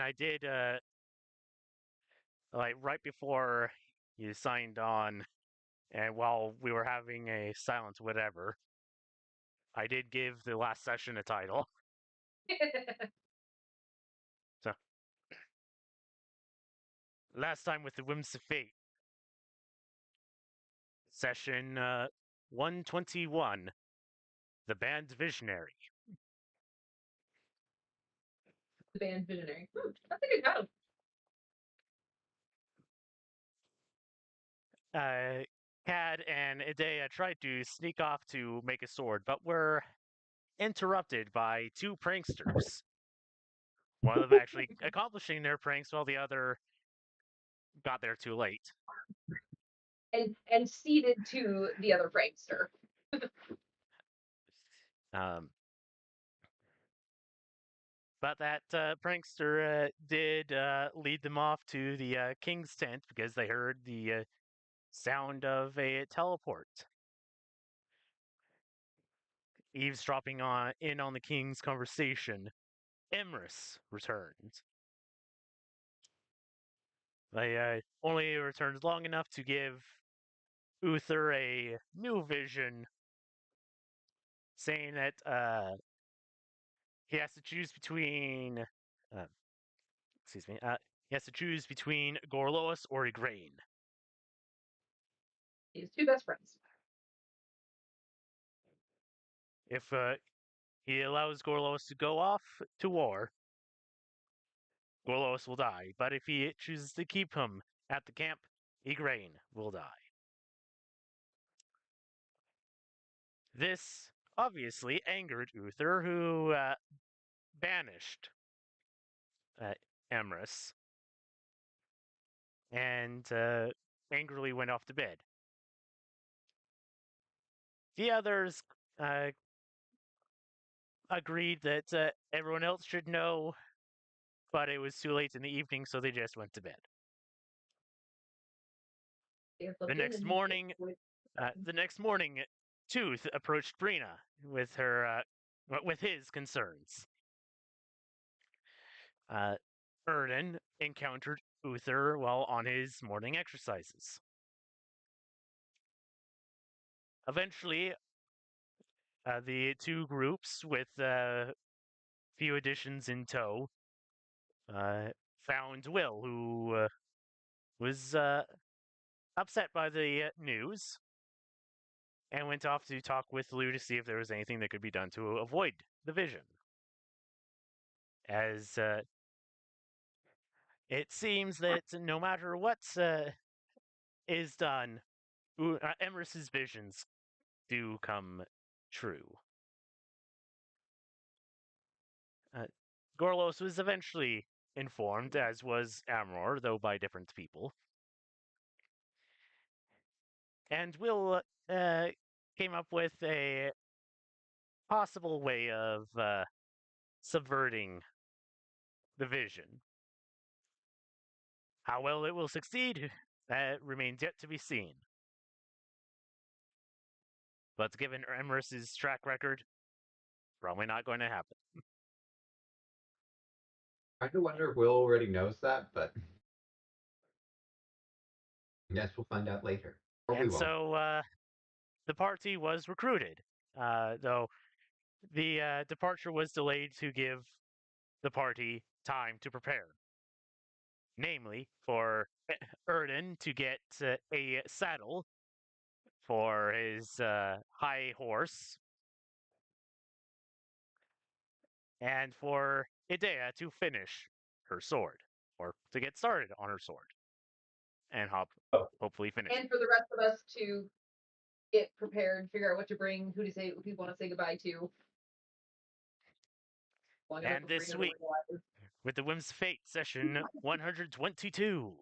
I did, like, right before you signed on, and while we were having a silent whatever, I did give the last session a title. So, last time with the Whims of Fate, session 121, the band Visionary. The band Visionary. That's a good title. Cad and Idea tried to sneak off to make a sword, but were interrupted by two pranksters. One of them actually accomplishing their pranks while the other got there too late. And ceded to the other prankster. But that prankster did lead them off to the king's tent because they heard the sound of a teleport. Eavesdropping on the king's conversation, Emrys returned. They only returned long enough to give Uther a new vision, saying that he has to choose between, he has to choose between Gorlois or Igraine. His two best friends. If he allows Gorlois to go off to war, Gorlois will die. But if he chooses to keep him at the camp, Igraine will die. This obviously angered Uther, who banished Emrys and angrily went off to bed. The others agreed that everyone else should know, but it was too late in the evening, so they just went to bed. The next morning, Tooth approached Brina with his concerns. Erden encountered Uther while on his morning exercises. Eventually, the two groups, with few additions in tow, found Will, who was upset by the news, and went off to talk with Lou to see if there was anything that could be done to avoid the vision. As it seems that no matter what is done, Emrys's visions do come true. Gorlos was eventually informed, as was Amror, though by different people. And Will came up with a possible way of subverting the vision. How well it will succeed remains yet to be seen. But given Emrys's track record, probably not going to happen. I do wonder if Will already knows that, but I guess we'll find out later. Or we And won't. so the party was recruited, though the departure was delayed to give the party time to prepare. Namely, for Erden to get a saddle for his high horse, and for Idea to finish her sword, or to get started on her sword, and hopefully finish it. And for the rest of us to get prepared, figure out what to bring, who you want to say goodbye to. And this week, with the Whims Fate session 122.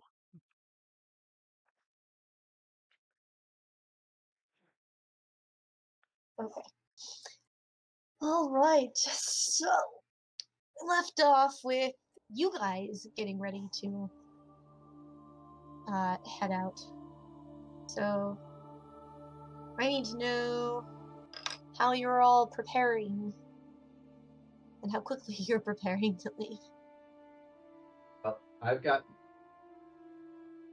Okay. All right. So, left off with you guys getting ready to head out. So, I need to know how you're all preparing and how quickly you're preparing to leave. I've got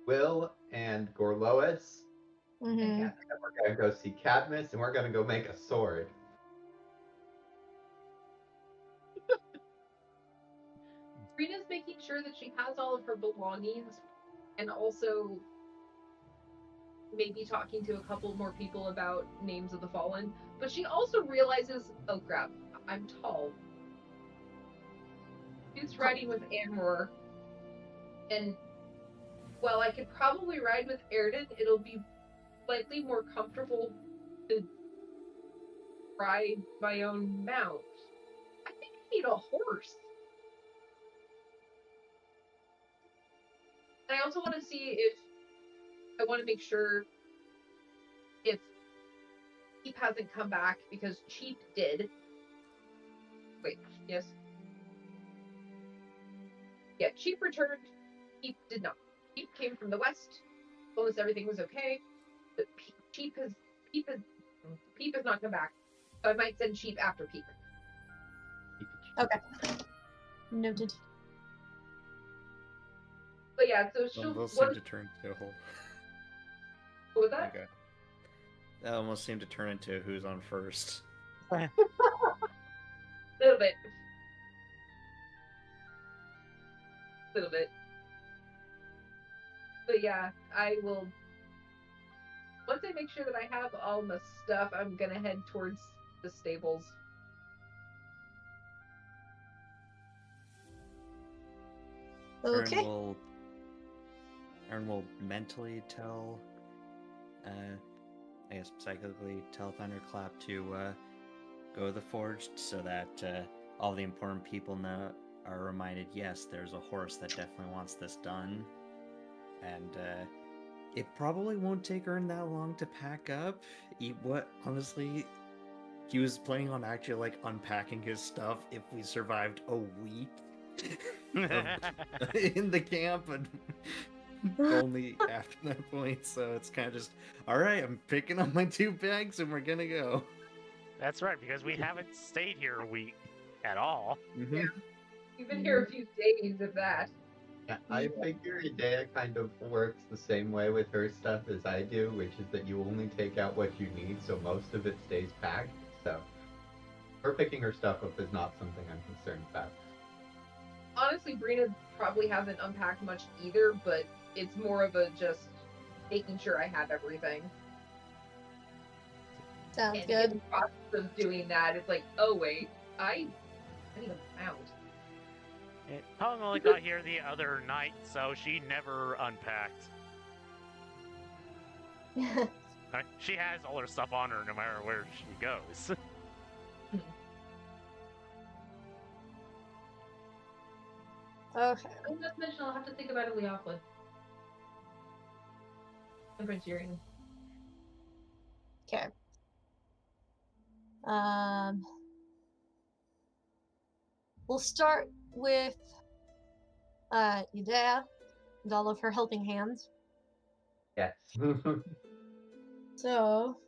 Will and Gorlois. And Mm-hmm. Cat. And we're gonna go see Cadmus, and we're gonna go make a sword. Rita's making sure that she has all of her belongings and also maybe talking to a couple more people about names of the fallen. But she also realizes, oh crap, I'm tall. She's riding with Anmor. And while I could probably ride with Erden, it'll be slightly more comfortable to ride my own mount. I think I need a horse. And I also want to see if I want to make sure if Cheap hasn't come back because Cheap did. Wait, yes. Yeah, Cheap returned. Cheap did not. Cheap came from the west. Told us everything was okay. But Cheap has not come back. So I might send Cheap after Peep. Okay. Noted. But yeah, so she'll. Almost What seemed to turn into a whole. was that? Okay. That almost seemed to turn into who's on first. A little bit. Little bit. But yeah, I will. Once I make sure that I have all my stuff, I'm gonna head towards the stables. Okay. Aaron will mentally tell, I guess psychically tell Thunderclap to go to the Forged so that all the important people are reminded, yes, there's a horse that definitely wants this done. And it probably won't take Ern that long to pack up. Honestly, he was planning on actually like unpacking his stuff if we survived a week in the camp, and only after that point. So it's kind of just, all right, I'm picking up my 2 bags and we're gonna go. That's right, because we haven't stayed here a week at all. Mm-hmm. Yeah. You've been here a few days, if that. Yeah, I figure Idea kind of works the same way with her stuff as I do, which is that you only take out what you need, so most of it stays packed. So her picking her stuff up is not something I'm concerned about. Honestly, Brina probably hasn't unpacked much either, but it's more of a just making sure I have everything. Sounds And good. in the process of doing that, it's like, oh wait, I need a mount. Helen only got here the other night, so she never unpacked. She has all her stuff on her no matter where she goes. Okay. Oh, not to mention, I'll have to think about it Leopold. And Prince Urian. Okay. We'll start with Idea and all of her helping hands. Yes. So,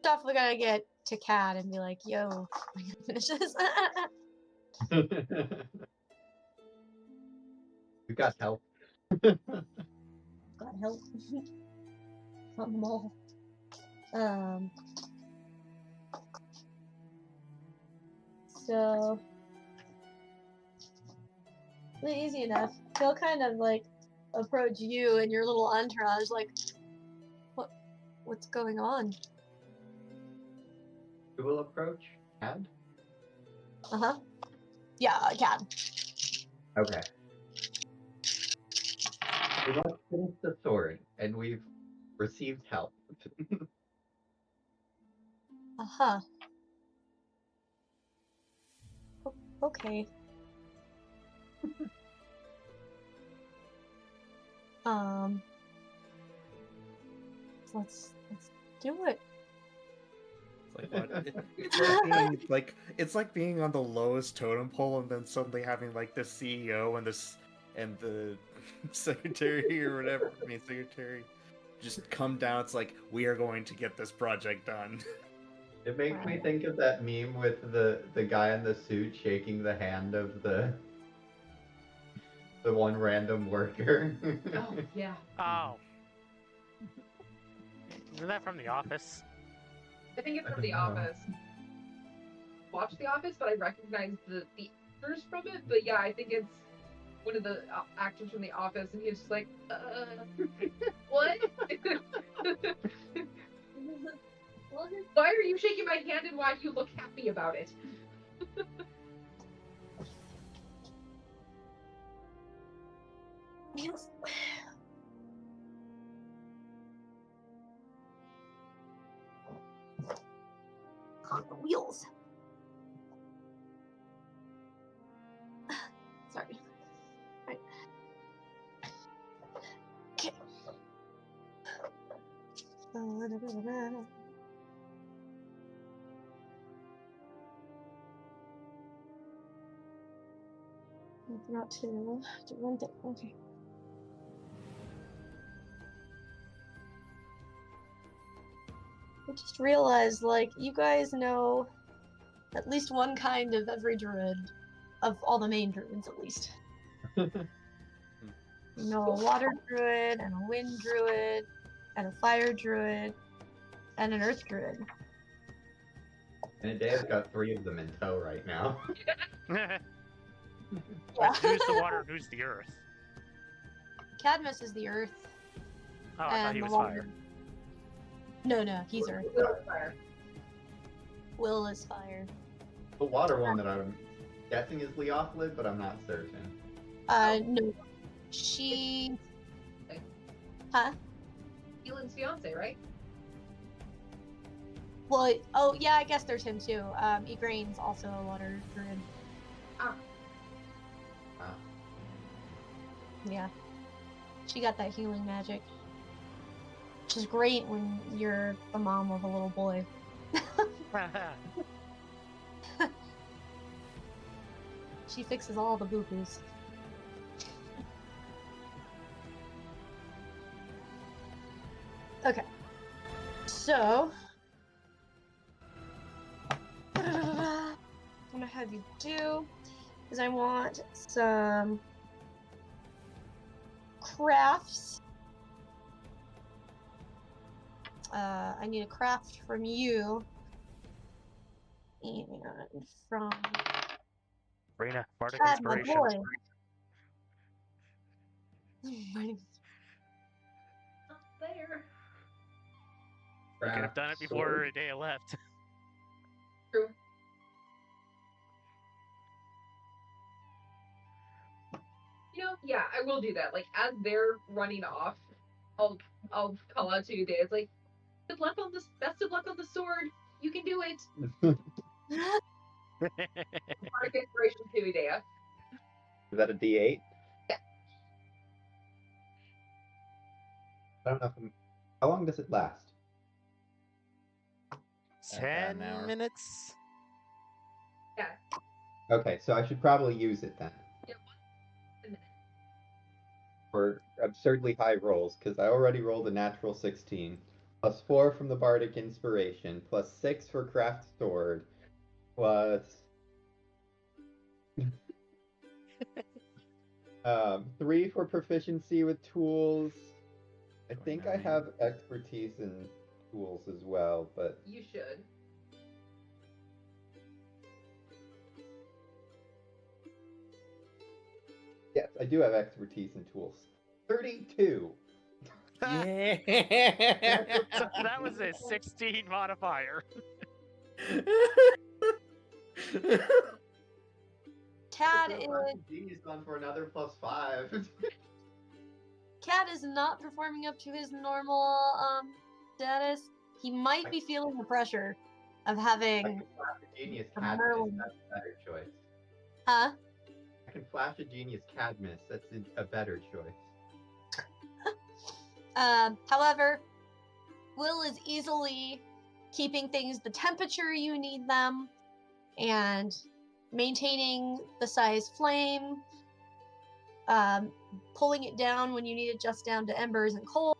definitely gotta get to Cat and be like, "Yo, I gotta finish this." You got help. Got help on them all. So really easy enough. He'll kind of like approach you and your little entourage, like, what's going on? You will approach Cad? Yeah, I can. Okay. We must finish the sword, and we've received help. Okay. Let's do it. It's like what? It's like being on the lowest totem pole and then suddenly having like the CEO and the secretary or whatever. Secretary just come down. It's like, we are going to get this project done. It makes me think of that meme with the guy in the suit shaking the hand of the one random worker. Oh, yeah. Oh. Isn't that from The Office? I think it's from The Office. Watch The Office, but I recognize the actors from it. But yeah, I think it's one of the actors from The Office, and he's just like, what? Why are you shaking my hand, and why do you look happy about it? Yes. On the wheels. Sorry. Right. Okay. Not to do one thing. Okay. I just realized, like, you guys know at least one kind of every druid, of all the main druids at least. You know, a water druid, and a wind druid, and a fire druid, and an earth druid. And Dave's got 3 of them in tow right now. Yeah. Who's the water and who's the earth? Cadmus is the earth. Oh, I thought he was water. fire. No, he's earth. Fire. Will is fire. The water one that I'm guessing is Leothlid, but I'm not certain. No. She... Huh? Keelan's fiance, right? Well, oh yeah, I guess there's him too. Igraine's also a water druid. Ah. Yeah. She got that healing magic. Which is great when you're the mom of a little boy. She fixes all the boo-boos. Okay. So... what I'm gonna have you do is I want some crafts. I need a craft from you and from Rena, Bardic Chad, my Inspiration. boy. Not there. You could have done it before a day left. True. You know, yeah, I will do that. Like, as they're running off, I'll call out to you, Dave. It's like, good luck on this. Best of luck on the sword. You can do it. Bardic Inspiration to Idea. Is that a D8? Yeah. I don't know if how long does it last? 10 an hour. minutes? Yeah. Okay, so I should probably use it then. Yep. A minute. For absurdly high rolls, because I already rolled a natural 16. Plus 4 from the Bardic Inspiration, plus 6 for Craft Sword, plus 3 for proficiency with tools. I think I 29. have expertise in tools as well, but You should. yes, I do have expertise in tools. 32. Yeah. So that was a 16 modifier. Tad So is Genius gone for another plus 5. Cat is not performing up to his normal status. He might be feeling the pressure of I having can flash a Genius a Cadmus. Merlin. That's a better choice. huh? I can flash a Genius Cadmus. That's a better choice. However, Will is easily keeping things the temperature you need them and maintaining the size flame, pulling it down when you need it just down to embers and coals,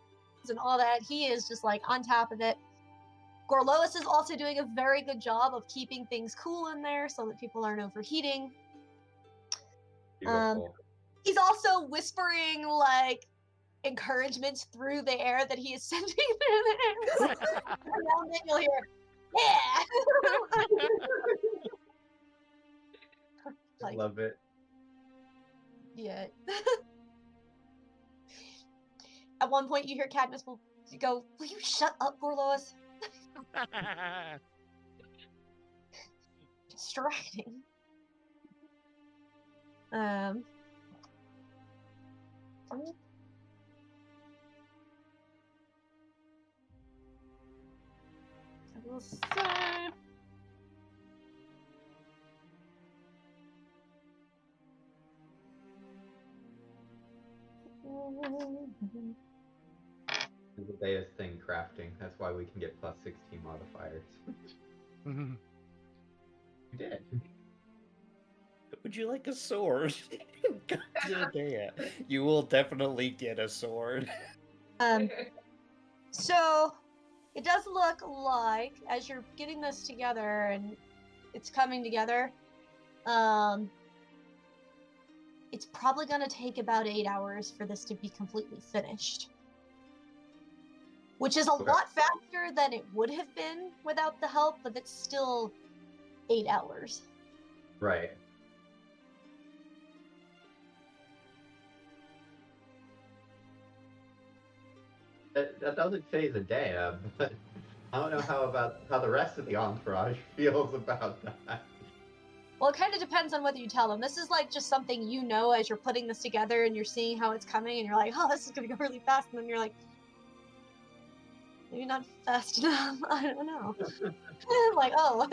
and all that. He is just like on top of it. Gorlois is also doing a very good job of keeping things cool in there so that people aren't overheating. Beautiful. He's also whispering like encouragements through the air that he is sending through the air. Around it, you'll hear, yeah. I love it. Yeah. At one point, you hear Cadmus will go, "Will you shut up, Gorlois?" Distracting. I will say. It's the Dea's thing, crafting. That's why we can get plus 16 modifiers. We did. Would you like a sword? Yeah, you will definitely get a sword. So it does look like as you're getting this together and it's coming together, it's probably going to take about 8 hours for this to be completely finished. Which is a lot faster than it would have been without the help, but it's still 8 hours. Right. That doesn't phase a day, but I don't know how the rest of the entourage feels about that. Well, it kind of depends on whether you tell them. This is like just something you know as you're putting this together and you're seeing how it's coming and you're like, oh, this is going to go really fast. And then you're like, maybe not fast enough. I don't know. Like, oh,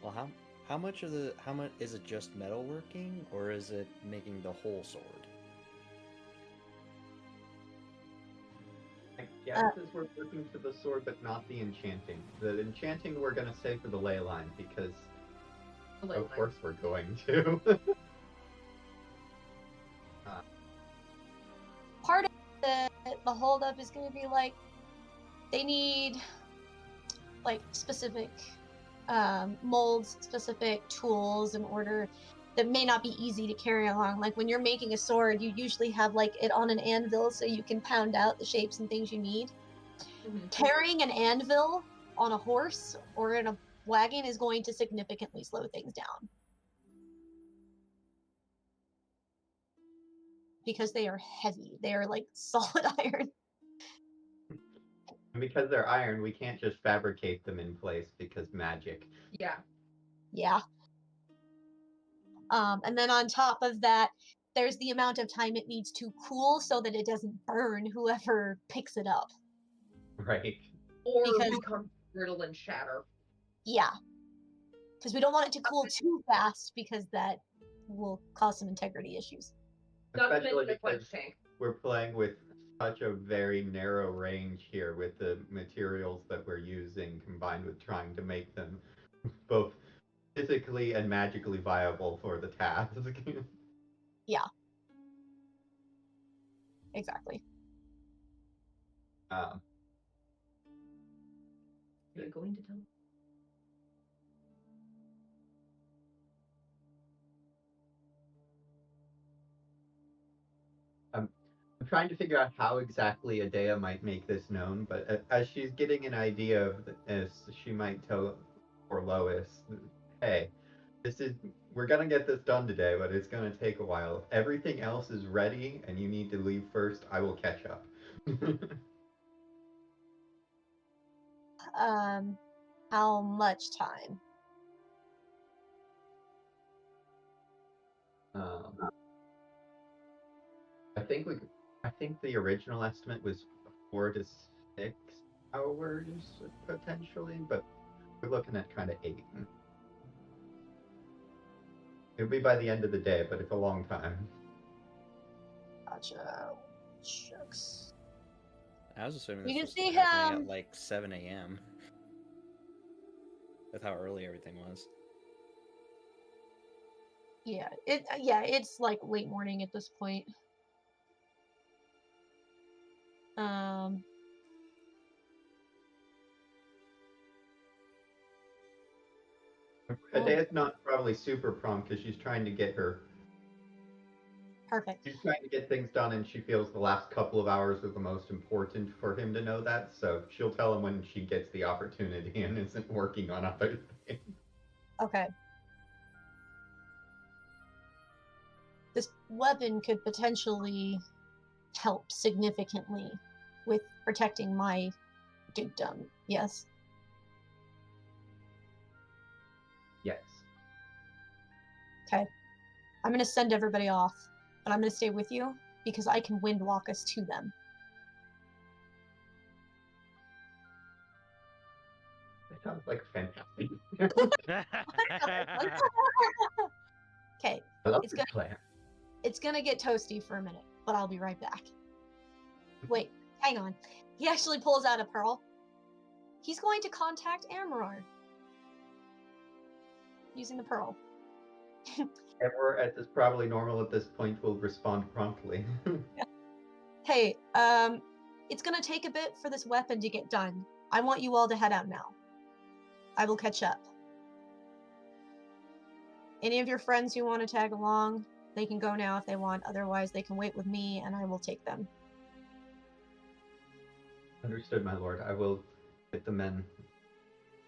Well, how much is it just metalworking, or is it making the whole sword? I guess we're working to the sword, but not the enchanting. The enchanting we're gonna save for the ley line because, of course, we're going to. Part of the holdup is going to be like, they need like specific molds, specific tools in order that may not be easy to carry along. Like when you're making a sword, you usually have like it on an anvil so you can pound out the shapes and things you need. Mm-hmm. Carrying an anvil on a horse or in a wagon is going to significantly slow things down. Because they are heavy. They are like solid iron. And because they're iron, we can't just fabricate them in place because magic. Yeah. Yeah. And then on top of that, there's the amount of time it needs to cool so that it doesn't burn whoever picks it up. Right. Or become brittle and shatter. Yeah. Because we don't want it to cool too fast because that will cause some integrity issues. Especially because we're playing with such a very narrow range here with the materials that we're using combined with trying to make them both physically and magically viable for the task. Yeah. Exactly. You're going to tell me? I'm trying to figure out how exactly Adea might make this known, but as she's getting an idea of this, she might tell Lois, hey, we're gonna get this done today, but it's gonna take a while. If everything else is ready and you need to leave first, I will catch up. How much time? I think the original estimate was 4 to 6 hours potentially, but we're looking at kind of 8. It'll be by the end of the day, but it's a long time. Gotcha. Shucks. I was assuming You this can was see happening at like 7 a.m. With how early everything was. Yeah, it's like late morning at this point. Um, Adea's not probably super prompt because she's trying to get her. perfect. She's trying to get things done, and she feels the last couple of hours are the most important for him to know that. So she'll tell him when she gets the opportunity and isn't working on other things. Okay. This weapon could potentially help significantly with protecting my dukedom. Yes. Yes. Okay. I'm going to send everybody off, but I'm going to stay with you because I can wind walk us to them. That sounds like fantastic. Okay. I love It's this plan. It's gonna get toasty for a minute, but I'll be right back. Wait, hang on. He actually pulls out a pearl. He's going to contact Amarar using the pearl. Emperor, as is probably normal at this point, will respond promptly. Hey, it's gonna take a bit for this weapon to get done. I want you all to head out now. I will catch up. Any of your friends who want to tag along, they can go now if they want. Otherwise, they can wait with me and I will take them. Understood, my lord. I will get the men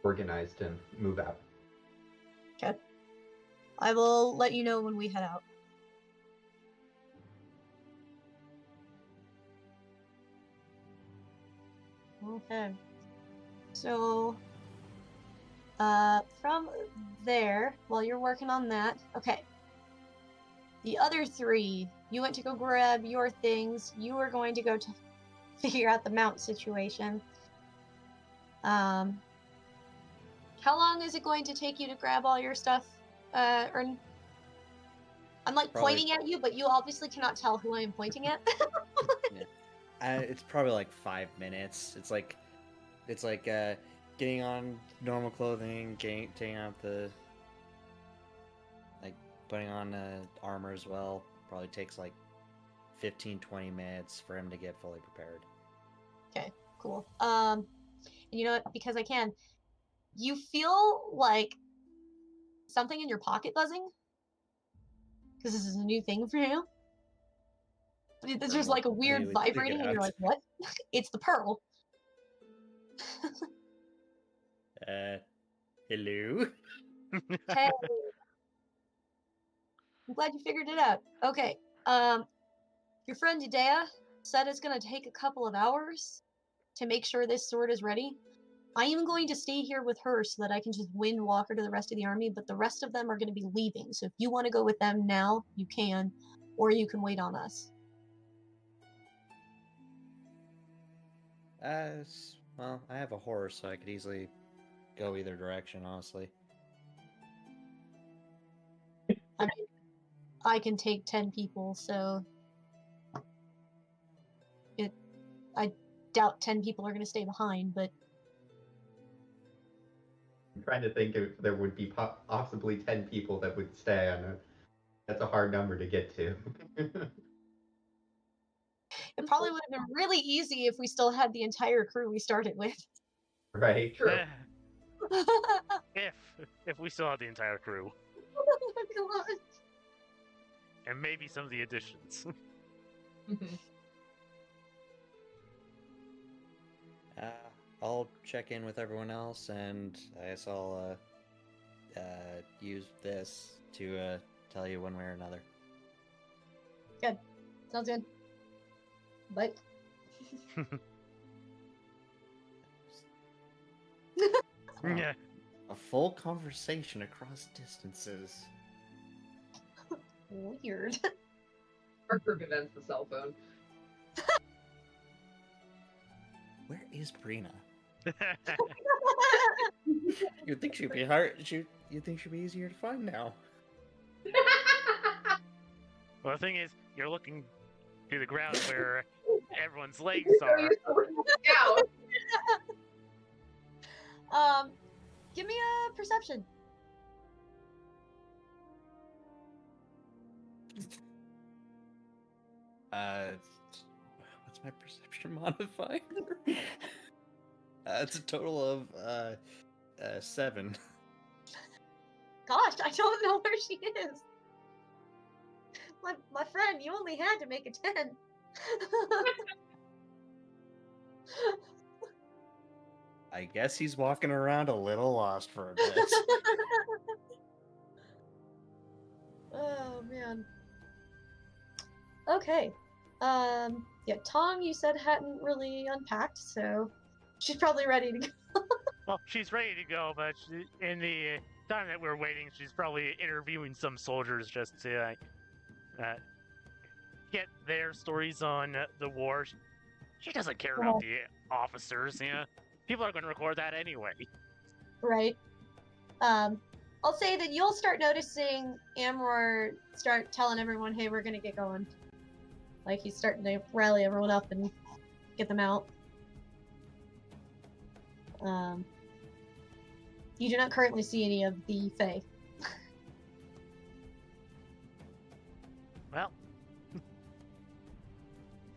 organized and move out. Okay. I will let you know when we head out. Okay. So, from there, while you're working on that, okay. The other three, you went to go grab your things. You were going to go to figure out the mount situation. How long is it going to take you to grab all your stuff, Ern? I'm like Probably- pointing at you, but you obviously cannot tell who I am pointing at. It's probably like 5 minutes. It's like getting on normal clothing, taking out the putting on armor as well. Probably takes like 15-20 minutes for him to get fully prepared. Okay, cool. And you know what? Because I can, you feel like something in your pocket buzzing. Because this is a new thing for you. There's just like a weird Immediately pick it vibrating, and out. you're like, what? It's the pearl. Hello? Hey. I'm glad you figured it out. Okay. Your friend Idea said it's gonna take a couple of hours to make sure this sword is ready. I am going to stay here with her so that I can just wind walk her to the rest of the army, but the rest of them are going to be leaving. So if you want to go with them now, you can, or you can wait on us. Well, I have a horse, so I could easily go either direction, honestly. I mean, I can take 10 people, so I doubt 10 people are going to stay behind, but I'm trying to think if there would be possibly 10 people that would stay on it. That's a hard number to get to. it probably would have been really easy if we still had the entire crew we started with. Right? True. if we still have the entire crew, Oh my God. and maybe some of the additions. Mhm. I'll check in with everyone else, and I guess I'll use this to tell you one way or another. Good. Sounds good. Bye. Yeah. A full conversation across distances. Weird. Parker prevents the cell phone. Where is Brina? You'd think she'd be hard. You'd think she'd be easier to find now. Well, the thing is, you're looking through the ground where everyone's legs are. Give me a perception. What's my perception modifier? It's a total of 7. Gosh, I don't know where she is. My friend, you only had to make a 10. I guess he's walking around a little lost for a bit. Oh man. Okay. Yeah, Tong, you said hadn't really unpacked, so she's probably ready to go. Well, she's ready to go, but in the time that we're waiting, she's probably interviewing some soldiers just to get their stories on the war. She doesn't care about the officers, yeah. People are going to record that anyway. Right. I'll say that you'll start noticing Amror start telling everyone, hey, we're gonna get going. Like, he's starting to rally everyone up and get them out. You do not currently see any of the Fae. Well,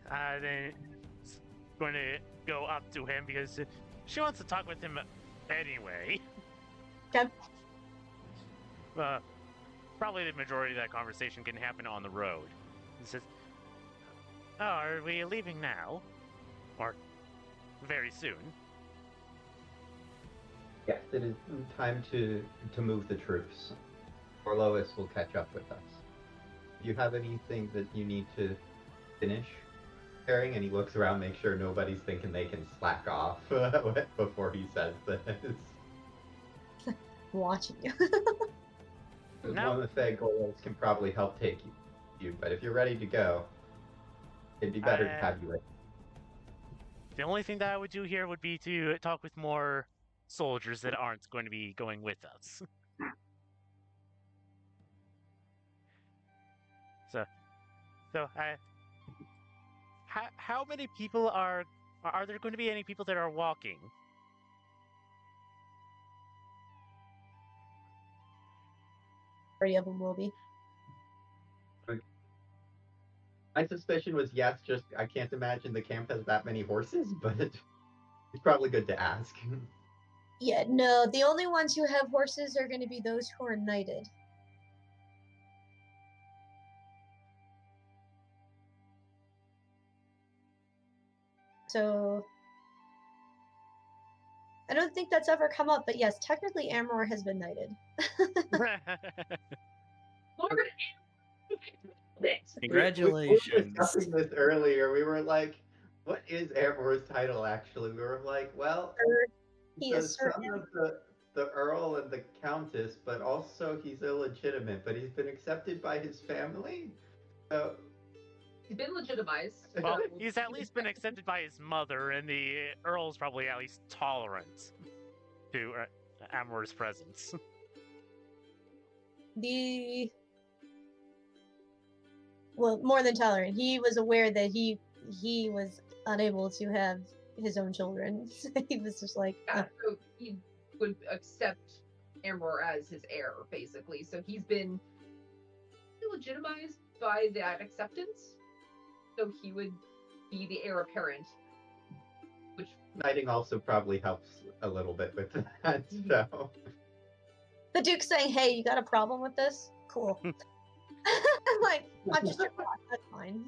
then it's going to go up to him because she wants to talk with him anyway. Okay. Probably the majority of that conversation can happen on the road. He says, "Oh, are we leaving now? Or very soon?" Yes, it is time to move the troops. Or Lois will catch up with us. Do you have anything that you need to finish carrying? And he looks around, make sure nobody's thinking they can slack off before he says this. Watching you. No. One of the Fae Golos can probably help take you, but if you're ready to go, it'd be better to have you ready. The only thing that I would do here would be to talk with more soldiers that aren't going to be going with us. So how many people are there going to be any people that are walking? Three of them will be. My suspicion was yes, just I can't imagine the camp has that many horses, but it's probably good to ask. Yeah, no, the only ones who have horses are going to be those who are knighted. So, I don't think that's ever come up, but yes, technically Amror has been knighted. Congratulations. We were discussing this earlier. We were like, what is Amor's title actually? We were like, well, He the is Sir son of the Earl and the Countess, but also he's illegitimate, but he's been accepted by his family. So He's been legitimized. Well, he's at least been accepted by his mother, and the Earl's probably at least tolerant to Amor's presence. Well, more than tolerant. He was aware that he was unable to have his own children. He was just like, Yeah, so he would accept Amor as his heir, basically. So he's been legitimized by that acceptance. So he would be the heir apparent. Which knighting also probably helps a little bit with that. So the Duke's saying, hey, you got a problem with this? Cool. Like, I'm just your boss, that's fine.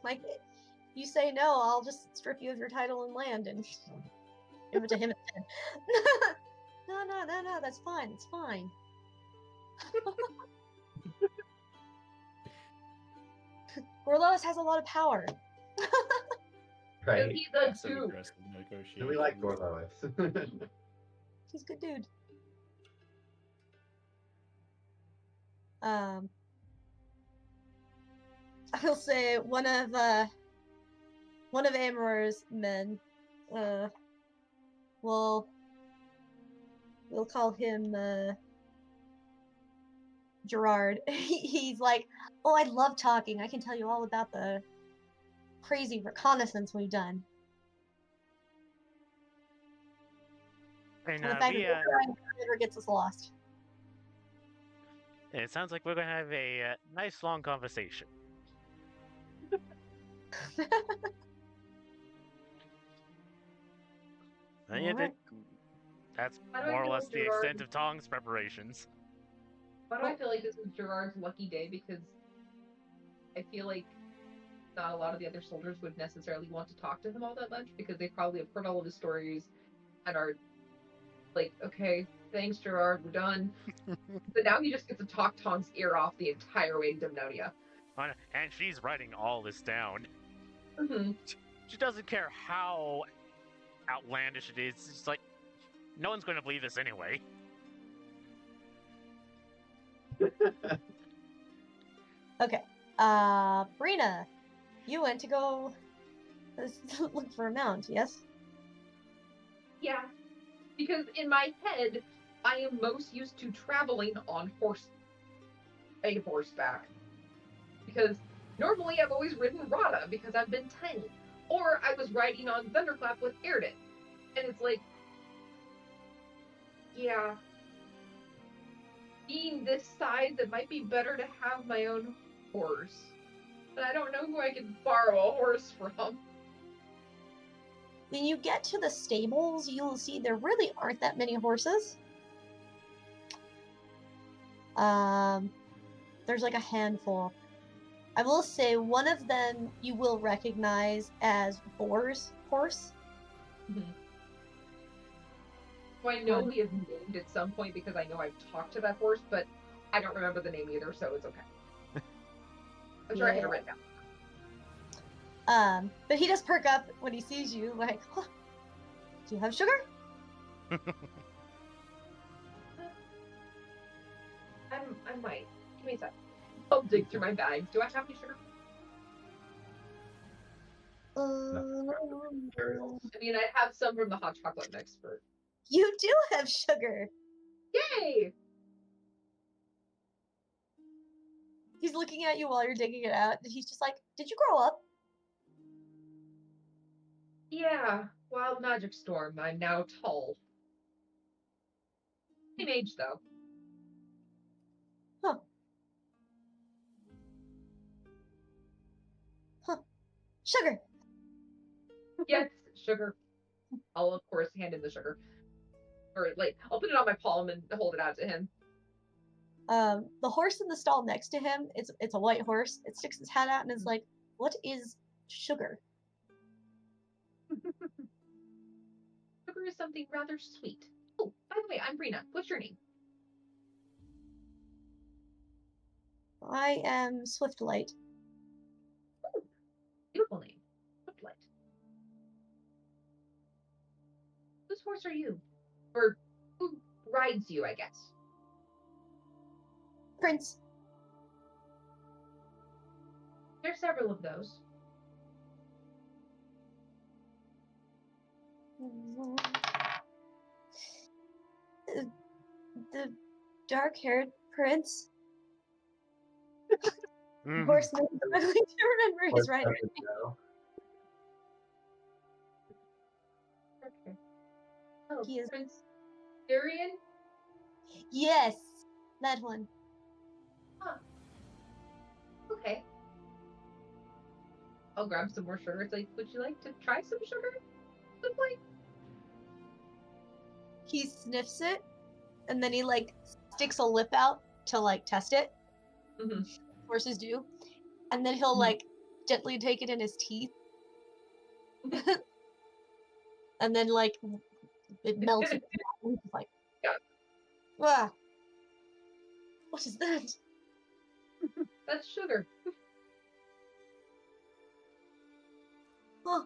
Like, you say no, I'll just strip you of your title and land and give it to him instead. No, that's fine, it's fine. Gorlois has a lot of power. right. he's the Passive Duke. aggressive negotiation. We like Gorlois. He's a good dude. I'll say one of Amor's men, we'll call him Gerard. He's like, oh, I love talking. I can tell you all about the crazy reconnaissance we've done. And And the fact that never gets us lost. it sounds like we're going to have a nice long conversation. Yeah, Alright. that's How do I more or feel less like the Gerard? extent of Tong's preparations. Why do I feel like this is Gerard's lucky day? Because I feel like not a lot of the other soldiers would necessarily want to talk to him all that much because they probably have heard all of his stories and are like, okay, thanks, Gerard, we're done. But now he just gets to talk Tong's ear off the entire way to Demnonia. And she's writing all this down. Mm-hmm. She doesn't care how outlandish it is. It's just like, no one's going to believe this anyway. Okay. Brina, you went to go look for a mount, yes? Yeah, because in my head, I am most used to traveling on horseback. Because normally I've always ridden Rada because I've been tiny. Or I was riding on Thunderclap with Erden. And it's like, yeah, being this size, it might be better to have my own horse. But I don't know who I can borrow a horse from. When you get to the stables, you'll see there really aren't that many horses. There's like a handful. I will say one of them you will recognize as Boar's horse. Mm-hmm. So I know we have named at some point because I know I've talked to that horse, but I don't remember the name either, so it's okay. I'm sure I had it written down. But he does perk up when he sees you, like, huh, do you have sugar? I might. Give me a sec. I'll dig through my bag. Do I have any sugar? I mean, I have some from the hot chocolate mix, but... You do have sugar! Yay! He's looking at you while you're digging it out, and he's just like, did you grow up? Yeah, wild magic storm. I'm now tall. Same age, though. Huh. Sugar! Yes, sugar. I'll, of course, hand in the sugar. Or, like, I'll put it on my palm and hold it out to him. The horse in the stall next to him, it's a white horse. It sticks its head out and is like, what is sugar? Sugar is something rather sweet. Oh, by the way, I'm Brina. What's your name? I am Swiftlight. Oh, beautiful name. Footlight. Whose horse are you? Or who rides you, I guess? Prince. There's several of those. The dark-haired prince. Mhm. Horse name, I'm going to remember his rider. Okay. Oh, He is- Prince Darian? Yes, that one. Okay. I'll grab some more sugar. It's like, would you like to try some sugar? Simply? He sniffs it, and then he like sticks a lip out to like test it. Mm-hmm. Horses do, and then he'll like gently take it in his teeth, and then like it melts. And he's like, Yeah. ah, what is that? That's sugar. Oh,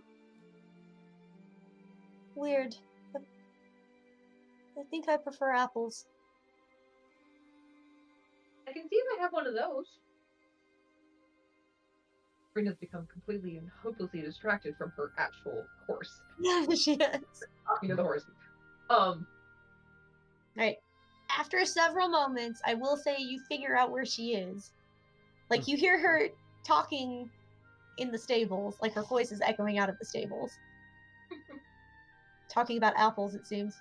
weird. I think I prefer apples. I can see if I have one of those. Brina's become completely and hopelessly distracted from her actual horse. Yeah, she is. Talking to the horse. Right. After several moments, I will say you figure out where she is. Like, you hear her talking in the stables, like her voice is echoing out of the stables. Talking about apples, it seems.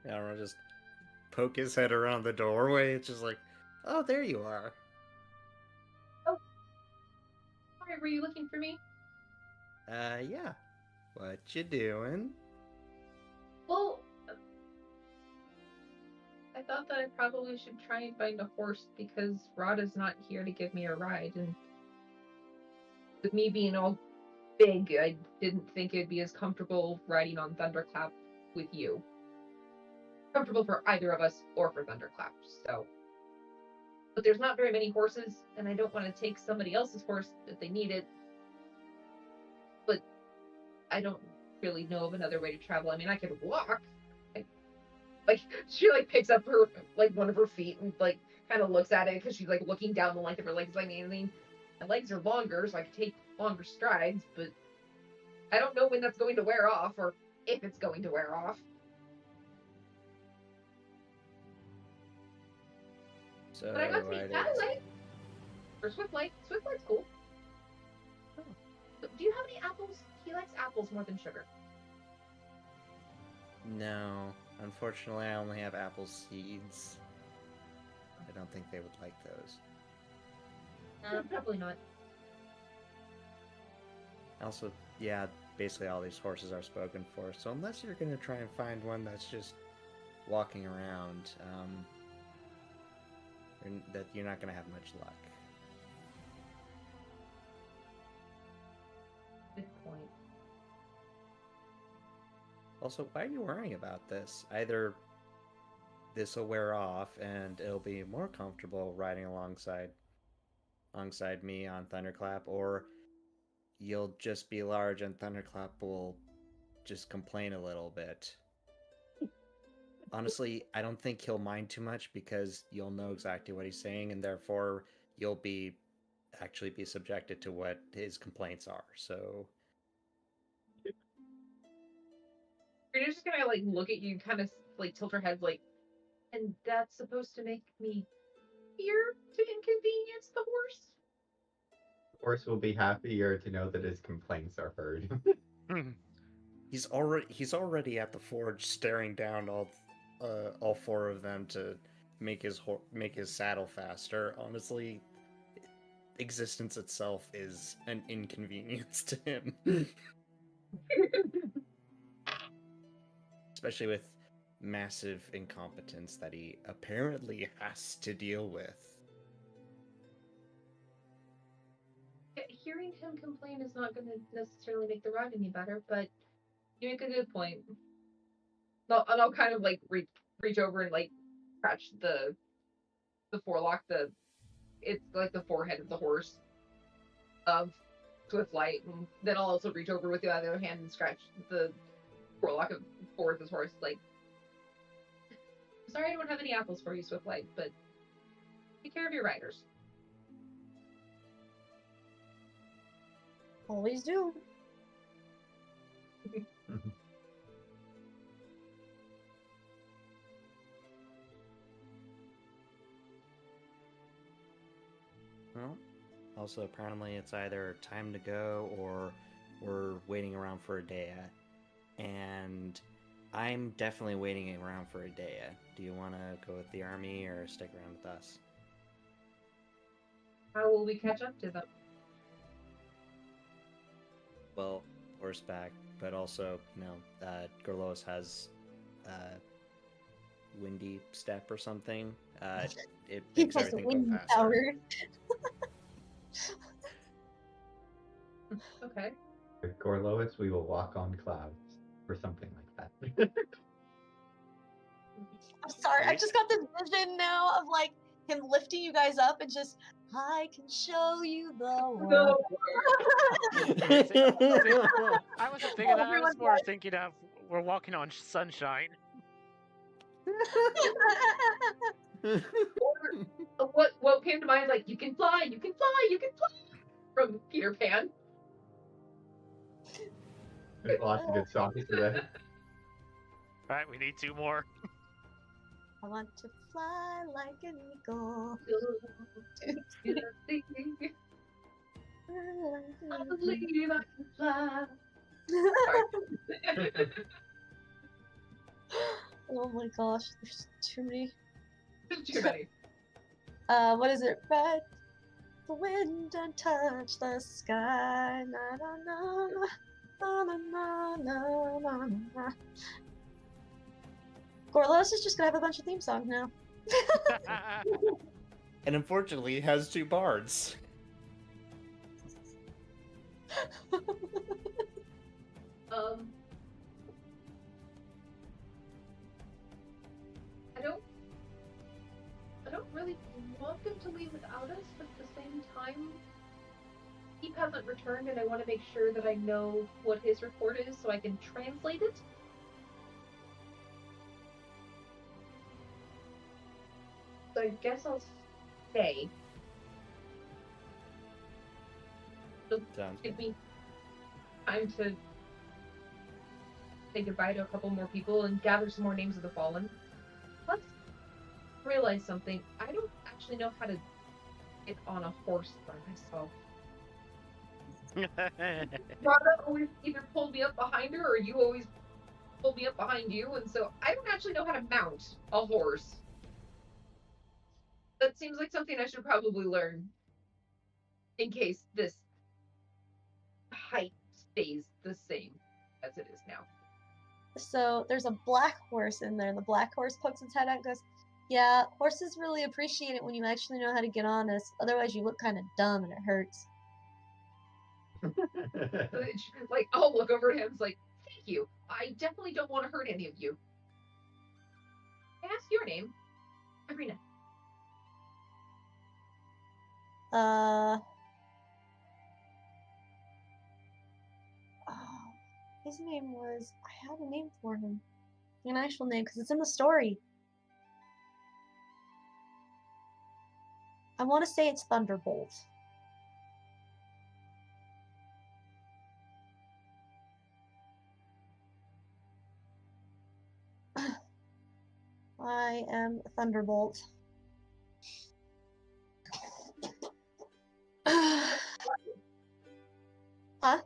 Yeah, I'll just poke his head around the doorway. It's just like, oh, there you are. Oh, sorry, were you looking for me? Yeah. What you doing? Well, I thought that I probably should try and find a horse because Rada's not here to give me a ride, and with me being all big, I didn't think it'd be as comfortable riding on Thunderclap with you. Comfortable for either of us or for Thunderclap, so. But there's not very many horses, and I don't want to take somebody else's horse if they need it. But I don't really know of another way to travel. I mean, I could walk. Like, she, like, picks up her, like, one of her feet and, like, kind of looks at it because she's, like, looking down the length of her legs. Like, I mean, my legs are longer, so I can take longer strides, but I don't know when that's going to wear off or if it's going to wear off. So But I got to I take did- Satellite. Or Swiftlight. Swiftlight's cool. So, do you have any apples? He likes apples more than sugar. No. Unfortunately, I only have apple seeds. I don't think they would like those. Probably not. Also, yeah, basically all these horses are spoken for, so unless you're gonna try and find one that's just walking around, that you're not gonna have much luck. Good point. Also, why are you worrying about this? Either this will wear off and it'll be more comfortable riding alongside me on Thunderclap, or you'll just be large and Thunderclap will just complain a little bit. Honestly, I don't think he'll mind too much because you'll know exactly what he's saying, and therefore you'll actually be subjected to what his complaints are. So You're just gonna, like, look at you, kind of, like, tilt her head, like, and that's supposed to make me fear to inconvenience the horse? The horse will be happier to know that his complaints are heard. he's already at the forge, staring down all four of them to make his saddle faster. Honestly, existence itself is an inconvenience to him. Especially with massive incompetence that he apparently has to deal with. Hearing him complain is not going to necessarily make the ride any better, but you make a good point. And I'll kind of, like, reach over and, like, scratch the forelock, it's like the forehead of the horse of Swiftlight, and then I'll also reach over with the other hand and scratch the forelock of Forrest's horse. Like, sorry I don't have any apples for you, Swiftlight, but take care of your riders. Always do. Well, also apparently it's either time to go or we're waiting around for Adea. And I'm definitely waiting around for Adea. Do you want to go with the army or stick around with us? How will we catch up to them? Well, horseback, but also, Gorlois has windy step or something. It He makes has the everything go wind faster. power. Okay. With Gorlois, we will walk on clouds, or something like that. I'm sorry, I just got this vision now of like him lifting you guys up and just, I can show you the world. I wasn't thinking that. I was Everyone's more thinking of we're walking on sunshine. Or what came to mind, like, you can fly, you can fly, you can fly, from Peter Pan. There's lots of good songs today. Alright, we need 2 more. I want to fly like an eagle. I believe I can fly. Sorry. Oh my gosh, there's too many. Too many. What is it? the wind and touch the sky. Na na na na na na na na na. Gorlos is just gonna have a bunch of theme songs now. And unfortunately, it has 2 bards. I don't really want them to leave without us, but at the same time, Keep hasn't returned, and I want to make sure that I know what his report is so I can translate it. So I guess I'll stay. Sounds Give good. me time to say goodbye to a couple more people and gather some more names of the fallen. Let's realize something. I don't actually know how to get on a horse by myself. Rhonda always either pulled me up behind her or you always pulled me up behind you, and so I don't actually know how to mount a horse. That seems like something I should probably learn in case this height stays the same as it is now. So there's a black horse in there, and the black horse pokes its head out and goes, "Yeah, horses really appreciate it when you actually know how to get on us. Otherwise, you look kind of dumb and it hurts." Like, I'll look over at him, it's like, thank you. I definitely don't want to hurt any of you. Can I ask your name? Irina. Oh, his name was. I have a name for him. An actual name, because it's in the story. I want to say it's Thunderbolt. I am Thunderbolt. Huh?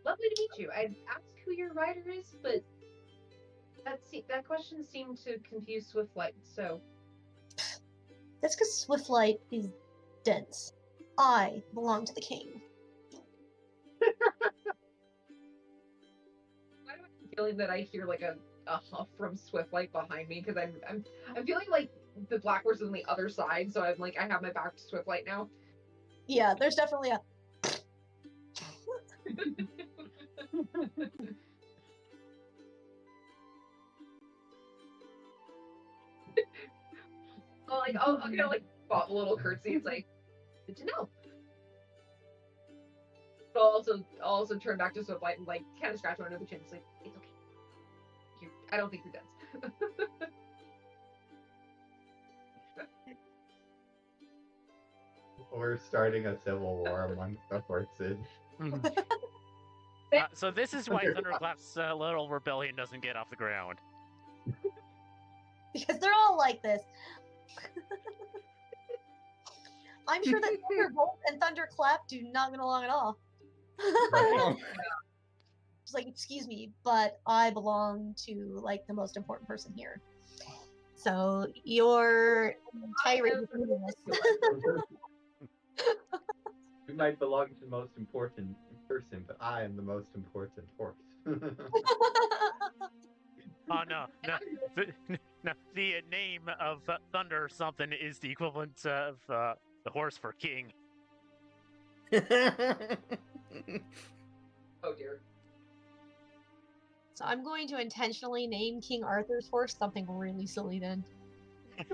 Lovely to meet you. I'd ask who your rider is, but that question seemed to confuse Swiftlight, so... That's because Swiftlight is dense. I belong to the king. Why do I have a feeling that I hear like a huff from Swiftlight behind me? Because I'm feeling like the black horse is on the other side, so I'm like I have my back to Swiftlight now. Yeah, there's definitely a. I'll like pop a little curtsy. It's like good to know. But I'll also turn back to Swiftlight and like kind of scratch my under the chin. It's like it's okay. I don't think you're dense. We're starting a civil war amongst the horses. So this is why Thunderclap's little rebellion doesn't get off the ground. Because they're all like this. I'm sure that Thunderbolt and Thunderclap do not get along at all. Just like, excuse me, but I belong to like the most important person here. So your tirade is meaningless. You might belong to the most important person, but I am the most important horse. Oh no. The name of Thunder something is the equivalent of the horse for king. Oh dear. So I'm going to intentionally name King Arthur's horse something really silly then. It's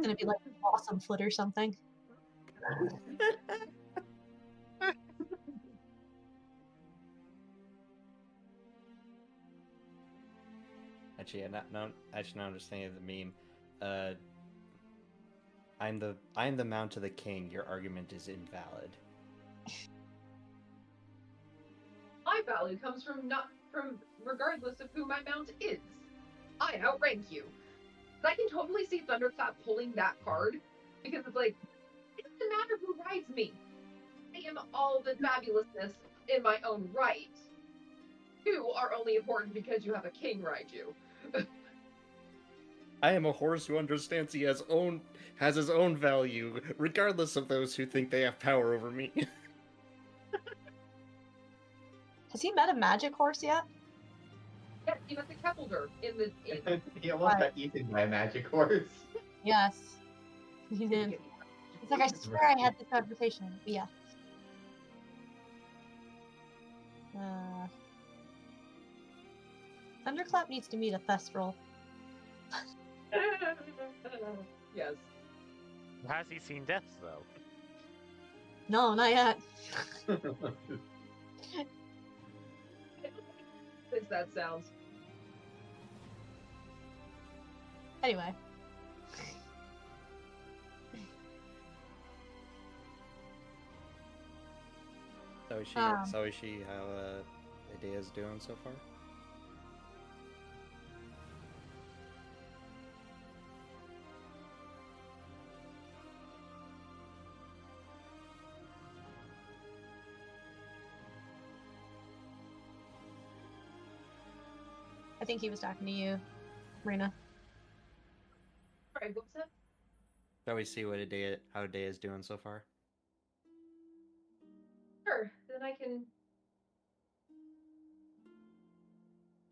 gonna be like Awesome Foot or something. Actually, not understanding the meme. I'm the mount of the king. Your argument is invalid. My value comes from regardless of who my mount is. I outrank you. But I can totally see Thunderclap pulling that card because it's like it doesn't matter who rides me. I am all the fabulousness in my own right. You are only important because you have a king ride you. I am a horse who understands he has his own value, regardless of those who think they have power over me. Has he met a magic horse yet? Yeah, he met the Kepler in the. He almost Right. got eaten by a magic horse. Yes. He did. It's like, I swear I had this conversation. But yeah. Thunderclap needs to meet a Thestral. Yes. Has he seen death, though? No, not yet. As that sounds. Anyway. So is she how Idea's doing so far? I think he was talking to you, Marina. Sorry, what was that? Shall we see how Idea's doing so far? Sure. Then I can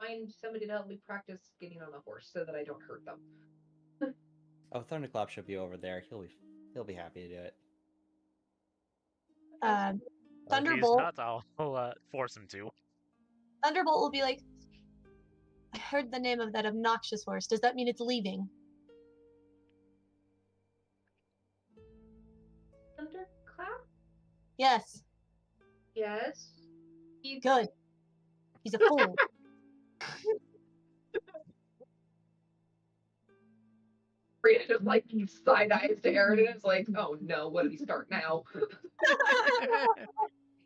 find somebody to help me practice getting on a horse so that I don't hurt them. Oh, Thunderclap should be over there. He'll be happy to do it. Or if he's Thunderbolt. not, I'll force him to. Thunderbolt will be like, I heard the name of that obnoxious horse. Does that mean it's leaving? Thunderclap? Yes. Yes. He's Good. He's a fool. just like side eyes to Aaron and it's like, oh no, what did he start now? Oh,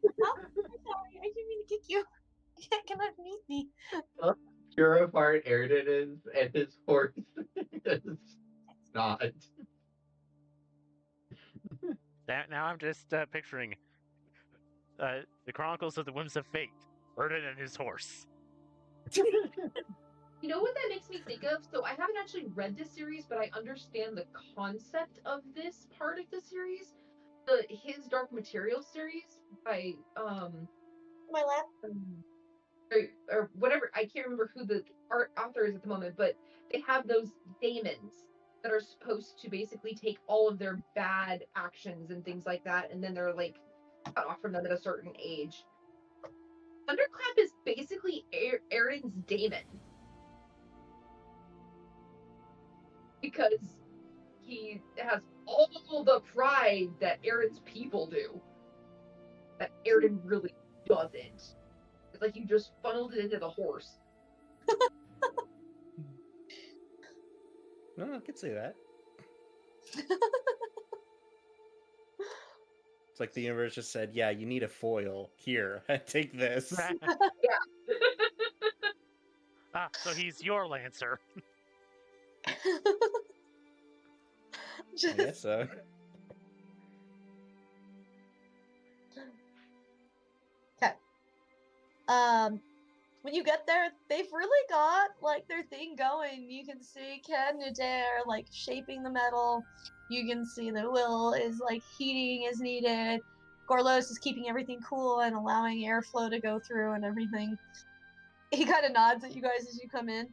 I'm sorry. I didn't mean to kick you. You cannot meet me. Pure of heart, Erden is, and his horse is not. Now I'm just picturing the Chronicles of the Whims of Fate, Erden and his horse. You know what that makes me think of? So I haven't actually read this series, but I understand the concept of this part of the series. His Dark Materials series by My lap. or whatever. I can't remember who the author is at the moment, but they have those daemons that are supposed to basically take all of their bad actions and things like that, and then they're like cut off from them at a certain age. Thunderclap is basically Aaron's daemon because he has all the pride that Aaron's people do that Aaron really doesn't. It's like you just funneled it into the horse. No, I can see that. It's like the universe just said, yeah, you need a foil. Here, take this. Yeah. So he's your Lancer. I guess so. Okay. When you get there, they've really got like their thing going. You can see Ken and Adair like shaping the metal. You can see that Will is like heating as needed. Gorlos is keeping everything cool and allowing airflow to go through and everything. He kind of nods at you guys as you come in.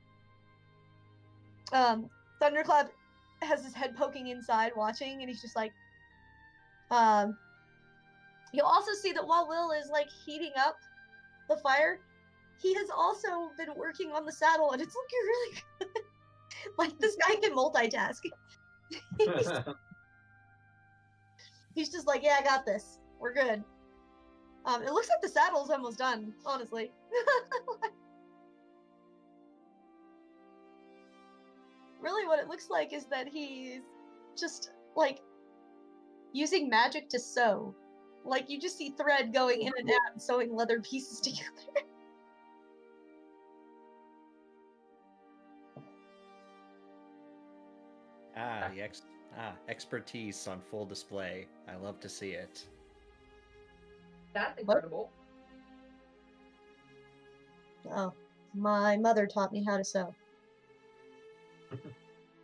Thunderclap has his head poking inside, watching, and he's just like, You'll also see that while Will is like heating up the fire, he has also been working on the saddle, and it's looking really good. Like this guy can multitask. He's just like, yeah, I got this. We're good. It looks like the saddle's almost done, honestly. Really what it looks like is that he's just, like, using magic to sew. Like, you just see thread going in and out and sewing leather pieces together. Expertise on full display. I love to see it. That's incredible. Oh, my mother taught me how to sew.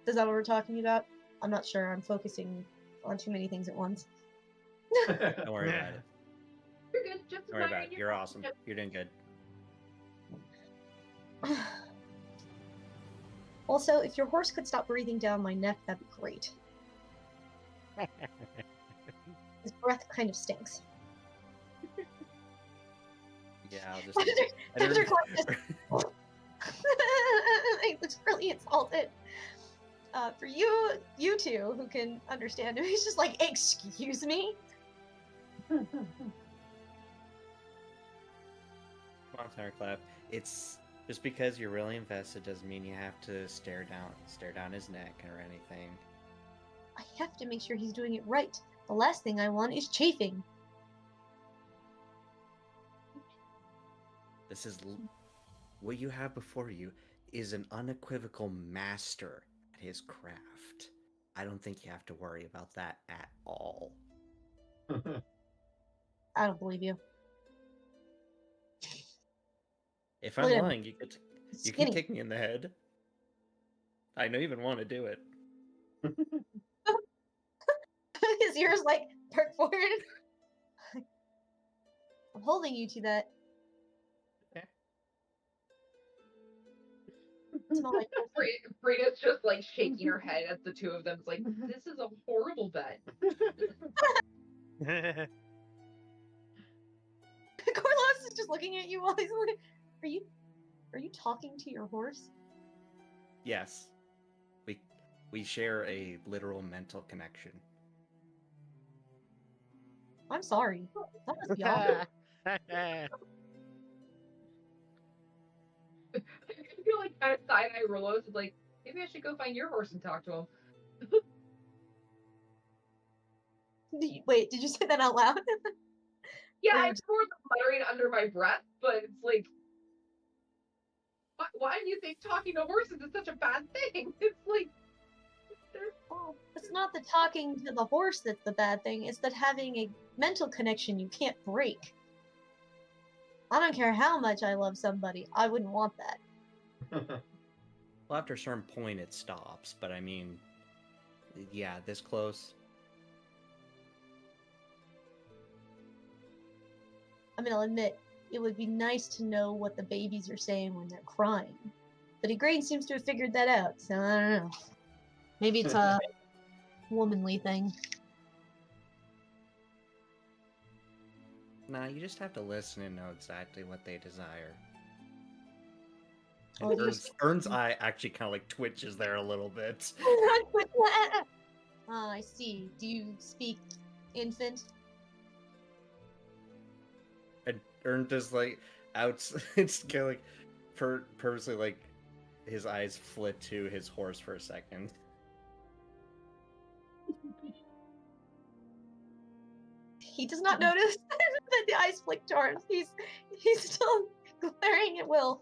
Is that what we're talking about? I'm not sure. I'm focusing on too many things at once. Don't worry about it. You're good. Just Don't worry about admiring it. your You're awesome. relationship. You're doing good. Also, if your horse could stop breathing down my neck, that'd be great. His breath kind of stinks. Yeah, I'll just. Dr. Clark just... He looks really insulted. For you two who can understand him, he's just like, excuse me? Come on, Thunderclap. It's just because you're really invested doesn't mean you have to stare down his neck or anything. I have to make sure he's doing it right. The last thing I want is chafing. This is what you have before you is an unequivocal master at his craft. I don't think you have to worry about that at all. I don't believe you. If I'm Look at him. lying, you can Skinny. kick me in the head. I don't even want to do it. His ears like perk forward. I'm holding you to that. Okay. Smell like Frida's just like shaking her head at the two of them. It's like, this is a horrible bet. Corlos is just looking at you while he's like, are you talking to your horse? Yes. We share a literal mental connection. I'm sorry. That must be awful. I feel like kind of side-eye Rolos is like, maybe I should go find your horse and talk to him. Wait, did you say that out loud? Yeah, Or you it's more the muttering under my breath, but it's like, why do you think talking to horses is such a bad thing? It's like, Oh, it's not the talking to the horse that's the bad thing. It's that having a mental connection you can't break. I don't care how much I love somebody. I wouldn't want that. Well, after a certain point, it stops. But I mean, yeah, this close. I mean, I'll admit, it would be nice to know what the babies are saying when they're crying. But Igraine seems to have figured that out, so I don't know. Maybe it's a womanly thing. Nah, you just have to listen and know exactly what they desire. Oh, And you Ern's eye actually kind of like twitches there a little bit. I see. Do you speak infant? And Ern just like it's kind of like purposely like his eyes flit to his horse for a second. He does not notice that the eyes flick towards. He's still glaring at Will.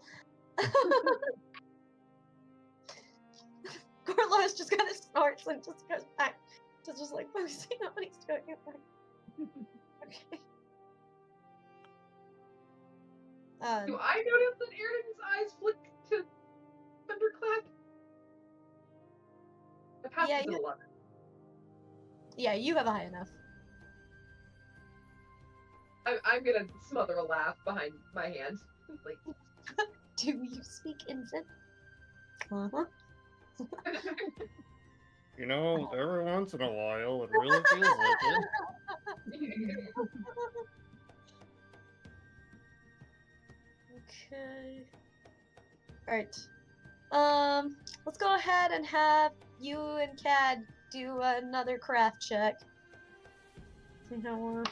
Corlos just kind of snorts and just goes back to just like focusing on what he's doing. Okay. do I notice that Aaron's eyes flick to Thunderclap? The pass Yeah, is an you- 11. Yeah, you have a high enough. I'm gonna smother a laugh behind my hand. Like, Do you speak infant? Uh-huh. You know, every once in a while, it really feels like it. Okay. Alright. Let's go ahead and have you and Cad do another craft check. See how we're...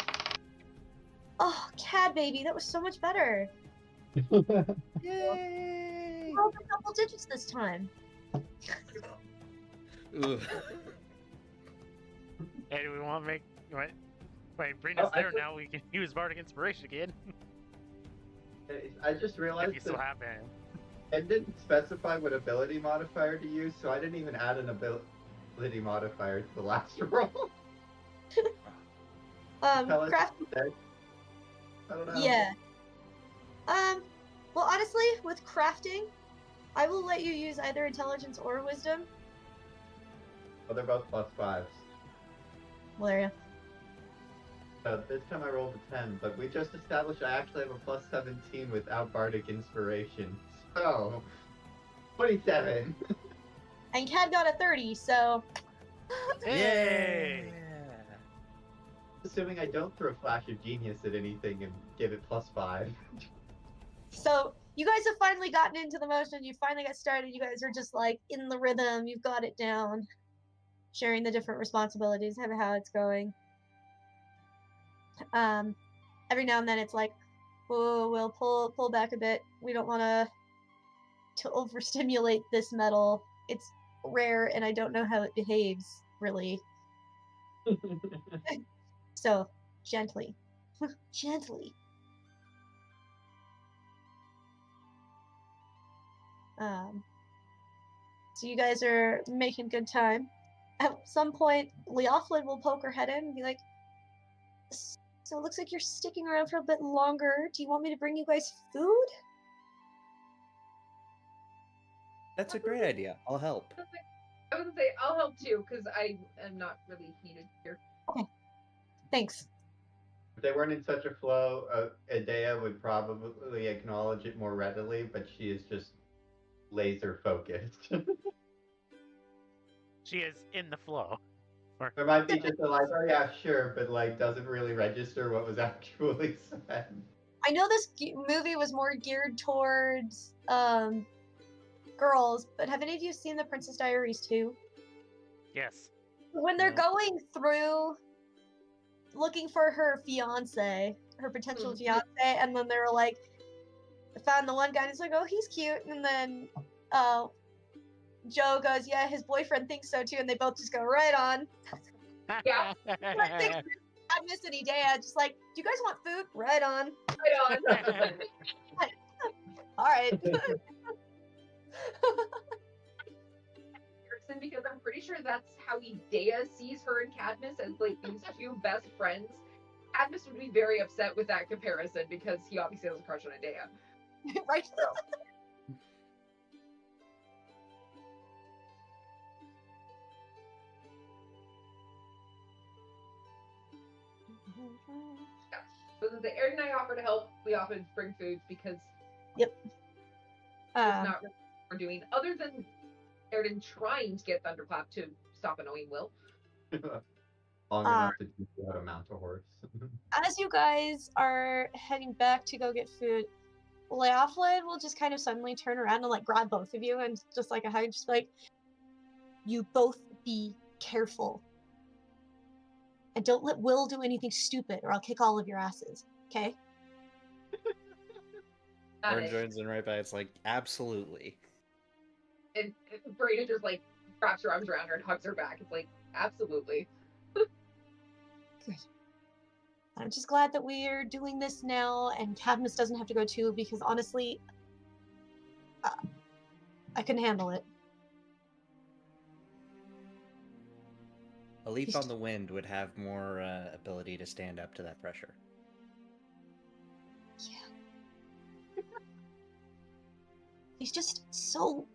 Oh, Cad baby, that was so much better. Yay! Rolled a couple digits this time. Ugh. Hey, do we want to make... Wait, bring Oh, us I there just- now. We can use Bardic Inspiration again. I just If realized you still that have it. it didn't specify what ability modifier to use, so I didn't even add an ability modifier to the last roll. Tell us Craft... today. I don't know. Yeah. Well, honestly, with crafting, I will let you use either intelligence or wisdom. Oh, they're both +5s. Valeria. This time I rolled a 10, but we just established I actually have a +17 without Bardic Inspiration. So, 27! And Cad got a 30, so Hey! Assuming I don't throw Flash of Genius at anything and give it +5. So you guys have finally gotten into the motion. You finally got started. You guys are just like in the rhythm. You've got it down. Sharing the different responsibilities of how it's going. Every now and then it's like, whoa, we'll pull back a bit. We don't want to overstimulate this metal. It's rare, and I don't know how it behaves really. So gently, gently. So you guys are making good time. At some point, Leoflin will poke her head in and be like, so it looks like you're sticking around for a bit longer. Do you want me to bring you guys food? That's a great idea. I'll help. I was gonna say I'll help too because I am not really needed here. Okay. Thanks. If they weren't in such a flow, Adea would probably acknowledge it more readily, but she is just laser focused. She is in the flow. There might be just a like, oh yeah, sure, but like doesn't really register what was actually said. I know this movie was more geared towards girls, but have any of you seen The Princess Diaries 2? Yes. When they're No. going through looking for her fiance, her potential fiance, and then they're like, found the one guy and it's like, oh, he's cute, and then Joe goes, yeah, his boyfriend thinks so too, and they both just go right on. Yeah. Agnes and Idea just like, do you guys want food? Right on. Right on. All right. Because I'm pretty sure that's how Idea sees her and Cadmus as like these two best friends. Cadmus would be very upset with that comparison because he obviously has a crush on Idea. Right. So the Aaron and I offer to help. We often bring food because Yep. it's not really what we're doing other than Aaron trying to get Thunderclap to stop annoying Will. Long enough to teach you how to mount a horse. As you guys are heading back to go get food, Leoflin will just kind of suddenly turn around and like grab both of you and just like a hug, just like, you both be careful. And don't let Will do anything stupid or I'll kick all of your asses. Okay? Aaron joins in right back. It's like, absolutely. And Brayden just like wraps her arms around her and hugs her back. It's like, absolutely. Good. I'm just glad that we're doing this now and Cadmus doesn't have to go too, because honestly, I couldn't handle it. A leaf on the wind would have more ability to stand up to that pressure. Yeah. He's just so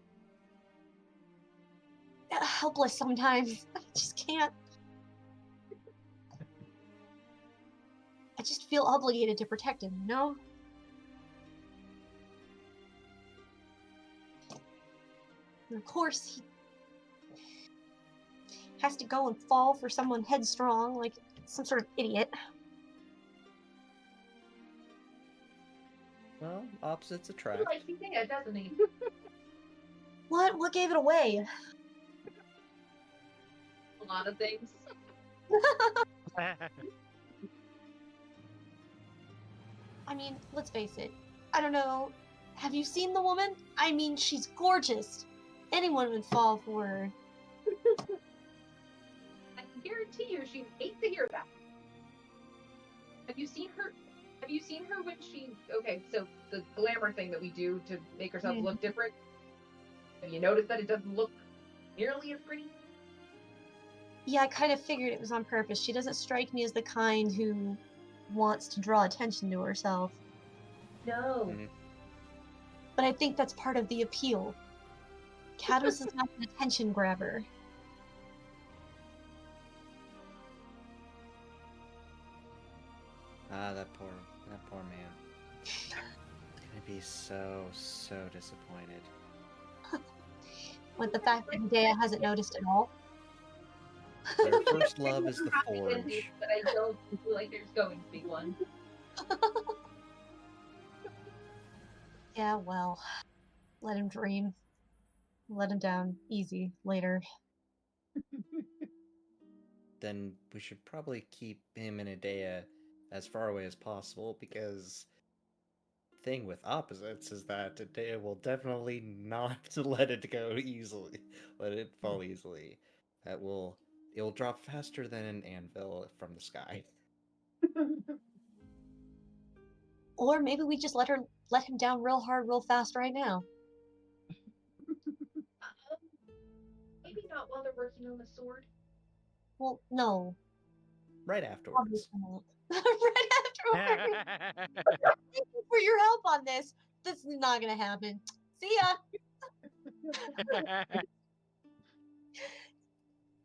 helpless sometimes. I just can't. I just feel obligated to protect him, you know? And of course, he has to go and fall for someone headstrong, like some sort of idiot. Well, opposites attract. Like Idea, doesn't he? What? What gave it away? A lot of things. I mean, let's face it. I don't know. Have you seen the woman? I mean, she's gorgeous. Anyone would fall for her. I can guarantee you she'd hate to hear that. Have you seen her? Have you seen her when she... Okay, so the glamour thing that we do to make ourselves look different. Have you noticed that it doesn't look nearly as pretty? Yeah, I kind of figured it was on purpose. She doesn't strike me as the kind who wants to draw attention to herself. No. Mhm. But I think that's part of the appeal. Cadmus is not an attention grabber. Poor man. He's gonna be so disappointed. With the fact that Medea hasn't noticed at all. Their first love is the Happy ending, forge. but I don't feel like there's going to be one. Yeah, well, let him dream. Let him down easy later. Then we should probably keep him and Idea as far away as possible, because the thing with opposites is that Idea will definitely not let it go easily, let it fall easily. It will drop faster than an anvil from the sky. Or maybe we just let him down real hard, real fast right now. Maybe not while they're working on the sword. Well, no. Right afterwards. Right afterwards. Thank you for your help on this. This is not gonna happen. See ya.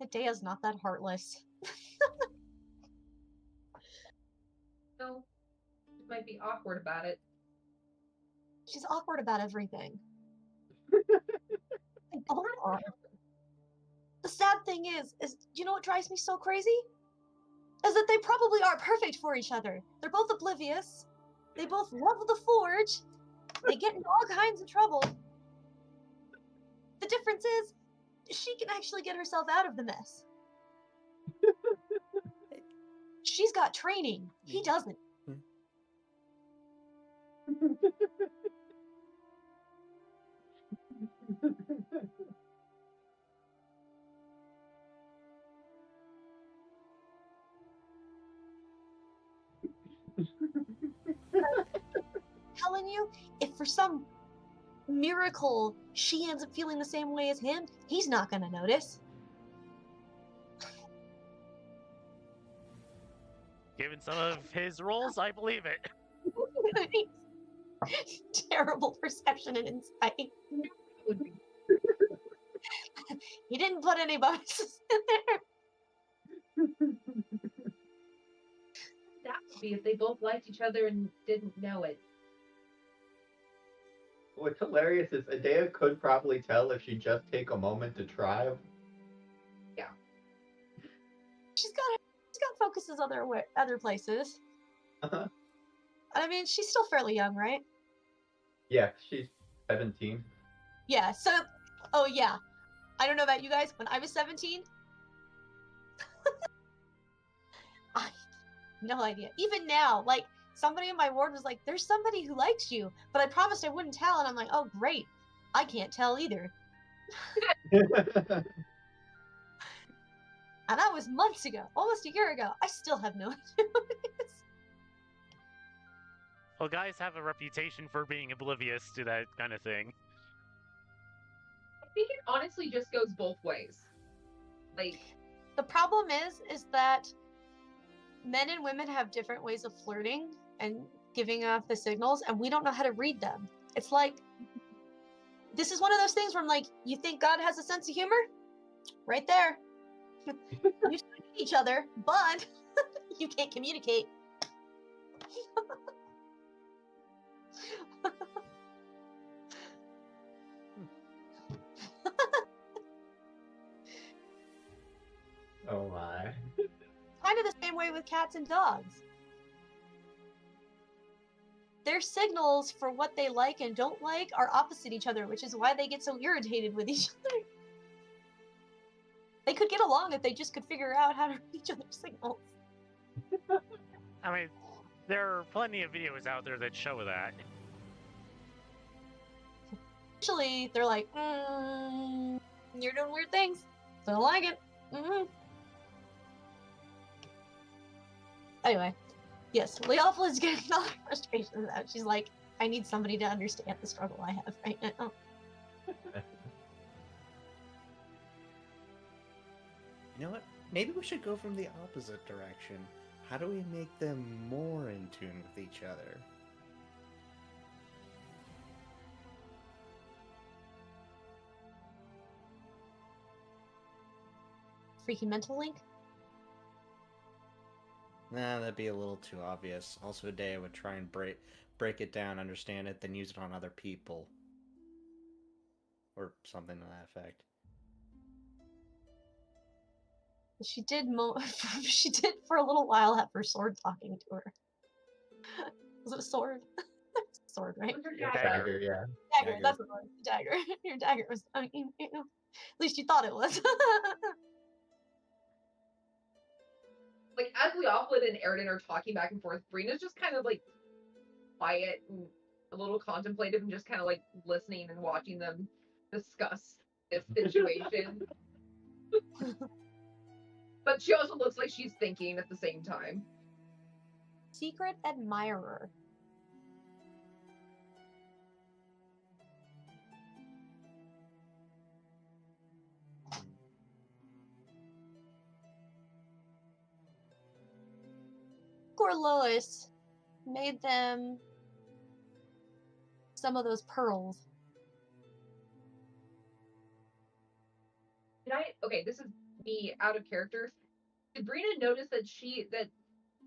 Idea's not that heartless. No, it might be awkward about it. She's awkward about everything. Both are. The sad thing is you know what drives me so crazy? Is that they probably are perfect for each other. They're both oblivious. They both love the forge. They get into all kinds of trouble. The difference is, she can actually get herself out of the mess. She's got training. He doesn't. Telling you, if for some miracle she ends up feeling the same way as him, he's not gonna notice. Given some of his roles, I believe it. Terrible perception and insight. Would be. He didn't put any bonuses in there. That would be if they both liked each other and didn't know it. What's hilarious is Adea could probably tell if she just take a moment to try. She's got focuses other places. Uh-huh. I mean, she's still fairly young, right? Yeah, she's 17. Yeah. So, oh yeah. I don't know about you guys. When I was 17, I no idea. Even now, like somebody in my ward was like, "There's somebody who likes you," but I promised I wouldn't tell, and I'm like, "Oh great, I can't tell either." And that was months ago, almost a year ago. I still have no idea what it is. Well, guys have a reputation for being oblivious to that kind of thing. I think it honestly just goes both ways. Like, The problem is that men and women have different ways of flirting and giving off the signals, and we don't know how to read them. It's like, this is one of those things where I'm like, you think God has a sense of humor? Right there. You see each other, but you can't communicate. Oh my. Kind of the same way with cats and dogs. Their signals for what they like and don't like are opposite each other, which is why they get so irritated with each other. They could get along if they just could figure out how to read each other's signals. I mean, there are plenty of videos out there that show that. Usually, they're like, you're doing weird things. Don't like it. Anyway, yes, Leopold is getting all her frustrations out. She's like, I need somebody to understand the struggle I have right now. You know what? Maybe we should go from the opposite direction. How do we make them more in tune with each other? Freaky mental link? Nah, that'd be a little too obvious. Also, Dea would try and break it down, understand it, then use it on other people. Or something to that effect. She did she did for a little while have her sword talking to her. Was it a sword? Sword, right? Dagger, yeah. Dagger, that's what it was. Dagger. Your dagger was, I mean, at least you thought it was. Like, as Leopold and Aridin are talking back and forth, Brina's just kind of, like, quiet and a little contemplative and just kind of, like, listening and watching them discuss this situation. But she also looks like she's thinking at the same time. Secret admirer. Poor Lois made them some of those pearls. Okay, this is me out of character. Did Brina notice that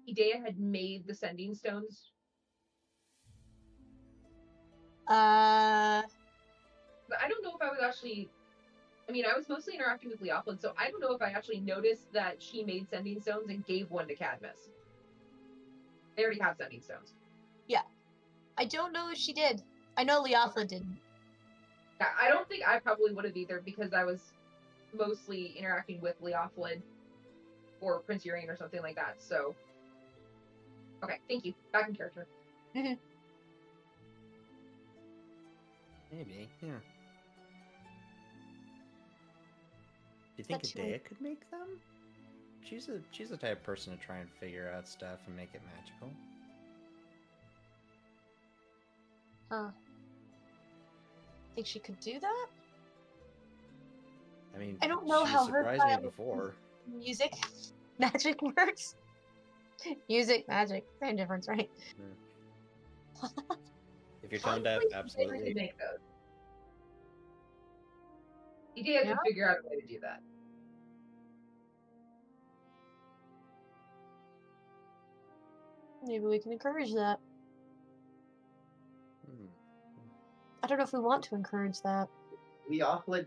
Idea had made the sending stones? Uh, I don't know if I was actually. I mean, I was mostly interacting with Leopold, so I don't know if I actually noticed that she made sending stones and gave one to Cadmus. They already have sending stones. yeah. I don't know if she did. I know Leopold didn't. Yeah, I don't think I probably would have either because I was mostly interacting with Leopold or Prince Urian or something like that. So, okay, thank you. Back in character. Maybe, yeah. Do you think That's Idea could make them? She's the type of person to try and figure out stuff and make it magical. Huh. Think she could do that? I mean, I don't know she how her surprised me style before. music magic works. Music, magic, same difference, right? If you're tone deaf, Honestly, absolutely. could make those. Idea could figure out a way to do that. Maybe we can encourage that. Hmm. I don't know if we want to encourage that. Leopold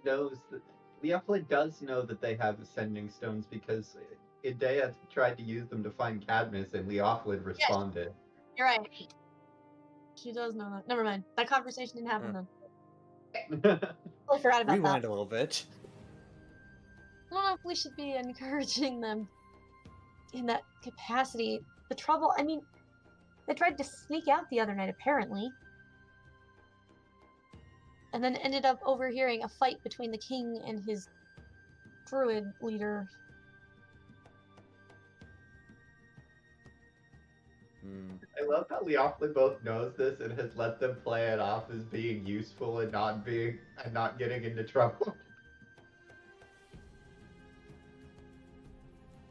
does know that they have ascending stones because Idea tried to use them to find Cadmus and Leopold responded. You're right. She does know that. Never mind. That conversation didn't happen then. I forgot about Rewind that. a little bit. I don't know if we should be encouraging them in that capacity. The trouble, I mean, they tried to sneak out the other night, apparently. And then ended up overhearing a fight between the king and his druid leader. I love how Leopold both knows this and has let them play it off as being useful and not getting into trouble.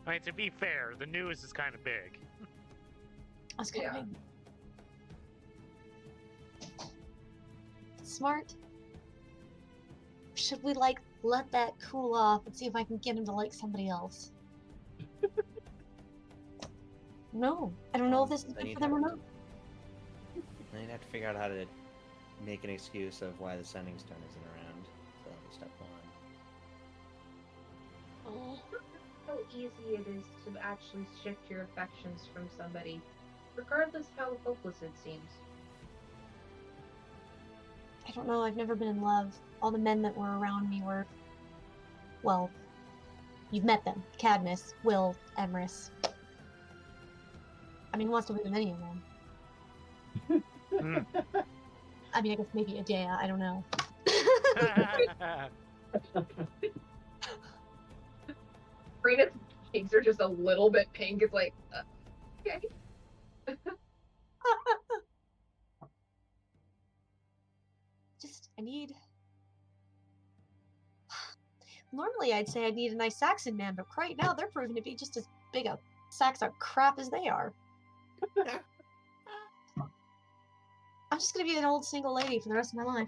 I mean, to be fair, the news is kind of big. That's kind of big. Smart. Should we, like, let that cool off and see if I can get him to like somebody else? No. I don't know if this is good for them or not. Then you'd have to figure out how to make an excuse of why the sending stone isn't around. So that was step one. Oh, how easy it is to actually shift your affections from somebody, regardless how hopeless it seems. I don't know. I've never been in love. All the men that were around me were, well, you've met them. Cadmus, Will, Emrys. I mean, who wants to live with any of them? I mean, I guess maybe Adea. I don't know. Brina's cheeks are just a little bit pink. It's like, okay. I need... Normally I'd say I need a nice Saxon man, but right now they're proving to be just as big a sacks of crap as they are. I'm just gonna be an old single lady for the rest of my life.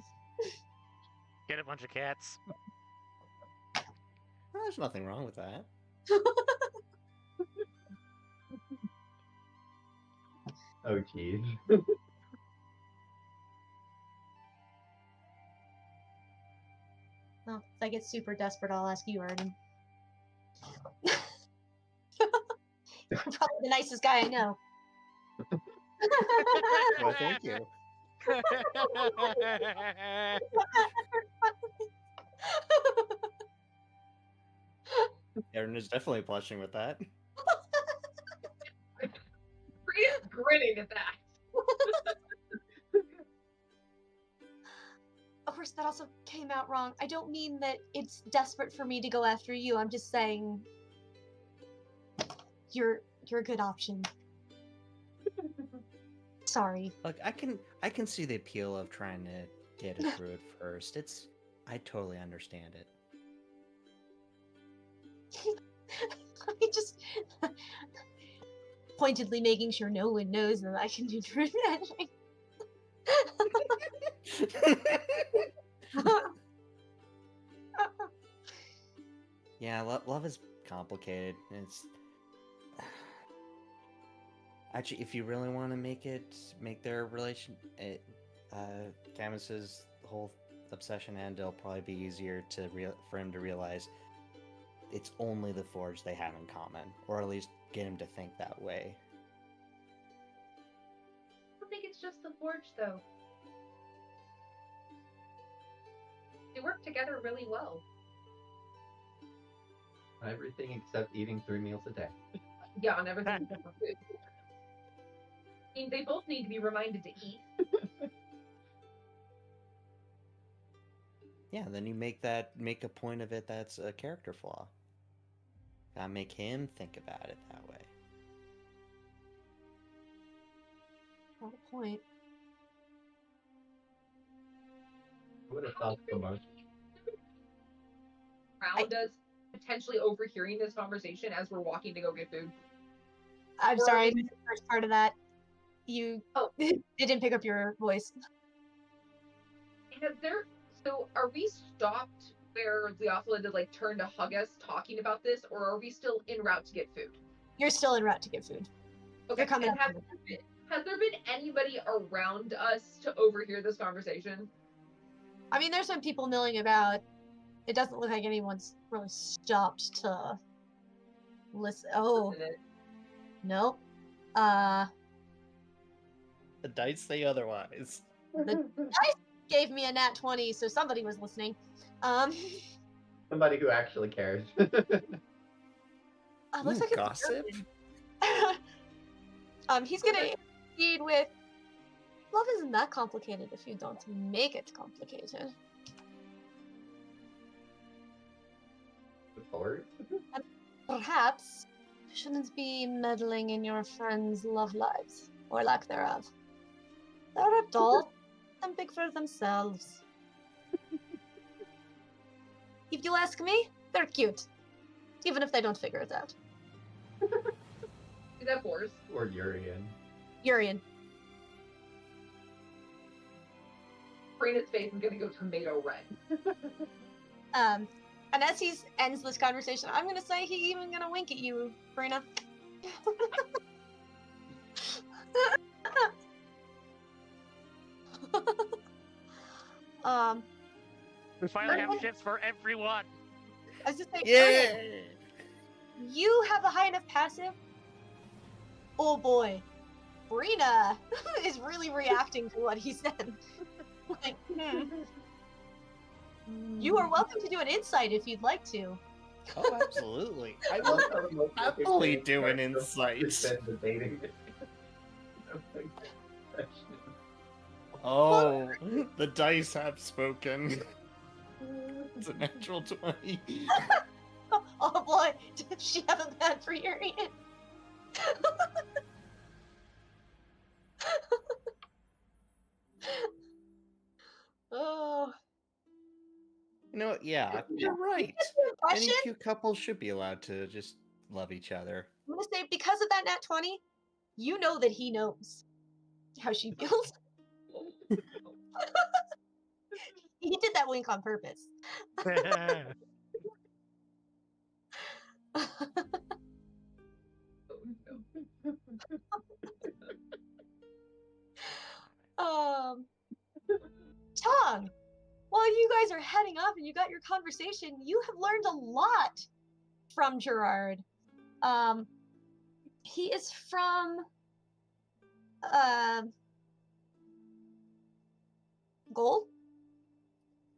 Get a bunch of cats. Well, there's nothing wrong with that. Oh, geez. Well, if I get super desperate, I'll ask you, Arden. You're probably the nicest guy I know. Well, thank you. Erin is definitely blushing with that. Rita's grinning at that. Of course, that also came out wrong. I don't mean that it's desperate for me to go after you. I'm just saying you're a good option. Sorry. Look, I can see the appeal of trying to get a druid first. I totally understand it. I just pointedly making sure no one knows that I can do druid magic. Yeah, love is complicated. It's actually, if you really want to make their relation, Camus's whole obsession end, it'll probably be easier for him to realize it's only the forge they have in common, or at least get him to think that way. I don't think it's just the forge, though. They work together really well. Everything except eating 3 meals a day. Yeah, on everything except for food. I mean, they both need to be reminded to eat. Yeah, then you make a point of it that's a character flaw. Gotta make him think about it that way. Not a point. I would have thought so much. Around us, potentially overhearing this conversation as we're walking to go get food. I'm Or sorry, I maybe- missed the first part of that. You didn't pick up your voice. So are we stopped where Leophila did like turn to hug us talking about this, or are we still en route to get food? You're still en route to get food. Okay, You're coming and up. has there been anybody around us to overhear this conversation? I mean, there's some people milling about. It doesn't look like anyone's really stopped to listen. Oh, nope. The dice say otherwise. The dice gave me a nat 20, so somebody was listening. Somebody who actually cares. Looks like it's gossip. He's gonna proceed with. Love isn't that complicated if you don't make it complicated. The forge? Perhaps you shouldn't be meddling in your friends' love lives, or lack thereof. They're adults and big for themselves. If you ask me, they're cute, even if they don't figure it out. Is that Force? Or Urian. Urian. Brandon's face is gonna go tomato red. And as he ends this conversation, I'm gonna say he's even gonna wink at you, Brina. We finally have ships for everyone. I was just saying, Yeah. you have a high enough passive. Oh boy, Brina is really reacting to what he said. Like, You are welcome to do an insight if you'd like to. Oh, absolutely. I will happily do an insight. Debating. Oh, the dice have spoken. It's a natural 20. Oh boy, did she have a bad for Urian? Oh. You know what? Yeah, you're right. Any Question? cute couples should be allowed to just love each other. I'm gonna say because of that nat 20, you know that he knows how she feels. He did that wink on purpose. Tom, while you guys are heading up and you got your conversation, you have learned a lot from Gerard. He is from Gold.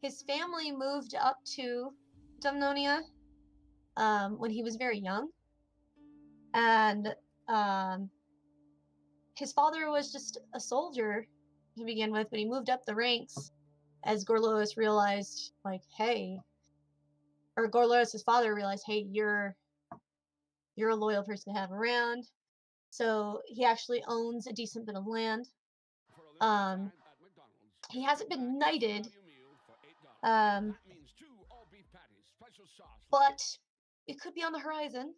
His family moved up to Dumnonia when he was very young, and his father was just a soldier to begin with, but he moved up the ranks as Gorlois realized, like, hey, or Gorlois' father realized, hey, you're a loyal person to have around. So he actually owns a decent bit of land. He hasn't been knighted, but it could be on the horizon,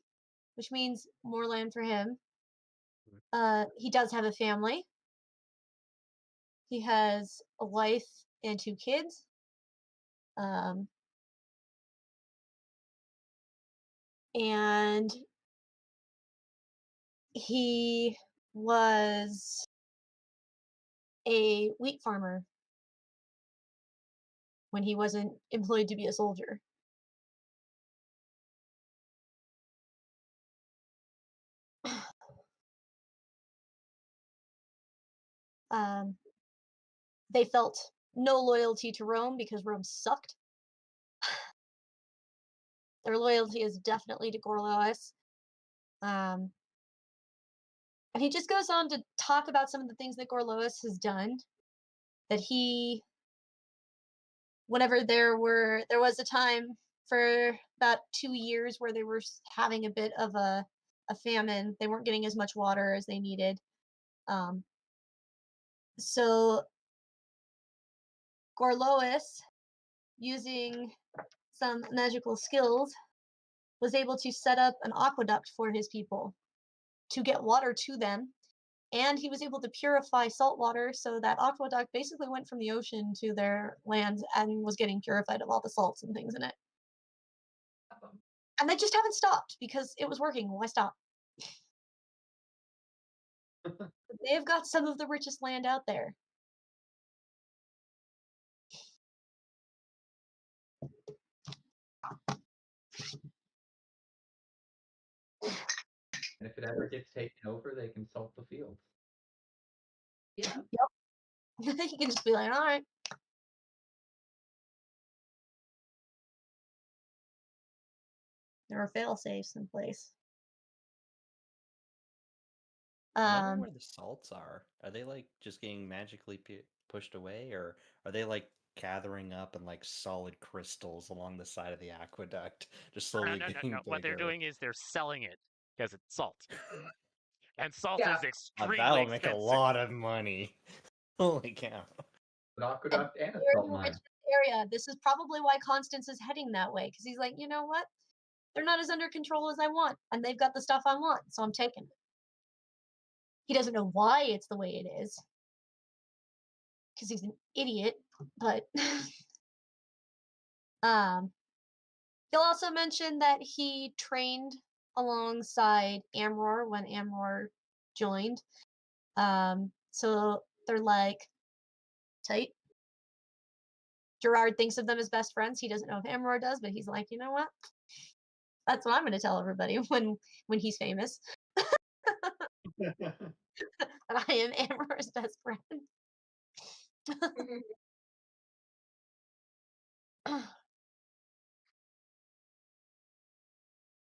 which means more land for him. He does have a family. He has a wife and 2 kids. And he was a wheat farmer when he wasn't employed to be a soldier. They felt no loyalty to Rome because Rome sucked. Their loyalty is definitely to Gorlois. And he just goes on to talk about some of the things that Gorlois has done. That he, whenever there was a time for about 2 years where they were having a bit of a famine. They weren't getting as much water as they needed. So Gorlois, using some magical skills, was able to set up an aqueduct for his people to get water to them. And he was able to purify salt water, so that aqueduct basically went from the ocean to their lands and was getting purified of all the salts and things in it. And they just haven't stopped because it was working. Why stop? They've got some of the richest land out there. And if it ever gets taken over, they can salt the fields. Yeah. Yep. You can just be like, all right. There are fail safes in place. I wonder where the salts are. Are they like just getting magically pushed away, or are they like gathering up in like solid crystals along the side of the aqueduct, just slowly getting bigger? What they're doing is they're selling it because it's salt, and salt Yeah. is extremely That'll make expensive. a lot of money. Holy cow! An aqueduct and a Very salt rich mine. area. This is probably why Constance is heading that way, because he's like, you know what? They're not as under control as I want, and they've got the stuff I want, so I'm taking it. He doesn't know why it's the way it is, because he's an idiot, but he'll also mention that he trained alongside Amror when Amror joined. So they're like tight. Gerard thinks of them as best friends. He doesn't know if Amror does, but he's like, you know what? That's what I'm going to tell everybody when he's famous. That I am Amror's best friend.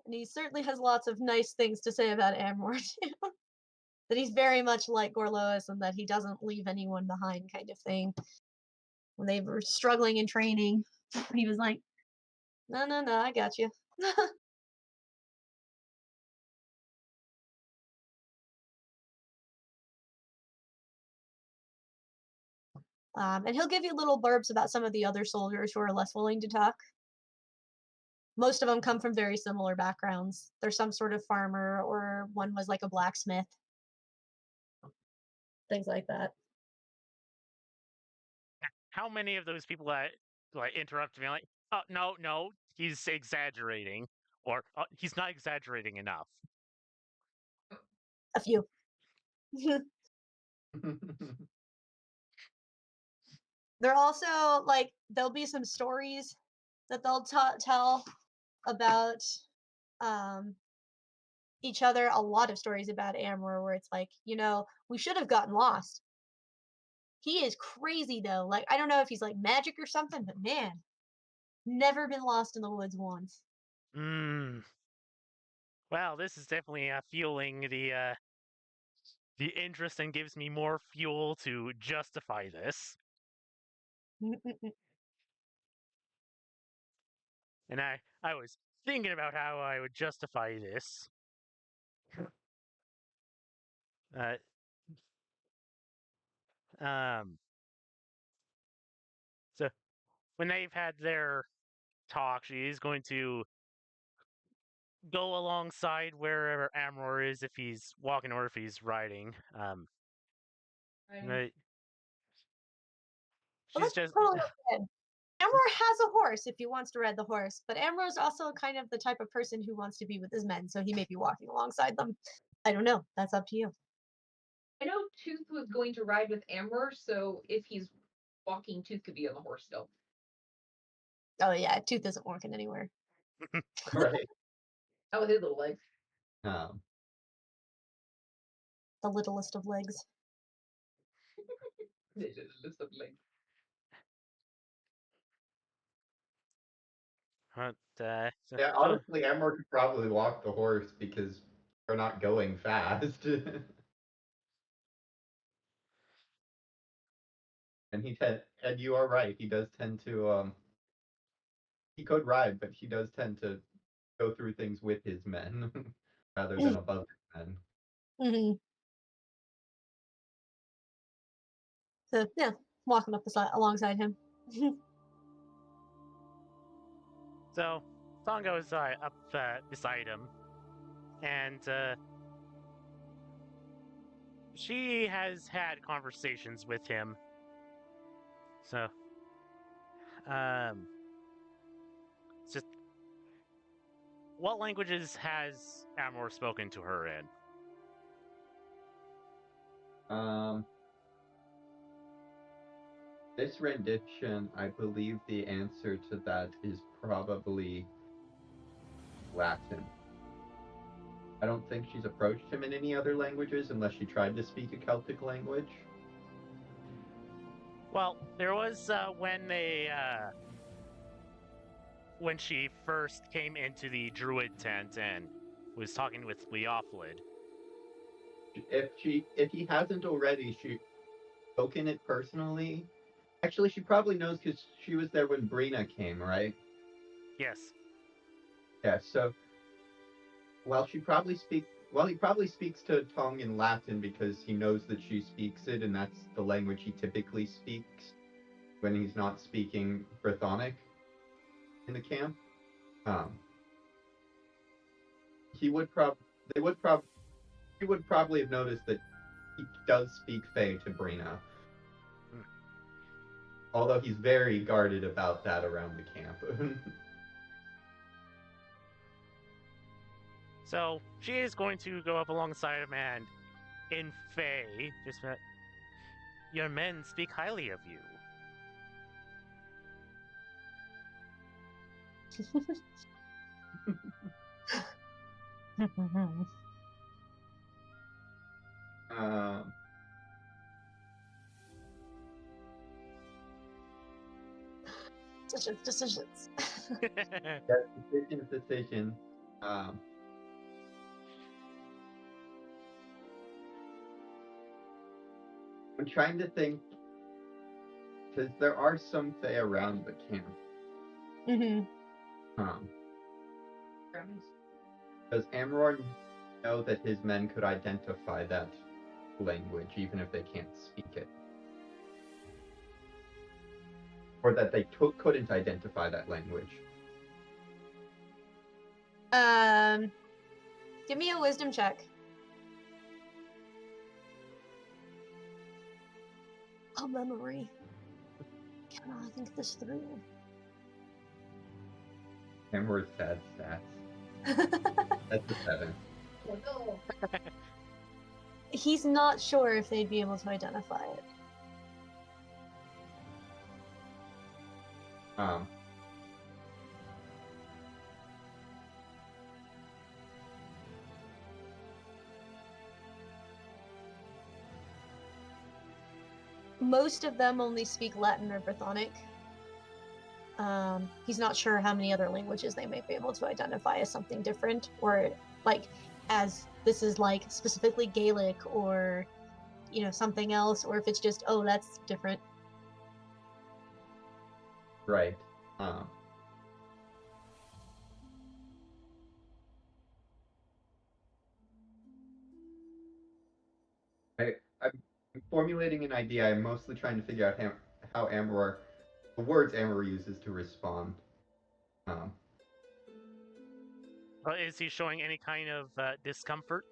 And he certainly has lots of nice things to say about Amror too. That he's very much like Gorlois and that he doesn't leave anyone behind, kind of thing. When they were struggling in training, he was like, no, I got you. And he'll give you little blurbs about some of the other soldiers who are less willing to talk. Most of them come from very similar backgrounds. They're some sort of farmer, or one was like a blacksmith. Things like that. How many of those people that like interrupt me like, oh no, he's exaggerating, or he's not exaggerating enough? A few. They're also like there'll be some stories that they'll tell about um each other. A lot of stories about Amor where it's like, we should have gotten lost. He is crazy though. Like I don't know if he's like magic or something, but man, never been lost in the woods once. Hmm. Well, this is definitely fueling the interest and gives me more fuel to justify this. And I was thinking about how I would justify this. Uh, um. So when they've had their talk, she's going to go alongside wherever Amor is, if he's walking or if he's riding. Right. But Well, she's that's just totally okay. Amor has a horse if he wants to ride the horse, but Amor is also kind of the type of person who wants to be with his men, so he may be walking alongside them. I don't know. That's up to you. I know Tooth was going to ride with Amber, so if he's walking, Tooth could be on the horse still. Oh yeah, Tooth isn't walking anywhere. Right. How with his little legs? Um, The littlest of legs. Just a leg. but, yeah, honestly, Emmer could probably walk the horse because they're not going fast. And you are right, he does tend to he could ride, but he does tend to go through things with his men rather than above his men. Mm-hmm. So yeah, walking up alongside him. so Song goes up beside him, and she has had conversations with him. So, it's just what languages has Amor spoken to her in? Um, this rendition, I believe the answer to that is probably Latin. I don't think she's approached him in any other languages unless she tried to speak a Celtic language. Well, there was when she first came into the druid tent and was talking with Leoflid. If he hasn't already, she spoken it personally. Actually, she probably knows because she was there when Brina came, right? Yes. Yeah. So while he probably speaks to Tong in Latin because he knows that she speaks it, and that's the language he typically speaks when he's not speaking Brythonic in the camp. Um, he would prob they would prob he would probably have noticed that he does speak Fey to Brina. Although he's very guarded about that around the camp. So she is going to go up alongside him and, in Fey, just your men speak highly of you. um, Decisions. yeah, decision. Um, I'm trying to think because there are some Fae around the camp. Mm-hmm. Does Amrorn know that his men could identify that language even if they can't speak it? Or that they couldn't identify that language? Give me a wisdom check. Oh, memory. Can I think this through? Amrorn's sad stats. That's a 7. Oh no. He's not sure if they'd be able to identify it. Um, Most of them only speak Latin or Brythonic. He's not sure how many other languages they may be able to identify as something different, or like as this is like specifically Gaelic or something else, or if it's just, oh, that's different. right. I'm formulating an idea. I'm mostly trying to figure out how Amber, the words Amber uses to respond. Is he showing any kind of discomfort?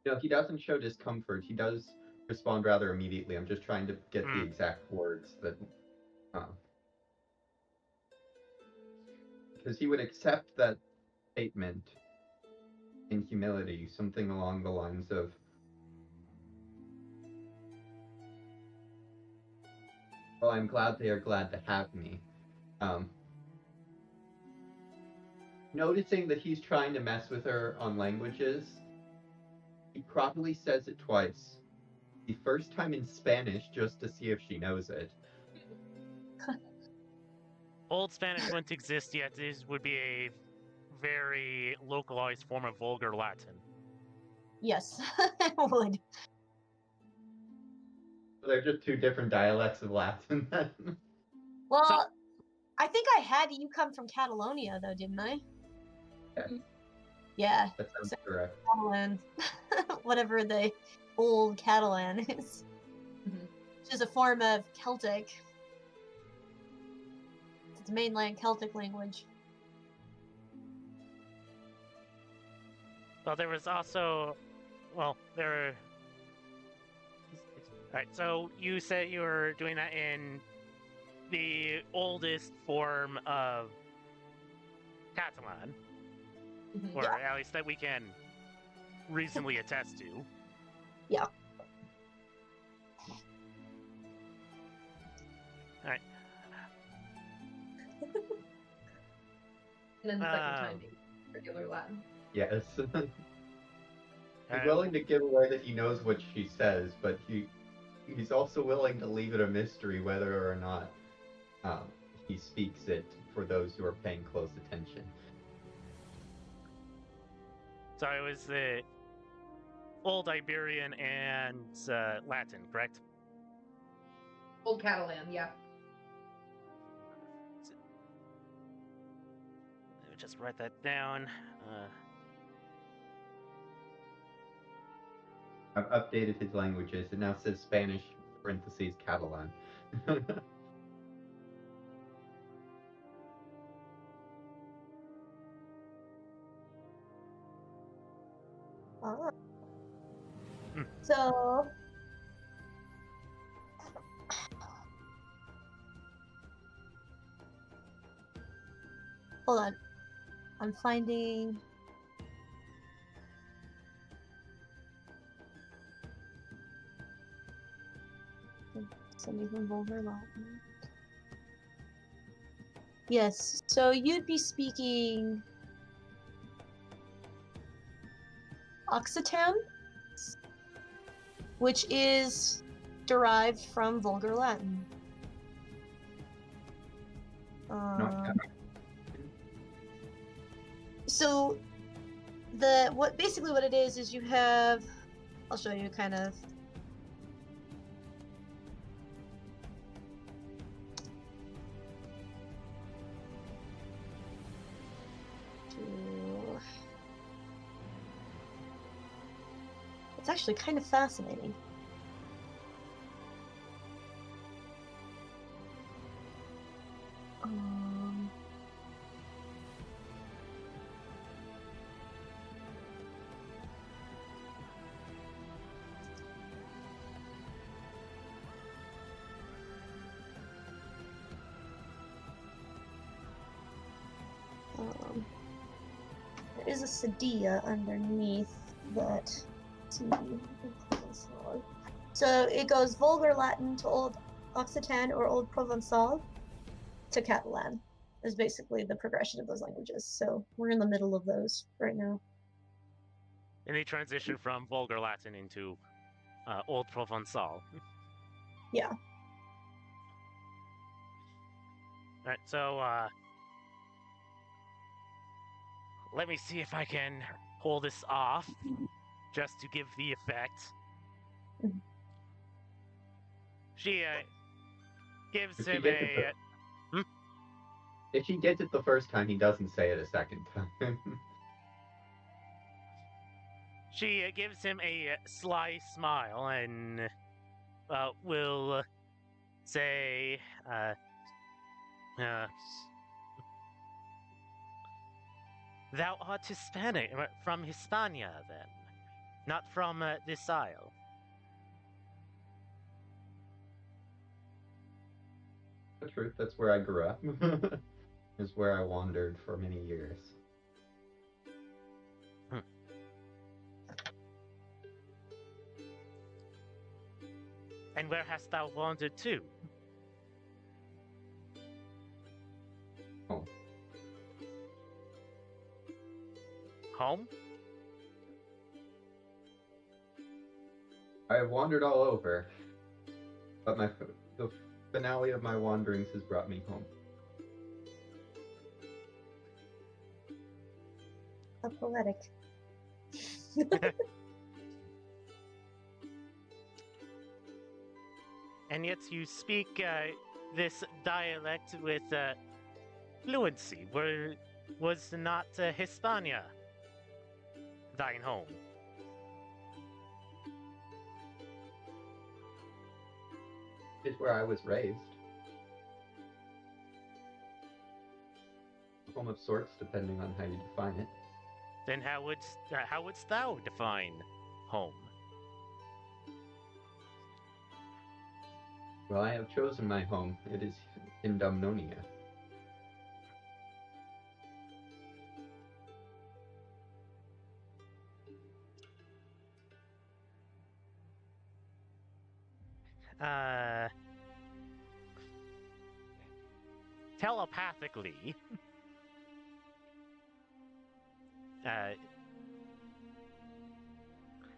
No, he doesn't show discomfort. He does respond rather immediately. I'm just trying to get the Hmm. exact words that, because he would accept that statement in humility, something along the lines of, "Well, I'm glad they are glad to have me." Noticing that he's trying to mess with her on languages, he probably says it twice. The first time in Spanish, just to see if she knows it. Old Spanish wouldn't exist yet. This would be a very localized form of Vulgar Latin. Yes, I would. So they're just two different dialects of Latin. Well, So- I think I had you come from Catalonia, though, didn't I? Yeah. Yeah, That sounds correct. Catalan. Whatever the old Catalan is. Which is a form of Celtic. It's a mainland Celtic language. Well, there was also, there. All right, so you said you were doing that in the oldest form of Catalan, or Yeah. at least that we can reasonably attest to. Yeah. All right. And then the second time, regular Latin. Yes. He's Alright. willing to give away that he knows what she says, but he's also willing to leave it a mystery whether or not he speaks it for those who are paying close attention. So it was the Old Iberian and Latin, correct? Old Catalan, yeah. Let me just write that down. I've updated his languages. It now says Spanish, parentheses, Catalan. So hold on. I'm finding something from Vulgar Latin. Yes, so you'd be speaking Occitan, which is derived from Vulgar Latin. So basically what it is you have, I'll show you kind of. It's actually kind of fascinating. There is a Sadia underneath that. So it goes Vulgar Latin to Old Occitan or Old Provençal to Catalan is basically the progression of those languages. So we're in the middle of those right now. And they transition from Vulgar Latin into Old Provençal. Yeah. Alright, so let me see if I can pull this off just to give the effect. Mhm. She gives If she him gets it if he gets it the first time, he doesn't say it a second time. she gives him a sly smile and will say, "Thou art Hispanic from Hispania, then, not from this isle." The truth, that's where I grew up. Is where I wandered for many years. And where hast thou wandered to? Home. Home? I have wandered all over, but the finale of my wanderings has brought me home. How poetic. And yet you speak this dialect with fluency. Was not Hispania thine home? It's where I was raised. Home of sorts, depending on how you define it. Then how wouldst thou define home? Well, I have chosen my home. It is in Dumnonia. Telepathically,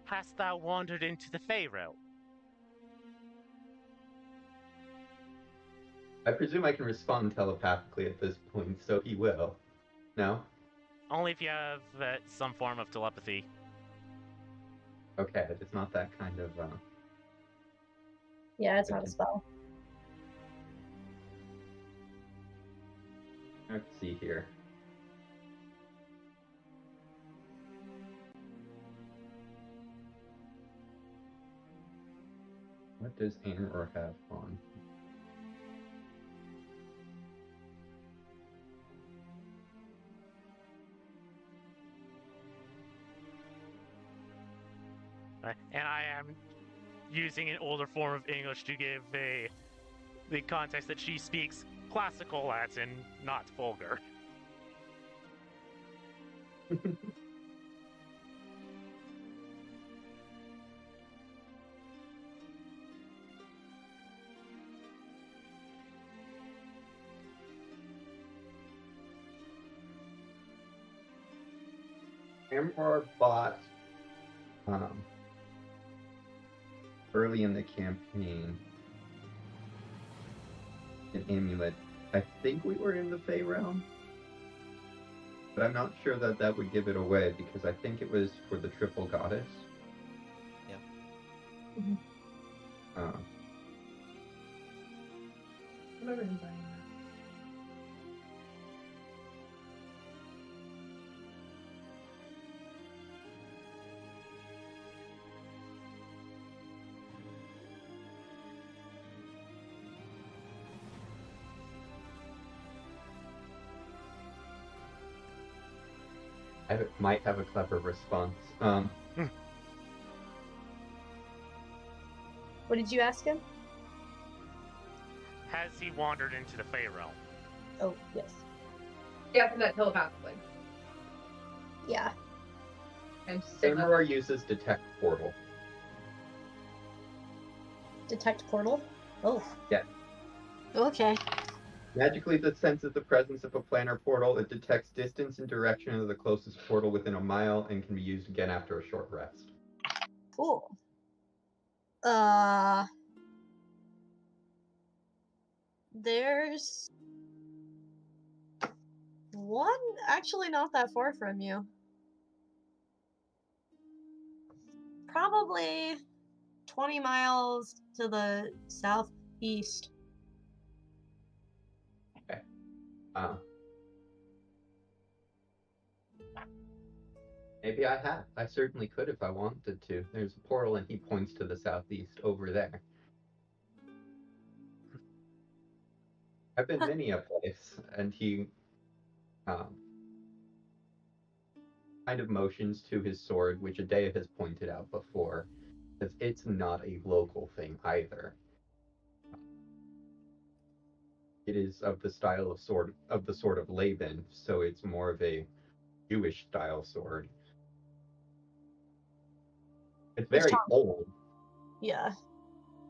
hast thou wandered into the Fey realm? I presume I can respond telepathically at this point, so he will. No? Only if you have some form of telepathy. Okay, it's not that kind of, Yeah, it's not a spell. Let's see here. What does Anror have on? And I am using an older form of English to give the context that she speaks classical Latin, not vulgar. Anror bought early in the campaign an amulet. I think we were in the Fey realm, but I'm not sure that that would give it away because I think it was for the triple goddess. Yep. Mhm. Um, I remember him buying that. I might have a clever response. What did you ask him? Has he wandered into the Fey realm? Oh, yes. Yeah, for that telepathically. Yeah. And Sigma. Anror uses detect portal. Detect portal? Oh. Yeah. Okay. Magically, that senses the presence of a planar portal. It detects distance and direction of the closest portal within a mile and can be used again after a short rest. Cool. There's one actually not that far from you. Probably 20 miles to the southeast. Okay. Maybe I have. I certainly could if I wanted to. There's a portal, and he points to the southeast over there. I've been many a place, and he kind of motions to his sword, which Adea has pointed out before, because it's not a local thing either. It is of the style of sword of the sword of Laban, so it's more of a Jewish style sword. It's very old. Yeah.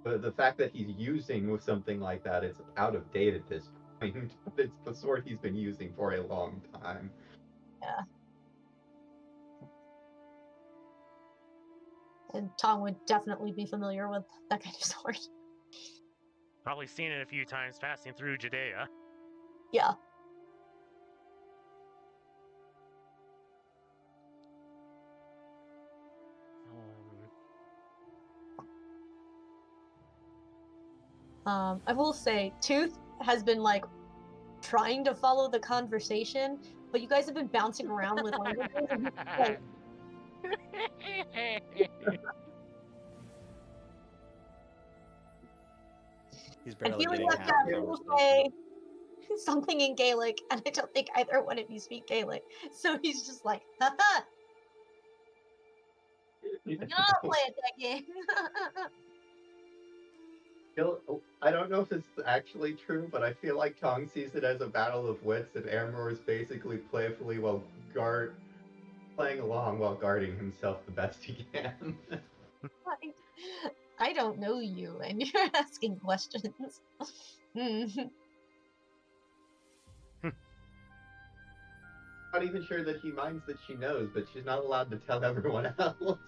But the fact that he's using with something like that, it's out of date at this point. It's the sword he's been using for a long time. Yeah. And Tom would definitely be familiar with that kind of sword. Probably seen it a few times passing through Judea. Yeah. I will say, Tooth has been like trying to follow the conversation, but you guys have been bouncing around with languages. And like, He's and barely he would getting have half to the will conversation. say something in Gaelic, and I don't think either one of you speak Gaelic. So he's just like, haha, we're not play at that game. I don't know if it's actually true, but I feel like Tong sees it as a battle of wits, and Aramor is basically playfully playing along while guarding himself the best he can. I don't know you, and you're asking questions. Not even sure that he minds that she knows, but she's not allowed to tell everyone else.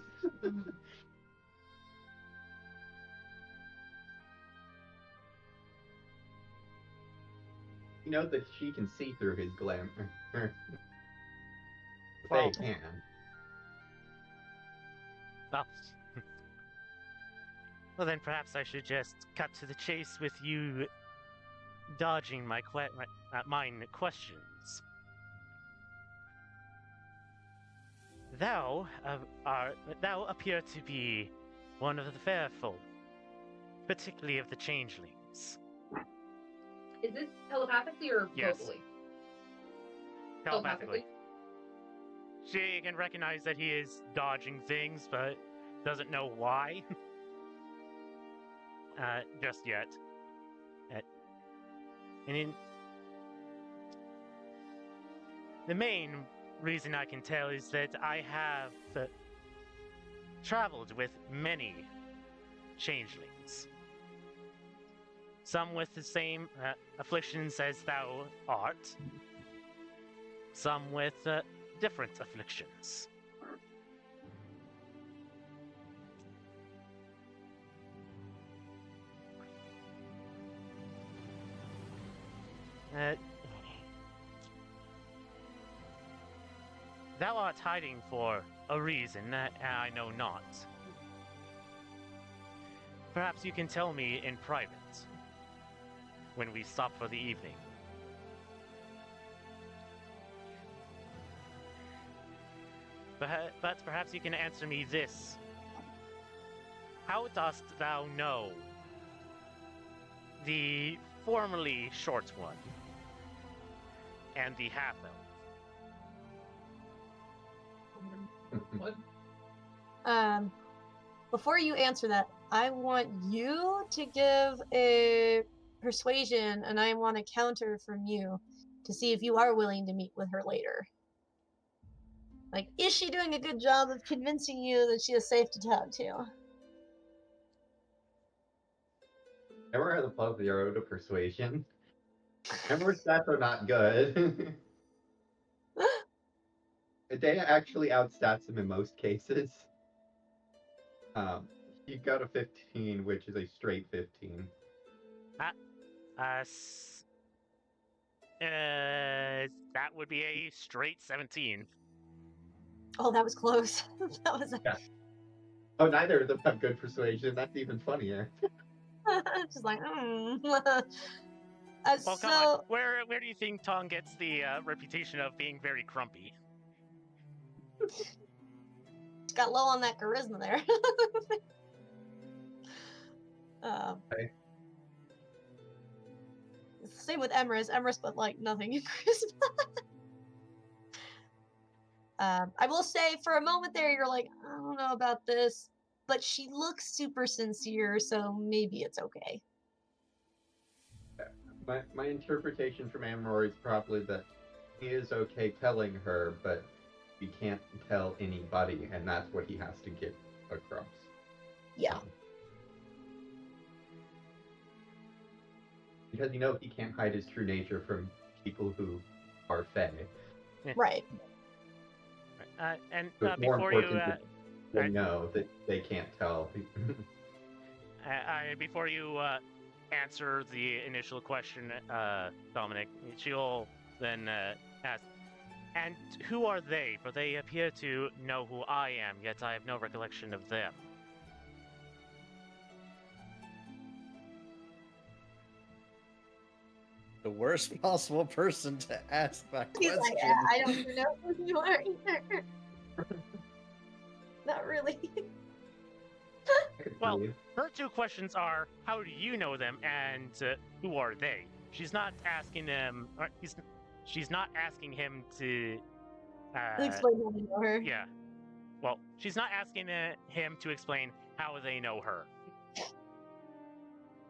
You know that she can see through his glamour. They can. Well, well, then perhaps I should just cut to the chase with you dodging mine questions. Thou appear to be one of the fair folk, particularly of the changelings. Is this telepathically or Yes. vocally? Telepathically. She can recognize that he is dodging things, but doesn't know why. Just yet. And in the main reason I can tell is that I have traveled with many changelings. Some with the same afflictions as thou art. Some with different afflictions. Thou art hiding for a reason that I know not. Perhaps you can tell me in private when we stop for the evening. But perhaps you can answer me this. How dost thou know the formerly short one and the half-elf? What? Before you answer that, I want you to give a persuasion, and I want a counter from you to see if you are willing to meet with her later. Like, is she doing a good job of convincing you that she is safe to talk to? Emmer has a +0 to persuasion. Emmer's stats are not good. Adea actually outstats him in most cases. He got a 15, which is a straight 15. That would be a straight 17. Oh, that was close. That was Yeah. Oh, neither of them have good persuasion. That's even funnier. just like, Well, come on. Where do you think Tong gets the reputation of being very crumpy? got low on that charisma there. Okay. Same with Emrys. Emrys, but like nothing in charisma. I will say, for a moment there, you're like, I don't know about this, but she looks super sincere, so maybe it's okay. My interpretation from Amror is probably that he is okay telling her, but he can't tell anybody, and that's what he has to get across. Yeah. Because he can't hide his true nature from people who are Fae. Right. And So it's more before you, important that they know that they can't tell. before you answer the initial question, Dominic, she'll then ask, "And who are they? For they appear to know who I am, yet I have no recollection of them." The worst possible person to ask that He's question. like, I don't even know who you are either. Not really. Well, her two questions are, how do you know them, and who are they? She's not asking them, she's not asking him to... Explain how they know her. Yeah. Well, she's not asking him to explain how they know her.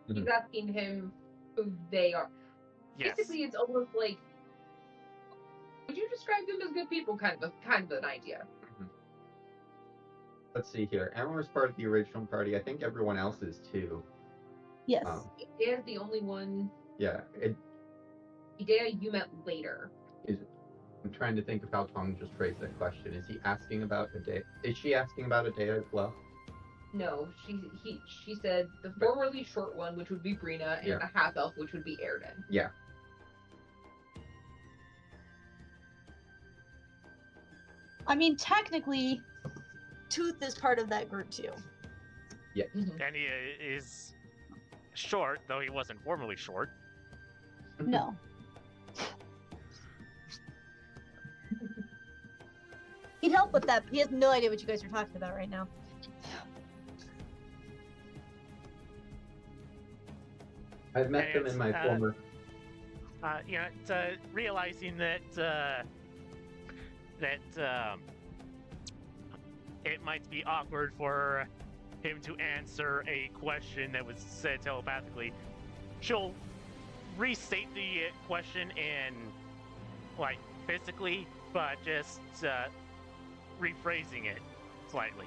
He's asking him who they are. Yes. Basically, it's almost like, would you describe them as good people? Kind of an idea. Let's see here. Amror's part of the original party. I think everyone else is too. Yes. Idea's the only one. Yeah. Idea you met later. I'm trying to think of how Tong just phrased that question. Is he asking about Adea? Is she asking about Adea as well? No, she said the formerly short one, which would be Brina, and a half elf, which would be Erden. Yeah. I mean, technically, Tooth is part of that group too. Yeah. And he is short, though he wasn't formerly short. No. He'd help with that, but he has no idea what you guys are talking about right now. I've met them in my former... realizing that it might be awkward for him to answer a question that was said telepathically, she'll restate the question in, like, physically, but just rephrasing it slightly.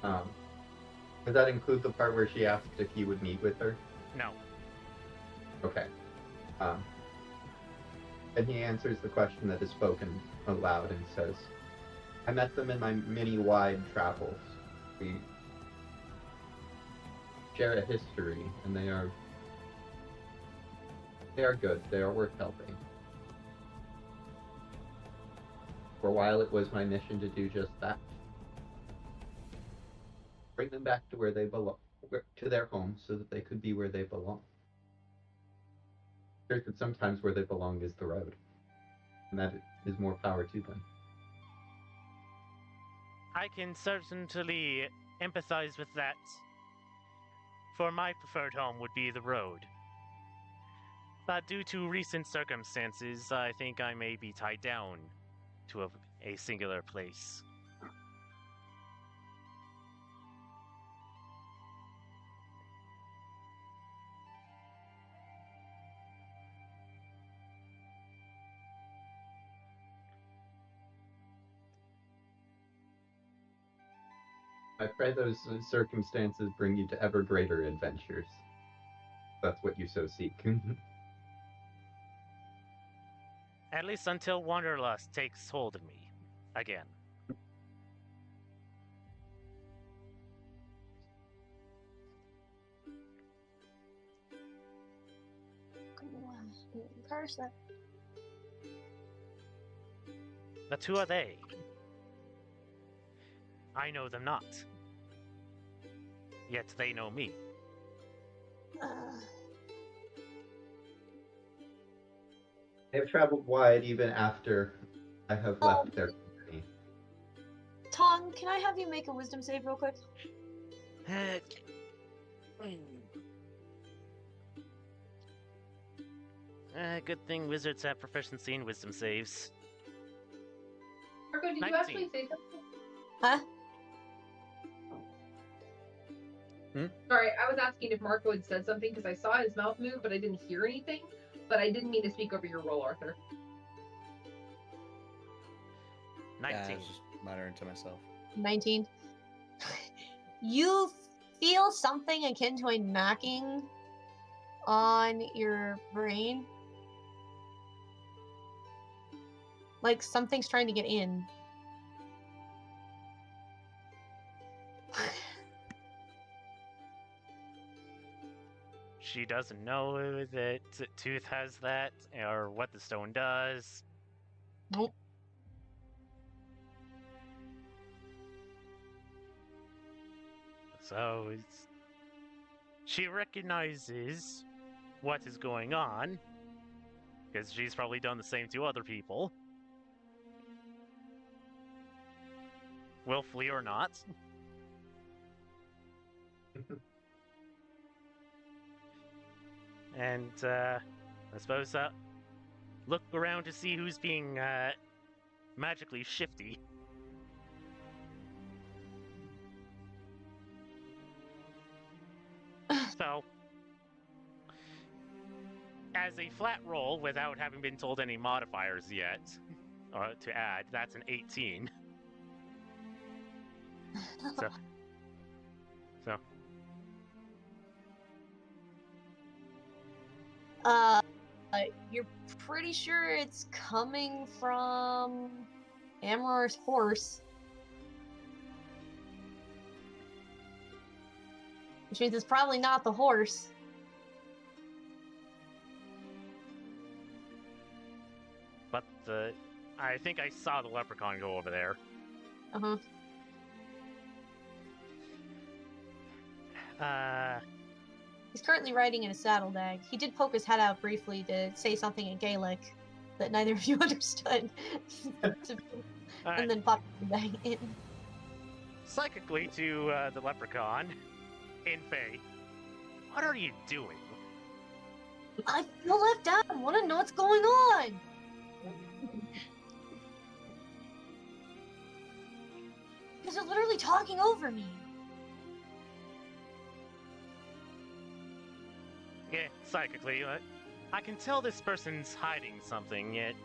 Does that include the part where she asked if he would meet with her? No. Okay. And he answers the question that is spoken aloud and says, I met them in my many wide travels. We share a history, and they are good. They are worth helping. For a while, it was my mission to do just that. Bring them back to where they belong, to their homes, so that they could be where they belong. There's sometimes where they belong is the road, and that is more power to them. I can certainly empathize with that. For my preferred home would be the road. But due to recent circumstances, I think I may be tied down to a singular place. I pray those circumstances bring you to ever greater adventures. That's what you so seek. At least until Wanderlust takes hold of me again. Person. But who are they? I know them not. Yet they know me. They've traveled wide even after I have left their company. Tom, can I have you make a wisdom save real quick? Good thing wizards have proficiency in wisdom saves. Marco, did you 19. actually say something? Huh? Sorry, I was asking if Marco had said something because I saw his mouth move, but I didn't hear anything. But I didn't mean to speak over your roll, Arthur. 19. Yeah, I was just muttering to myself. 19. You feel something akin to a knocking on your brain. Like something's trying to get in. She doesn't know that Tooth has that, or what the stone does. Nope. So she recognizes what is going on, because she's probably done the same to other people. Willfully or not. And I suppose look around to see who's being magically shifty. So, as a flat roll without having been told any modifiers yet to add, that's an 18. So You're pretty sure it's coming from Amror's horse. Which means it's probably not the horse. but I think I saw the leprechaun go over there. Uh-huh. He's currently riding in a saddlebag. He did poke his head out briefly to say something in Gaelic that neither of you understood. And then popped the bag in. Psychically to the leprechaun, in Fae, what are you doing? I feel left out. I want to know what's going on. Because they're literally talking over me. Yeah, psychically, I can tell this person's hiding something, yet,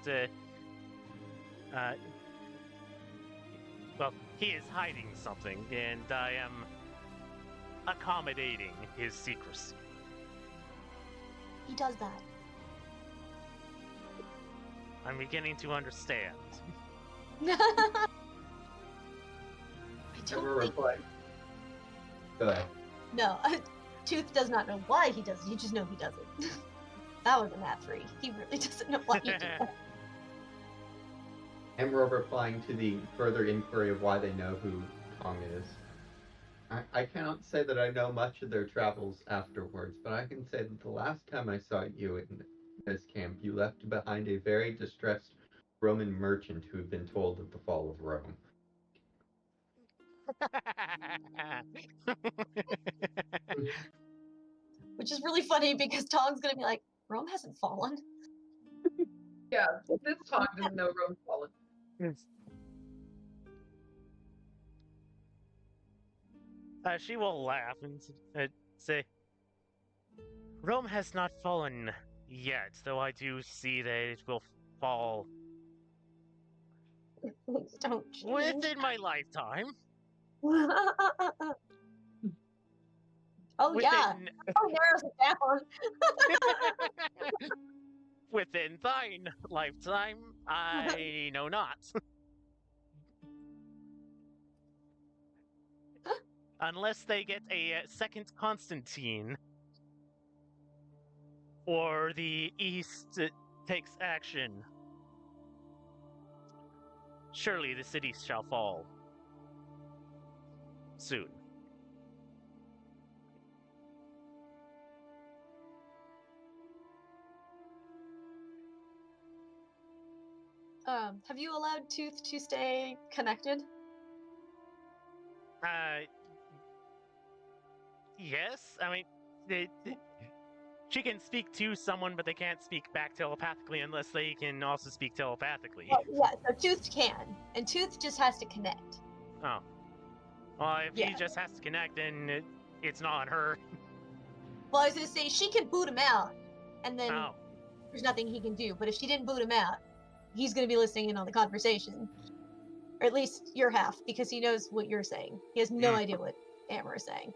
well, he is hiding something, and I am accommodating his secrecy. He does that. I'm beginning to understand. I Never don't think... reply. Go ahead. No, Tooth does not know why he does it. You just know he does it. That was a nat 3. He really doesn't know why he did that. Emerald replying to the further inquiry of why they know who Tong is. I cannot say that I know much of their travels afterwards, but I can say that the last time I saw you in this camp, you left behind a very distressed Roman merchant who had been told of the fall of Rome. Which is really funny because Tong's gonna be like, Rome hasn't fallen. Yeah, this Tom doesn't know Rome's fallen. She will laugh and say, Rome has not fallen yet, though I do see that it will fall Don't change. within my lifetime. Oh yeah. Within Oh, narrows it down. within thine lifetime, I know not. Unless they get a second Constantine, or the East takes action, surely the city shall fall soon. Have you allowed Tooth to stay connected? Uh, yes. I mean, she can speak to someone, but they can't speak back telepathically unless they can also speak telepathically. Well, yeah, so Tooth can, and Tooth just has to connect. Oh. Well, if Yeah. he just has to connect, then it's not on her. Well, I was gonna say she can boot him out, and then Oh. there's nothing he can do. But if she didn't boot him out, he's gonna be listening in on the conversation, or at least your half, because he knows what you're saying. He has no idea what Amber is saying.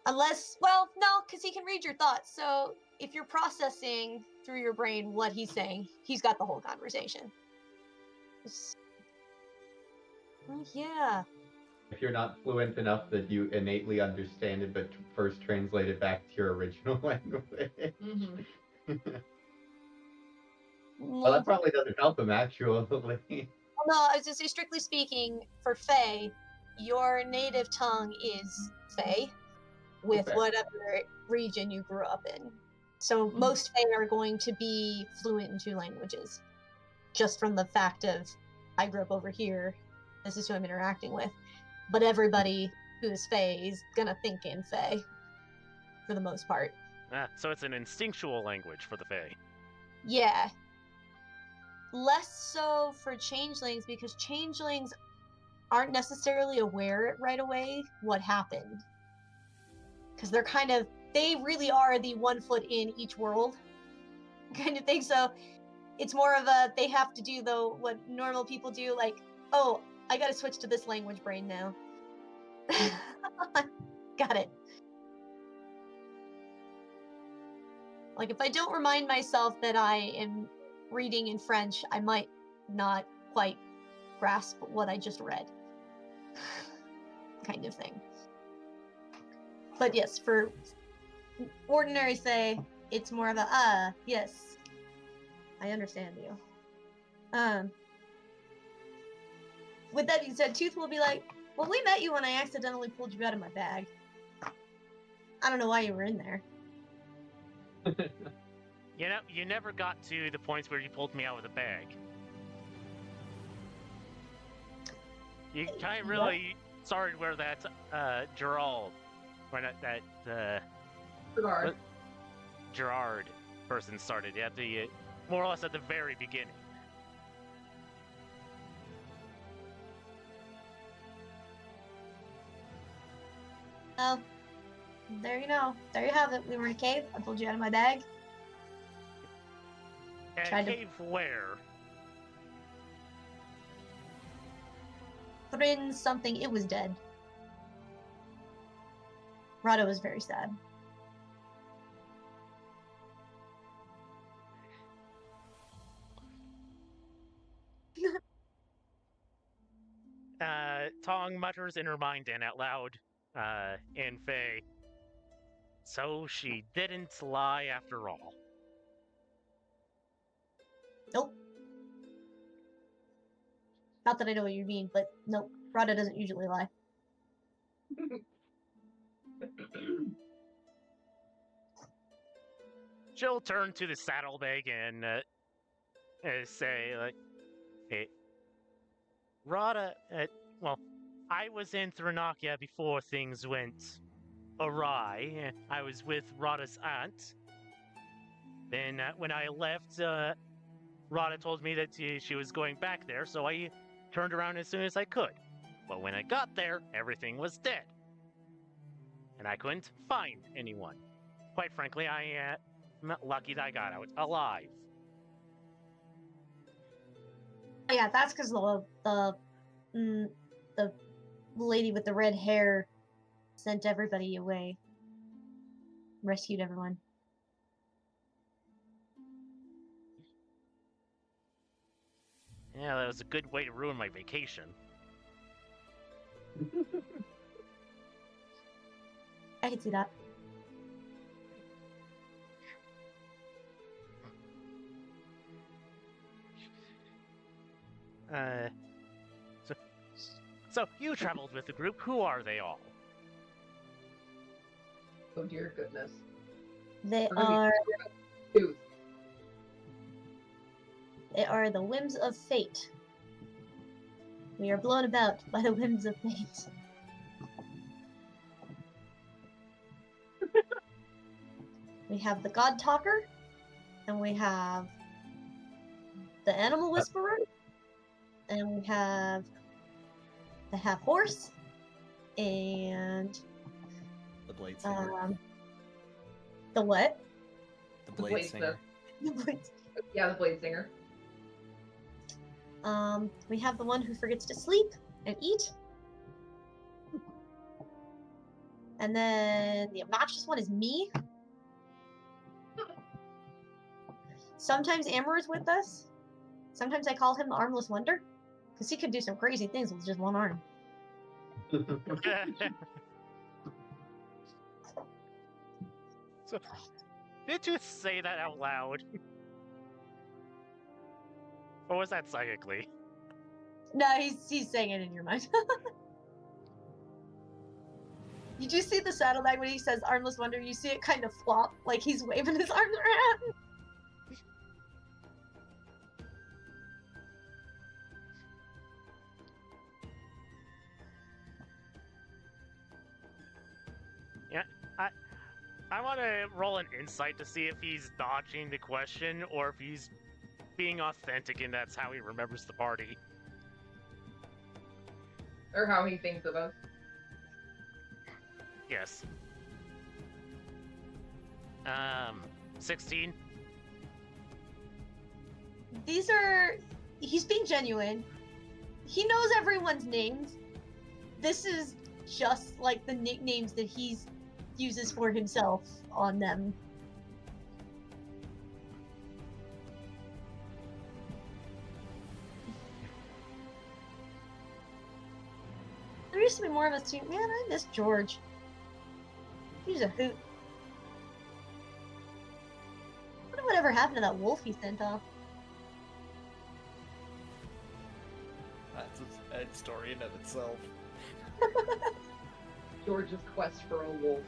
Unless, well, no, because he can read your thoughts. So if you're processing through your brain what he's saying, he's got the whole conversation. Well, yeah. If you're not fluent enough that you innately understand it, but first translate it back to your original language. Well, that probably doesn't help him, actually. No, I was just say, strictly speaking, for Fae, your native tongue is Fae, with Okay. whatever region you grew up in. So most Fae are going to be fluent in 2 languages, just from the fact of, I grew up over here, this is who I'm interacting with. But everybody who is Fae is gonna think in Fae, for the most part. So it's an instinctual language for the Fae. Yeah. Less so for changelings, because changelings aren't necessarily aware right away what happened. Because they're kind of, they really are the 1 foot in each world kind of thing. So it's more of a, they have to do, though, what normal people do, like, oh, I gotta switch to this language brain now. Got it. Like, if I don't remind myself that I am reading in French, I might not quite grasp what I just read. Kind of thing. But yes, for ordinary Fae, it's more of a, yes, I understand you. With that being said, Tooth will be like, well, we met you when I accidentally pulled you out of my bag. I don't know why you were in there. You know, you never got to the points where you pulled me out with a bag. You kind of really started where that Gerald, where that Gerard. Gerard person started at the more or less at the very beginning. Oh, there you know. There you have it. We were in a cave. I pulled you out of my bag. And Tried to- cave where? Thrin something. It was dead. Rado was very sad. Tong mutters in her mind and out loud, in Faye. So she didn't lie after all. Nope. Not that I know what you mean, but nope. Rado doesn't usually lie. She'll turn to the saddlebag and say, like, hey, Rada, well, I was in Thrinakia before things went awry. I was with Rada's aunt. Then when I left, Rada told me that she was going back there, so I turned around as soon as I could. But when I got there, everything was dead. And I couldn't find anyone. Quite frankly, I'm lucky that I got out alive. Yeah, that's because the lady with the red hair sent everybody away. Rescued everyone. Yeah, that was a good way to ruin my vacation. I can see that. So you traveled with the group. Who are they all? Oh dear goodness. They We're gonna are be tooth. they are the whims of fate. We are blown about by the whims of fate. We have the God Talker, and we have the Animal Whisperer, and we have the Half Horse, and The Blade Singer. The what? The The Blade Blade Singer. Yeah, the Blade Singer. We have the one who forgets to sleep and eat. And then the obnoxious one is me. Sometimes Amber is with us. Sometimes I call him the Armless Wonder, because he could do some crazy things with just one arm. So, did you say that out loud? Or was that psychically? No, he's saying it in your mind. Did you see the saddlebag when he says Armless Wonder? You see it kind of flop, like he's waving his arms around. I want to roll an insight to see if he's dodging the question or if he's being authentic and that's how he remembers the party. Or how he thinks of us. Yes. 16. He's being genuine. He knows everyone's names. This is just like the nicknames that he uses for himself on them. There used to be more of us too. Man, I miss George. He's a hoot. I wonder whatever happened to that wolf he sent off. That's a sad story in of itself. George's quest for a wolf.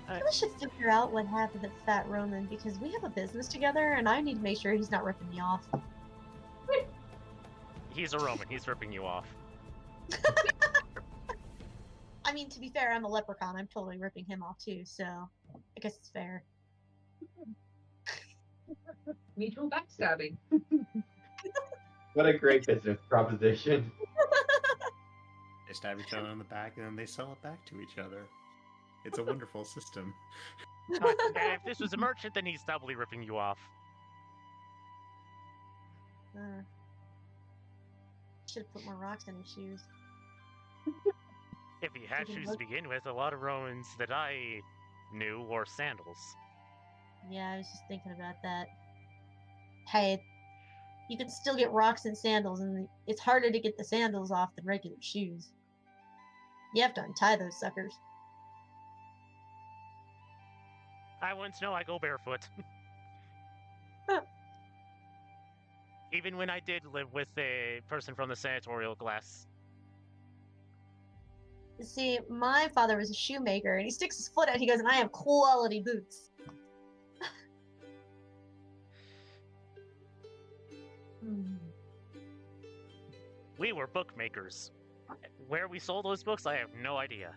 I really should figure out what happened to Fat Roman because we have a business together and I need to make sure he's not ripping me off. He's a Roman. He's ripping you off. I mean, to be fair, I'm a leprechaun. I'm totally ripping him off too, so I guess it's fair. Mutual backstabbing. What a great business proposition. They stab each other in the back and then they sell it back to each other. It's a wonderful system. And if this was a merchant, then he's doubly ripping you off. Should have put more rocks in his shoes. If he had shoes to begin with, a lot of Romans that I knew wore sandals. Yeah, I was just thinking about that. Hey, you can still get rocks and sandals, and it's harder to get the sandals off than regular shoes. You have to untie those suckers. I once know I go barefoot. Even when I did live with a person from the senatorial class. See, my father was a shoemaker, and he sticks his foot out. He goes, and I have quality boots. We were bookmakers. Where we sold those books, I have no idea.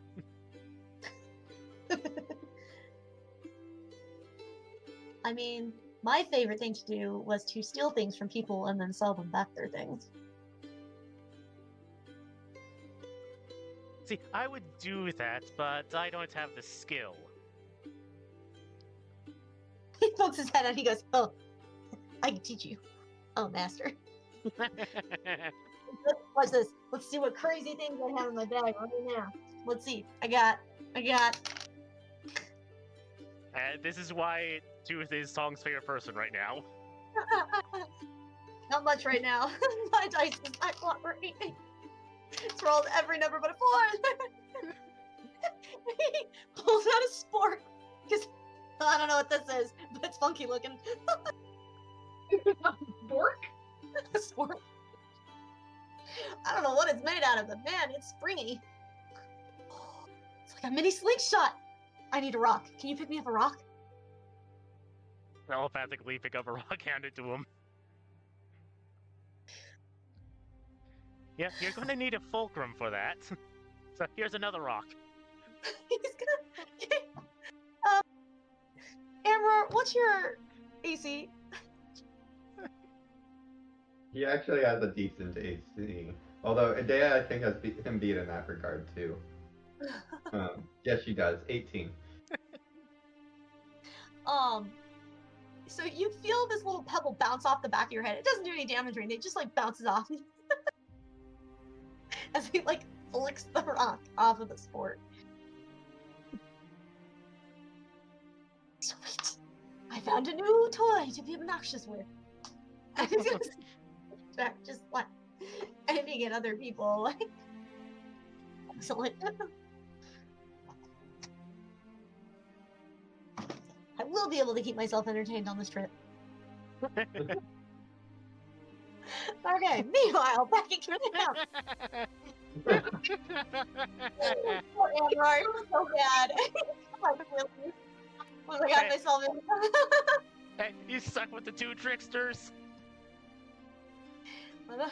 I mean, my favorite thing to do was to steal things from people and then sell them back their things. See, I would do that, but I don't have the skill. He pokes his head out. He goes, "Oh, I can teach you. Oh, master. Watch this. Let's see what crazy things I have in my bag right now. Let's see. I got. This is why Tooth is Song's favorite person right now. Not much right now. My dice is not cooperating. It's rolled every number but a 4. He pulls out a sport because I don't know what this is, but it's funky looking. Bork? A sport. I don't know what it's made out of, but man, it's springy. It's like a mini slingshot. I need a rock. Can you pick me up a rock? Telepathically pick up a rock, hand it to him. Yeah, you're going to need a fulcrum for that. So here's another rock. He's gonna. Amber, what's your AC? He actually has a decent AC. Although Adea, I think, has him beat in that regard, too. Yes, she does. 18. So you feel this little pebble bounce off the back of your head. It doesn't do any damage or anything. It just like bounces off as he like flicks the rock off of the sport. Sweet. I found a new toy to be obnoxious with. I was gonna start just like aiming at other people. Like, excellent. I will be able to keep myself entertained on this trip. Okay, meanwhile, back in camp. Poor Amber, it was so bad. Like, really? What I got myself in. Hey, you stuck with the two tricksters. Well,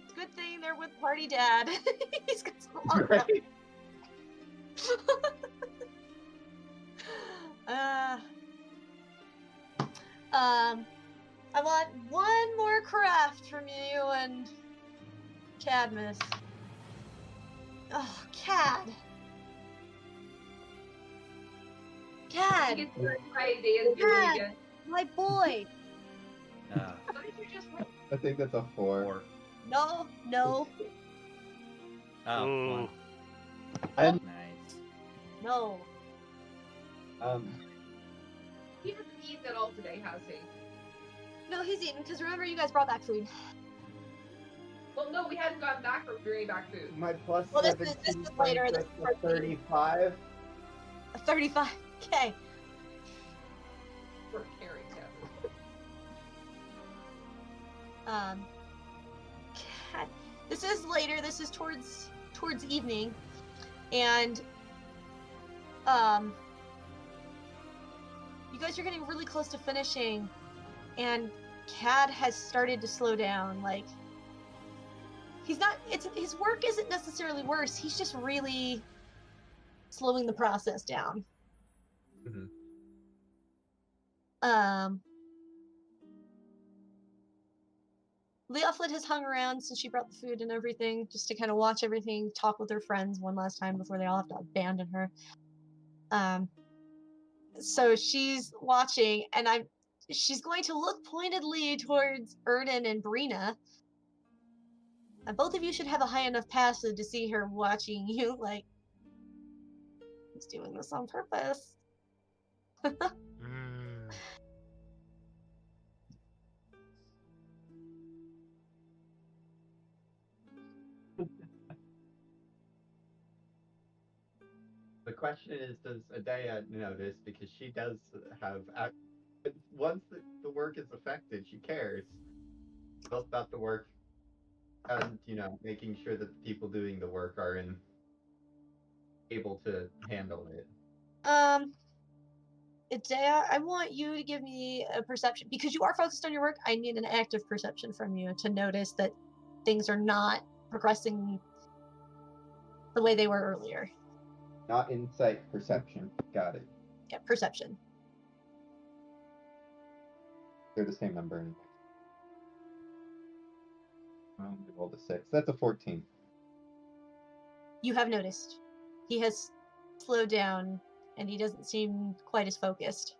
it's a good thing they're with Party Dad. He's got some long Right. I want one more craft from you and Cadmus. Oh, Cad. I Cad, think it's right Adea's doing Dad. again. my boy. What did you just roll? I think that's a 4. 4. No, no, Oh, Ooh. 1. And, Nice. no. He hasn't eaten at all today, has he? No, he's eating, because remember you guys brought back food. Well, no, we hadn't gotten back from bringing back food. my plus Well, this 17 is later, this brings us is to 35. A 35. Okay. We're carrying him. Cat. This is later. This is towards evening, and you guys are getting really close to finishing, and Cad has started to slow down. Like he's not. His work isn't necessarily worse. He's just really slowing the process down. Mhm. Leoflid has hung around since she brought the food and everything, just to kind of watch everything, talk with her friends one last time before they all have to abandon her. So she's watching, and she's going to look pointedly towards Erden and Brina. And both of you should have a high enough passive to see her watching you, like, he's doing this on purpose. The question is, does Adea notice? Because she does have. Once the work is affected, she cares both about the work and making sure that the people doing the work are able to handle it. Idea, I want you to give me a perception, because you are focused on your work. I need an active perception from you to notice that things are not progressing the way they were earlier. Not insight, perception. Got it. Yeah, perception. They're the same number anyway. We rolled a 6. That's a 14. You have noticed. He has slowed down, and he doesn't seem quite as focused.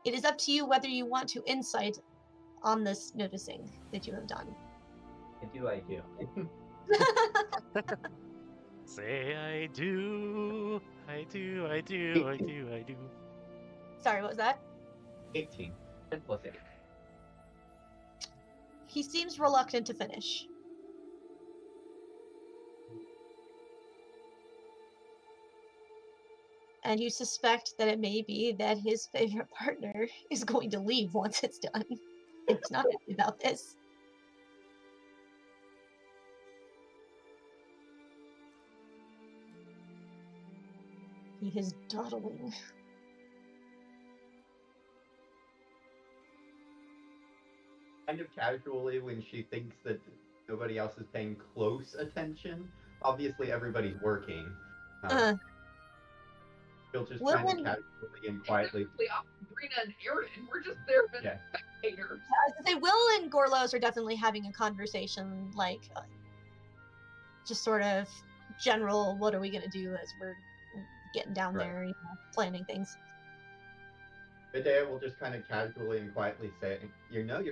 It is up to you whether you want to insight on this noticing that you have done. I do. Say I do. I do. I do. I do. I do. Sorry, what was that? 18. 10 plus 8. He seems reluctant to finish. And you suspect that it may be that his favorite partner is going to leave once it's done. And he's not happy about this. He is dawdling. Kind of casually when she thinks that nobody else is paying close attention. Obviously, everybody's working. She'll just Well, kind of casually and quietly. Exactly, off Brina and Aaron. We're just there as Yeah. spectators. I was gonna say, Will and Gorlos are definitely having a conversation, like, just sort of general, what are we gonna do as we're getting down Right. there, planning things. Medea will just kind of casually and quietly say, you know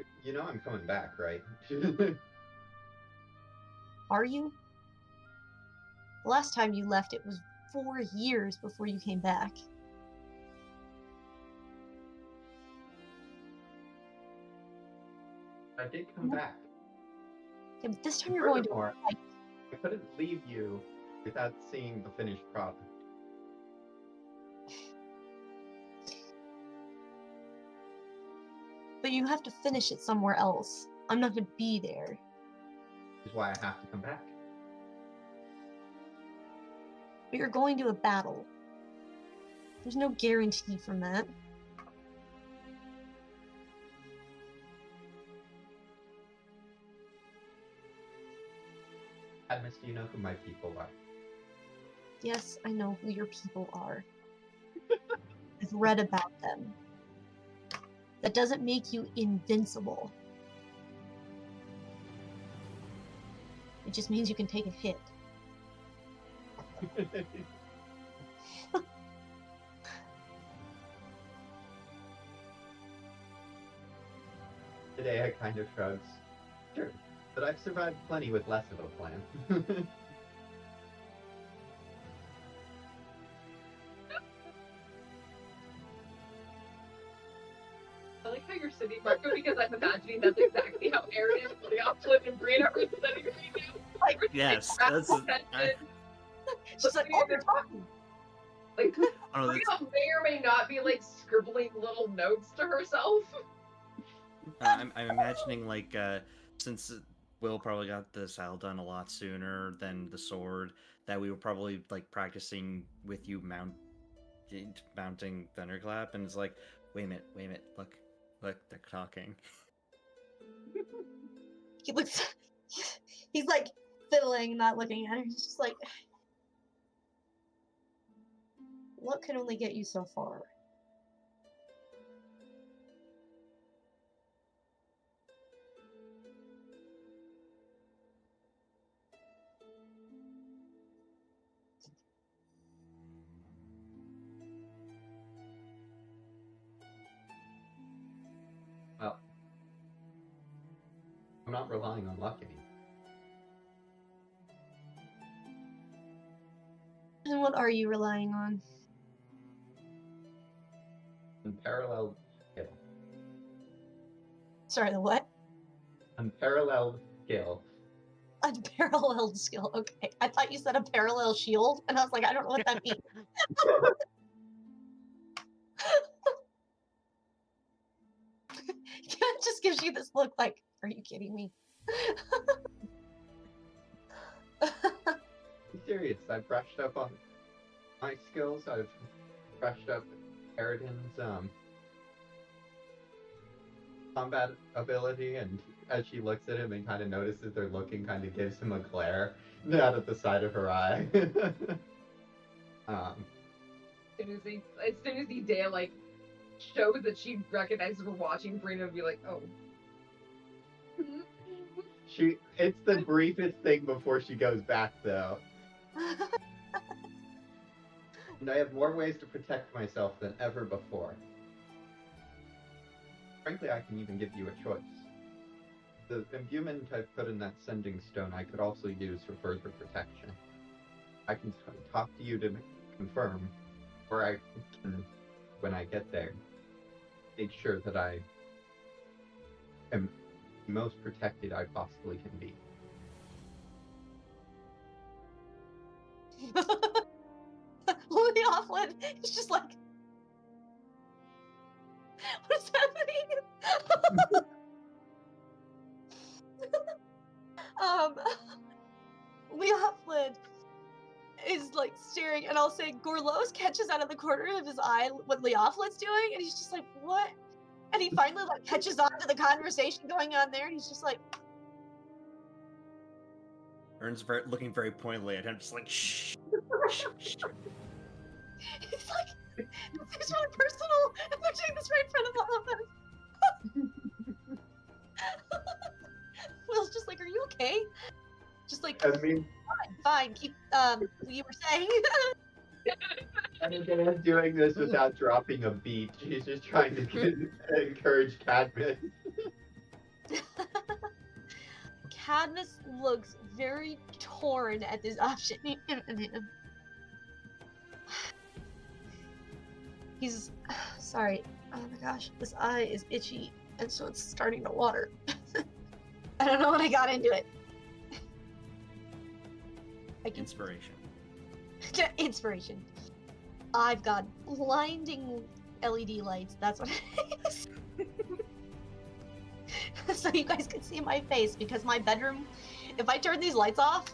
I'm coming back, right? Are you? The last time you left, it was 4 years before you came back. I did come back. Yeah, but this time you're going to Furthermore, fight. I couldn't leave you without seeing the finished product. But you have to finish it somewhere else. I'm not going to be there. Which is why I have to come back. But you're going to a battle. There's no guarantee from that. Cadmus, do you know who my people are? Yes, I know who your people are. I've read about them. That doesn't make you invincible. It just means you can take a hit. Today I kind of shrugs. Sure, but I've survived plenty with less of a plan. I like how you're sitting, Marco, because I'm imagining that's exactly how Aaron and Leopold and Brina are sitting right now. Like, Yes, Like, that's. she's like, oh, they're talking. Like, Oh, that's, Brina may or may not be like scribbling little notes to herself. I'm imagining like since Will probably got the saddle done a lot sooner than the sword, that we were probably like practicing with you mounting Thunderclap, and it's like, wait a minute, look, they're talking. He looks. He's like fiddling, not looking at her. He's just like, what can only get you so far? Well, I'm not relying on luck anymore. And what are you relying on? Unparalleled skill. Sorry, the what? Unparalleled skill. Unparalleled skill. Okay, I thought you said a parallel shield, and I was like, I don't know what that means. It just gives you this look like, are you kidding me? I'm serious. I've brushed up on my skills. I've brushed up Eridan's combat ability, and as she looks at him and kind of notices they're looking, kind of gives him a glare out at the side of her eye. As soon as Dea like shows that she recognizes we're watching, Brina would be like, oh. It's the briefest thing before she goes back, though. And I have more ways to protect myself than ever before. Frankly, I can even give you a choice. The imbuement I put in that sending stone I could also use for further protection. I can talk to you to confirm, or I can, when I get there, make sure that I am the most protected I possibly can be. Louis Offlin is just like, what's happening? Louis Offlin is like staring, and I'll say Gorlos catches out of the corner of his eye what Leofflin's doing, and he's just like, what? And he finally like catches on to the conversation going on there, and he's just like, Ern's looking very pointedly at him, just like, shh. he's like, this is really personal, and they're doing this right in front of all of us. Will's just like, are you okay? Just like, I mean, fine, keep, you were saying? Anastasia doing this without dropping a beat. She's just trying to encourage Cadmus. Cadmus looks very torn at this option. He's sorry. Oh my gosh, this eye is itchy, and so it's starting to water. I don't know when I got into it. I can Inspiration. inspiration. I've got blinding LED lights. That's what it is. So you guys can see my face because my bedroom. If I turn these lights off,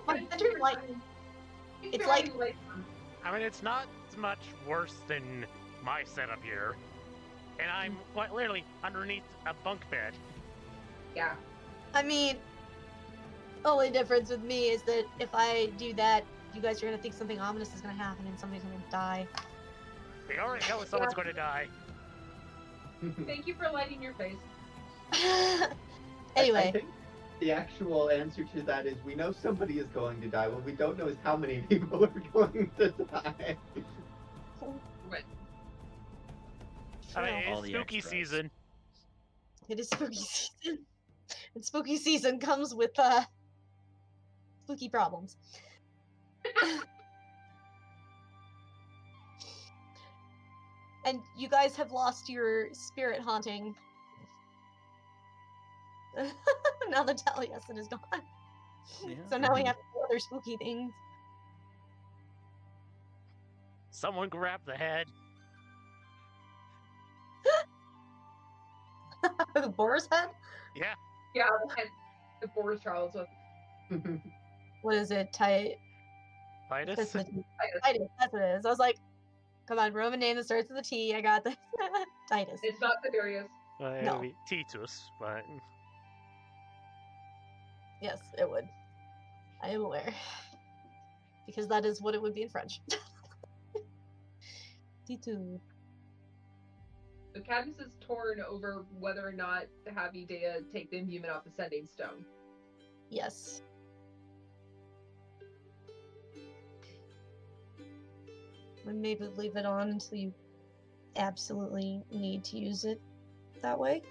my bedroom light. It's like. I mean, it's not much worse than my setup here. And I'm literally underneath a bunk bed. Yeah. I mean, only difference with me is that if I do that, you guys are gonna think something ominous is gonna happen and somebody's gonna die. They already know someone's going to die. Thank you for lighting your face. Anyway. I think the actual answer to that is we know somebody is going to die. What we don't know is how many people are going to die. Right. I mean, All it's the spooky extras. season. It is spooky season. And spooky season comes with spooky problems. And you guys have lost your spirit haunting. Now that Taliesin is gone. Yeah. So now we have to do other spooky things. Someone grab the head. The boar's head? Yeah. Yeah, and the Boris Charles with What is it? Titus? Titus. That's what it is. I was like, come on, Roman name that starts with a T. I got this. Titus. it's not Tiberius. Well, it No. would be Titus, but Yes, it would. I am aware. Because that is what it would be in French. Titu. So Cadmus is torn over whether or not to have Idea take the imbuement off the sending stone. Yes. And maybe leave it on until you absolutely need to use it that way.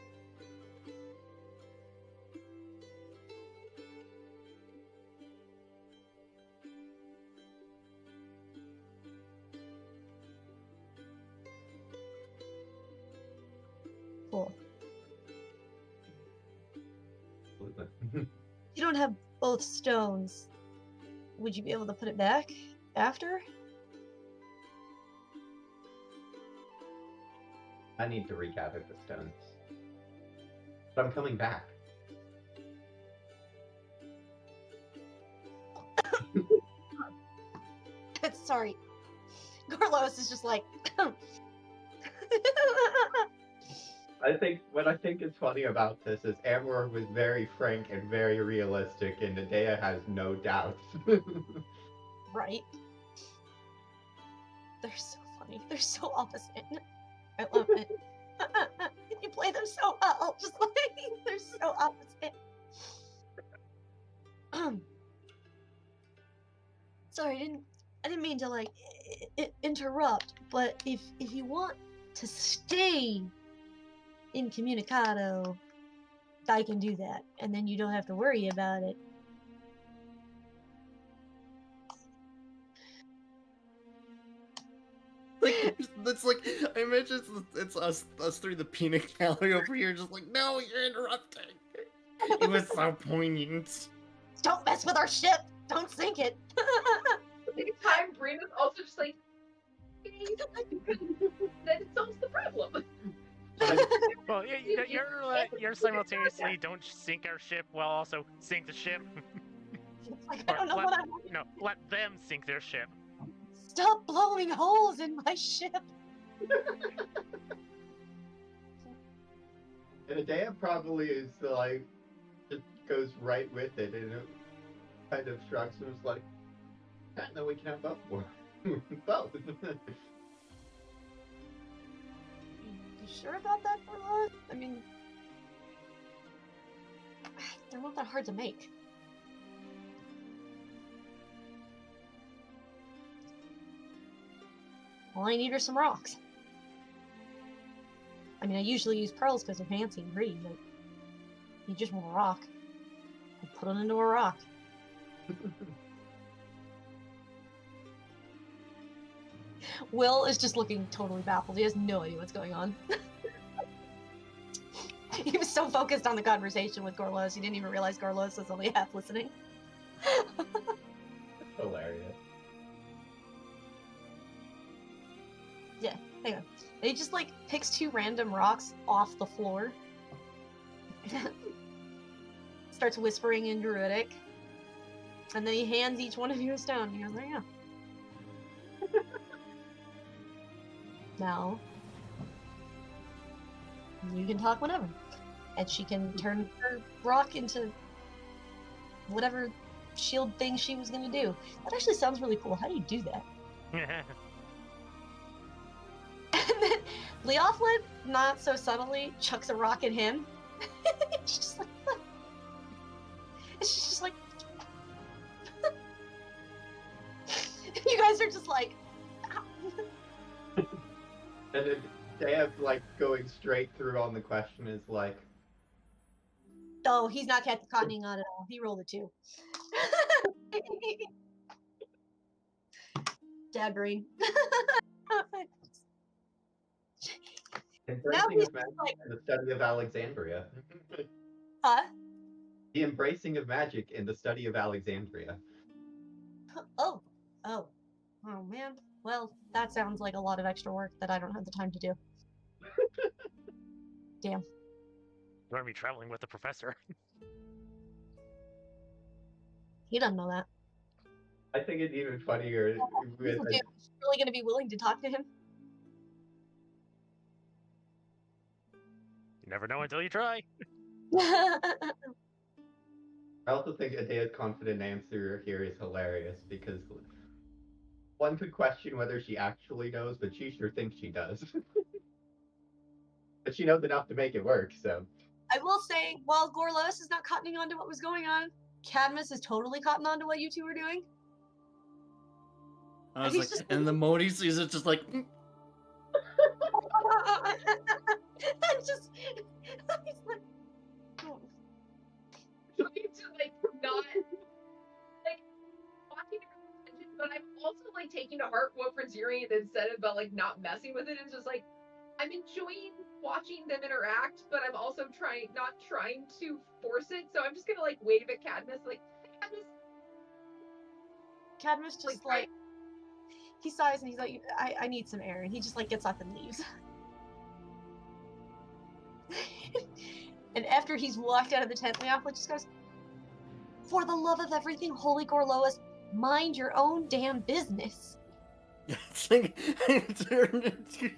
Cool. You don't have both stones. Would you be able to put it back after? I need to regather the stones. But I'm coming back. Sorry. Gorlos is just like... What I think is funny about this is Amor was very frank and very realistic, and Nadea has no doubts. Right? They're so funny. They're so opposite. I love it. You play them so well. Just like, they're so opposite. Sorry, I didn't mean to like interrupt, but if you want to stay incommunicado, I can do that. And then you don't have to worry about it. Like, that's like, I imagine it's us three, the peanut gallery over here, just like, no, you're interrupting. It was so poignant. Don't mess with our ship! Don't sink it! At the same time, Brina's also just like, then it solves the problem. Well, you're simultaneously don't sink our ship while also sink the ship. Like, I don't know what I'm... No, let them sink their ship. Stop blowing holes in my ship! And Adea probably is like, just goes right with it, and it kind of shrugs and is like, "Yeah, no, we can have both. Both." You sure about that, Gorla? I mean, they're not that hard to make. All I need are some rocks. I mean, I usually use pearls because they're fancy and pretty, but you just want a rock. I'll put it into a rock. Will is just looking totally baffled. He has no idea what's going on. He was so focused on the conversation with Gorlos, he didn't even realize Gorlos was only half listening. Hilarious. Yeah, hang on. And he just like picks two random rocks off the floor. Starts whispering in Druidic. And then he hands each one of you a stone. He goes, there you go. Now, you can talk whenever. And she can turn her rock into whatever shield thing she was going to do. That actually sounds really cool. How do you do that? And then Leoflin, not so subtly, chucks a rock at him. She's just like, what? And she's just like, you guys are just like, And then Adea, like, going straight through on the question is like, oh, he's not cottoning on at all. He rolled a 2. Dad brain. embracing he's of magic like- in the study of Alexandria. Huh? The embracing of magic in the study of Alexandria. Oh. Oh. Oh, man. Well, that sounds like a lot of extra work that I don't have the time to do. Damn. You're going to be traveling with the professor. He doesn't know that. I think it's even funnier with He's really going to be willing to talk to him? You never know until you try. I also think Adea's confident answer here is hilarious because one could question whether she actually knows, but she sure thinks she does. But she knows enough to make it work, so. I will say, while Gorlos is not cottoning on to what was going on, Cadmus is totally cottoning on to what you two were doing. I was He's like, just- and the Modi sees it just like, I'm just, he's like, oh. Trying to like not like watching her attention, but I'm also like taking to heart what Frazirian had said about like not messing with it. It's just like I'm enjoying watching them interact, but I'm also not trying to force it. So I'm just gonna like wave at Cadmus, like Cadmus. Cadmus just like he sighs and he's like, I need some air, and he just like gets up and leaves. And after he's walked out of the tent, Leopold just goes, for the love of everything holy, Gorlois, mind your own damn business. it's like, I turned into,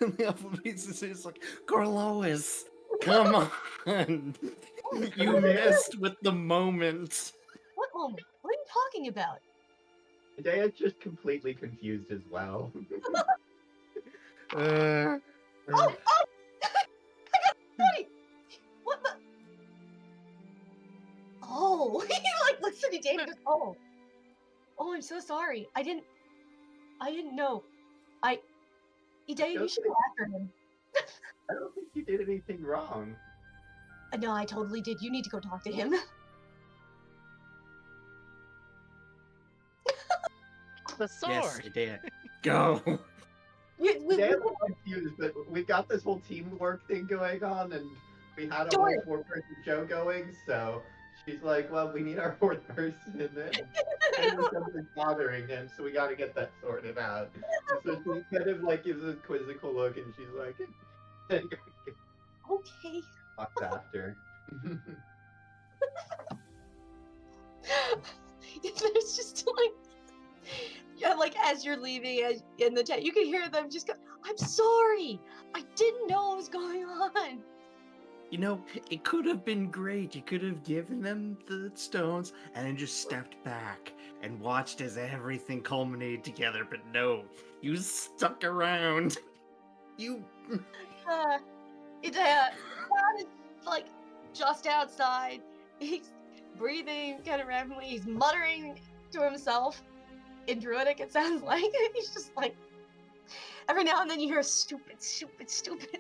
and the alphabet is like, Gorlois, come on. You messed with the moment. What moment? What are you talking about? Adea's just completely confused as well. Oh! I got funny! What the? Oh! He like looks at me, Dave, and goes, oh. Oh, I'm so sorry. I didn't know. Idea, you should go after him. I don't think you did anything wrong. No, I totally did. You need to go talk to him. The sword. Yes, Idea. Go. Today I'm confused, but we've got this whole teamwork thing going on, and we had a Sure. whole 4-person show going, so she's like, well, we need our 4th person, and then something's bothering him, so we gotta get that sorted out. And so she kind of like gives a quizzical look, and she's like, Okay. talks after. There's just like, yeah, like as you're leaving in the tent, you can hear them just go, "I'm sorry, I didn't know what was going on." You know, it could have been great. You could have given them the stones and then just stepped back and watched as everything culminated together, but no, you stuck around. You. Dad is like just outside. He's breathing kind of rapidly. He's muttering to himself in Druidic, it sounds like. He's just like, every now and then you hear stupid, stupid, stupid.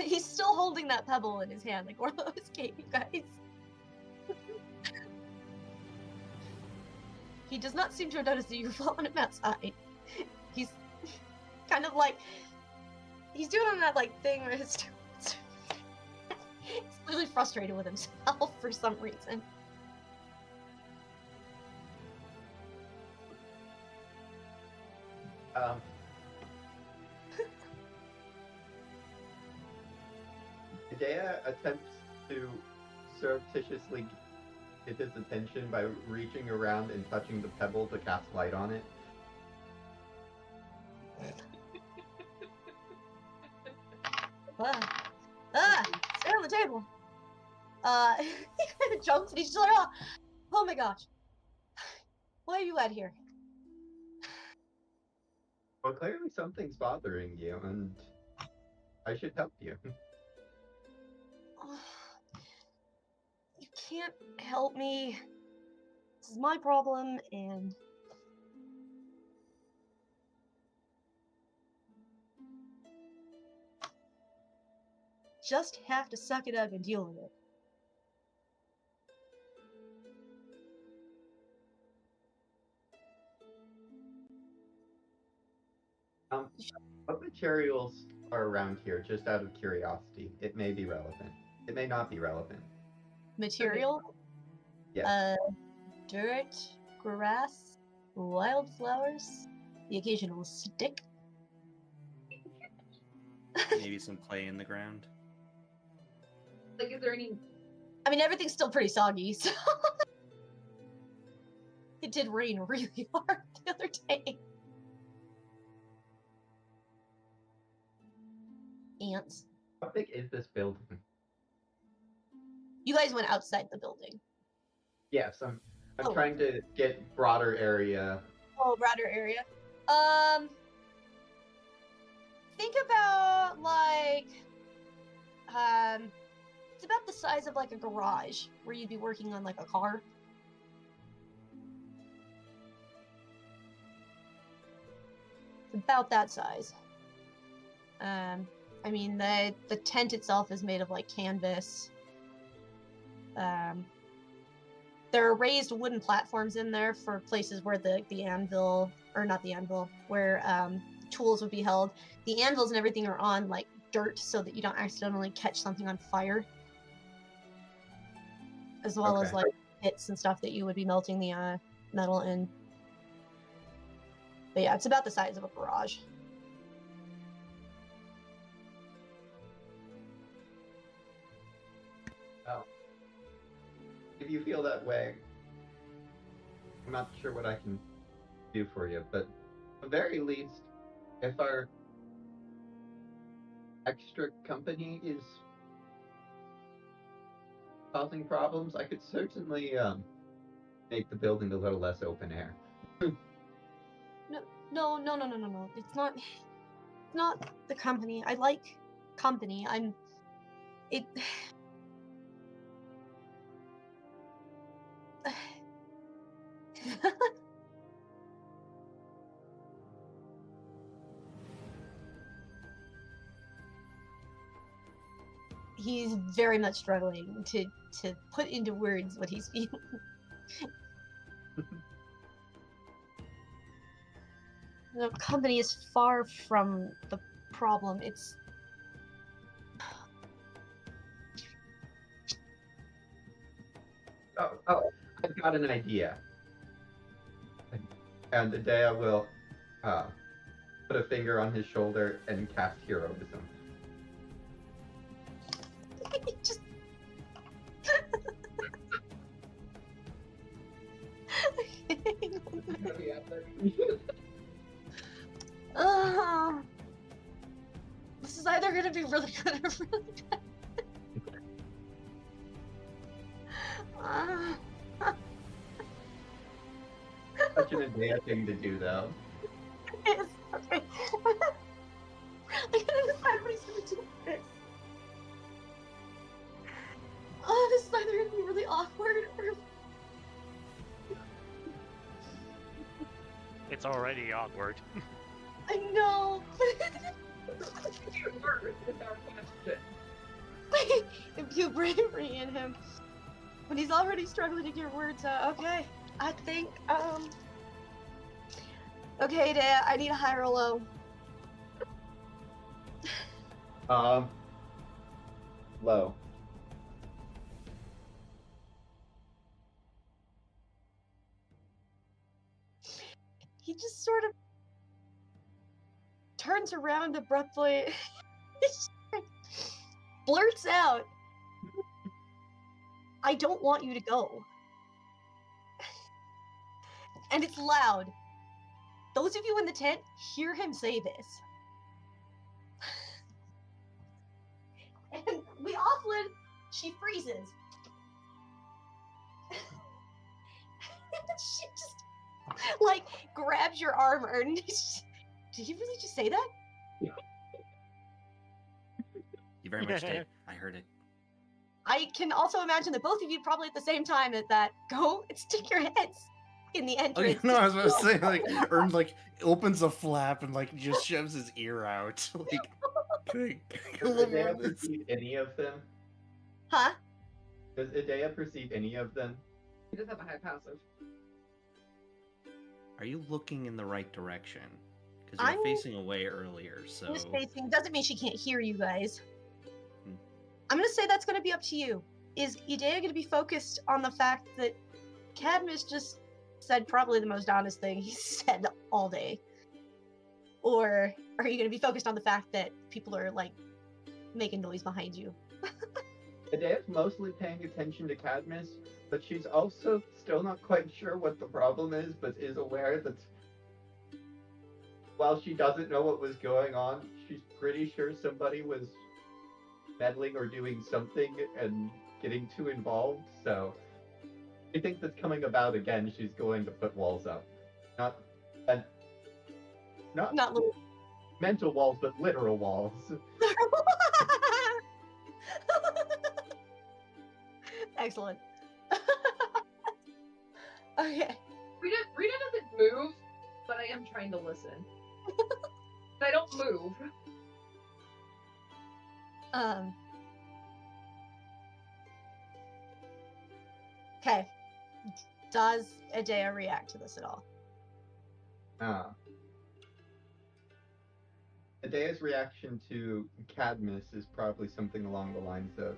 He's still holding that pebble in his hand, like Orlo escaped, you guys. He does not seem to have noticed that you've fallen him outside. He's kind of like, he's doing that like thing where he's really frustrated with himself for some reason. Idea attempts to surreptitiously get his attention by reaching around and touching the pebble to cast light on it. Stay on the table. He kind of jumps and he's just like, oh my gosh. Why are you out here? Well, clearly something's bothering you, and I should help you. You can't help me. This is my problem, and just have to suck it up and deal with it. What materials are around here, just out of curiosity? It may be relevant. It may not be relevant. Material? Yes. Dirt, grass, wildflowers, the occasional stick. Maybe some clay in the ground. Like, is there any? I mean, everything's still pretty soggy, so it did rain really hard the other day. Ants. How big is this building? You guys went outside the building. Yes, I'm Oh. trying to get broader area. Oh, broader area. Think about like, it's about the size of like a garage where you'd be working on like a car. It's about that size. I mean, the tent itself is made of like canvas. There are raised wooden platforms in there for places where the anvil, or not the anvil, where tools would be held. The anvils and everything are on like dirt so that you don't accidentally catch something on fire. As well as like pits and stuff that you would be melting the metal in. But yeah, it's about the size of a garage. Oh. If you feel that way, I'm not sure what I can do for you, but at the very least, if our extra company is causing problems, I could certainly make the building a little less open air. No. It's not the company. I like company. He's very much struggling to put into words what he's feeling. The company is far from the problem. It's Oh, I've got an idea. And Adea will put a finger on his shoulder and cast heroism. just this is either gonna be really good or really bad. Such an Adea thing to do, though. Yes, okay. I gotta decide what he's gonna do with this. Oh, this is either gonna be really awkward or It's already awkward. I know. Cute word is our question. Impute bravery in him when he's already struggling to get words out. Okay, I think okay, Dad, I need a high or low. Low. He just sort of turns around abruptly, blurts out, "I don't want you to go." And it's loud. Those of you in the tent hear him say this. And Leofflin, she freezes. She just, like, grabs your armor and did he really just say that? You very much did. I heard it. I can also imagine that both of you probably at the same time at that go and stick your heads in the Oh, entrance. yeah, no, I was about to say, like, Ern, like, opens a flap and, like, just shoves his ear out. Like, Does Adea perceive any of them? Huh? Does Adea perceive any of them? He does have a high passive. Are you looking in the right direction? Because you I'm- were facing away earlier, so... This facing doesn't mean she can't hear you guys. Hmm. I'm gonna say that's gonna be up to you. Is Idea gonna be focused on the fact that Cadmus just said probably the most honest thing he's said all day? Or are you gonna be focused on the fact that people are, like, making noise behind you? Adea's mostly paying attention to Cadmus, but she's also still not quite sure what the problem is, but is aware that while she doesn't know what was going on, she's pretty sure somebody was meddling or doing something and getting too involved, so I think that's coming about again, she's going to put walls up. Not Not mental walls, but literal walls. Excellent. Okay. Rita doesn't move, but I am trying to listen. I don't move. Okay. Does Adea react to this at all? Adea's reaction to Cadmus is probably something along the lines of,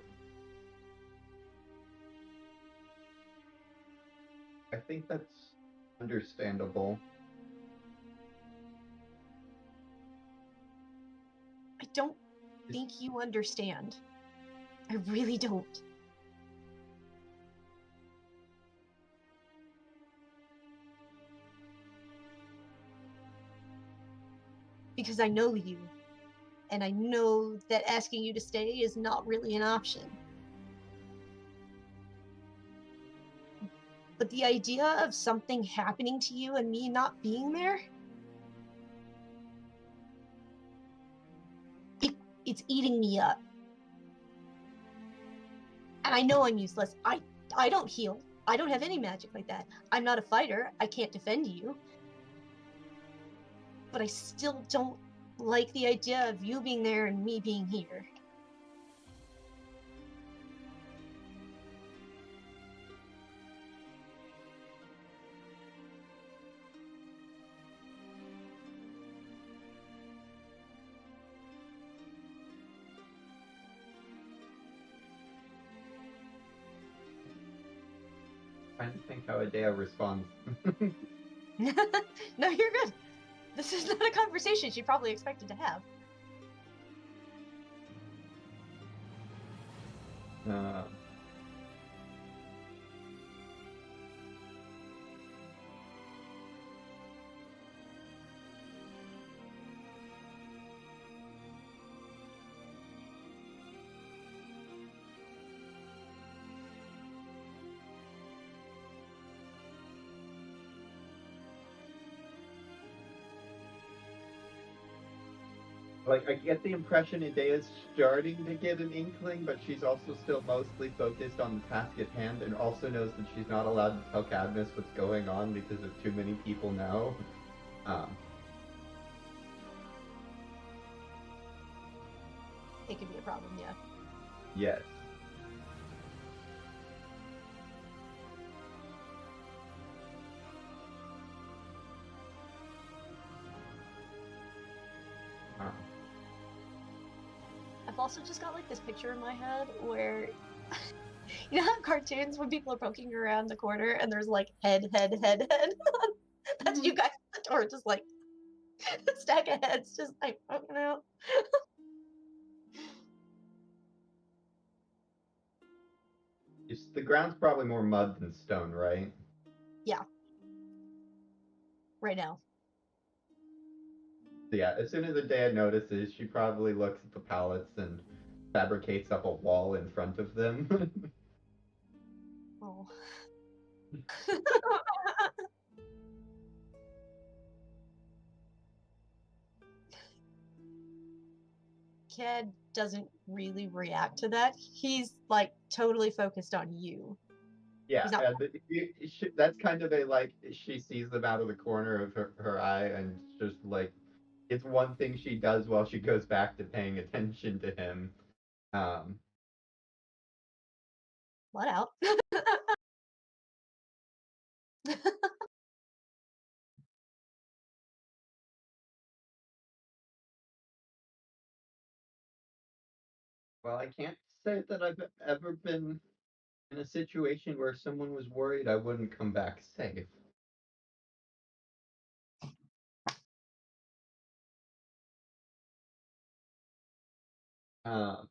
I think that's understandable. I don't think you understand. I really don't. Because I know you, and I know that asking you to stay is not really an option. But the idea of something happening to you and me not being there, it's eating me up. And I know I'm useless. I don't heal. I don't have any magic like that. I'm not a fighter. I can't defend you. But I still don't like the idea of you being there and me being here. Trying to think how Adea responds. No, you're good. This is not a conversation she probably expected to have. Like, I get the impression Idea's starting to get an inkling, but she's also still mostly focused on the task at hand, and also knows that she's not allowed to tell Cadmus what's going on because if too many people know. It could be a problem, yeah. Yes. I've also just got like this picture in my head where you know how in cartoons when people are poking around the corner and there's like head. That's you guys at the door, just like a stack of heads, just like poking out. The ground's probably more mud than stone, right? Yeah. Right now. So yeah, as soon as Adea notices, she probably looks at the pallets and fabricates up a wall in front of them. Oh. Ked doesn't really react to that. He's like totally focused on you. Yeah, Not... that's kind of a like she sees them out of the corner of her eye, and just like it's one thing she does while she goes back to paying attention to him. Let out. Well, I can't say that I've ever been in a situation where someone was worried I wouldn't come back safe. Um,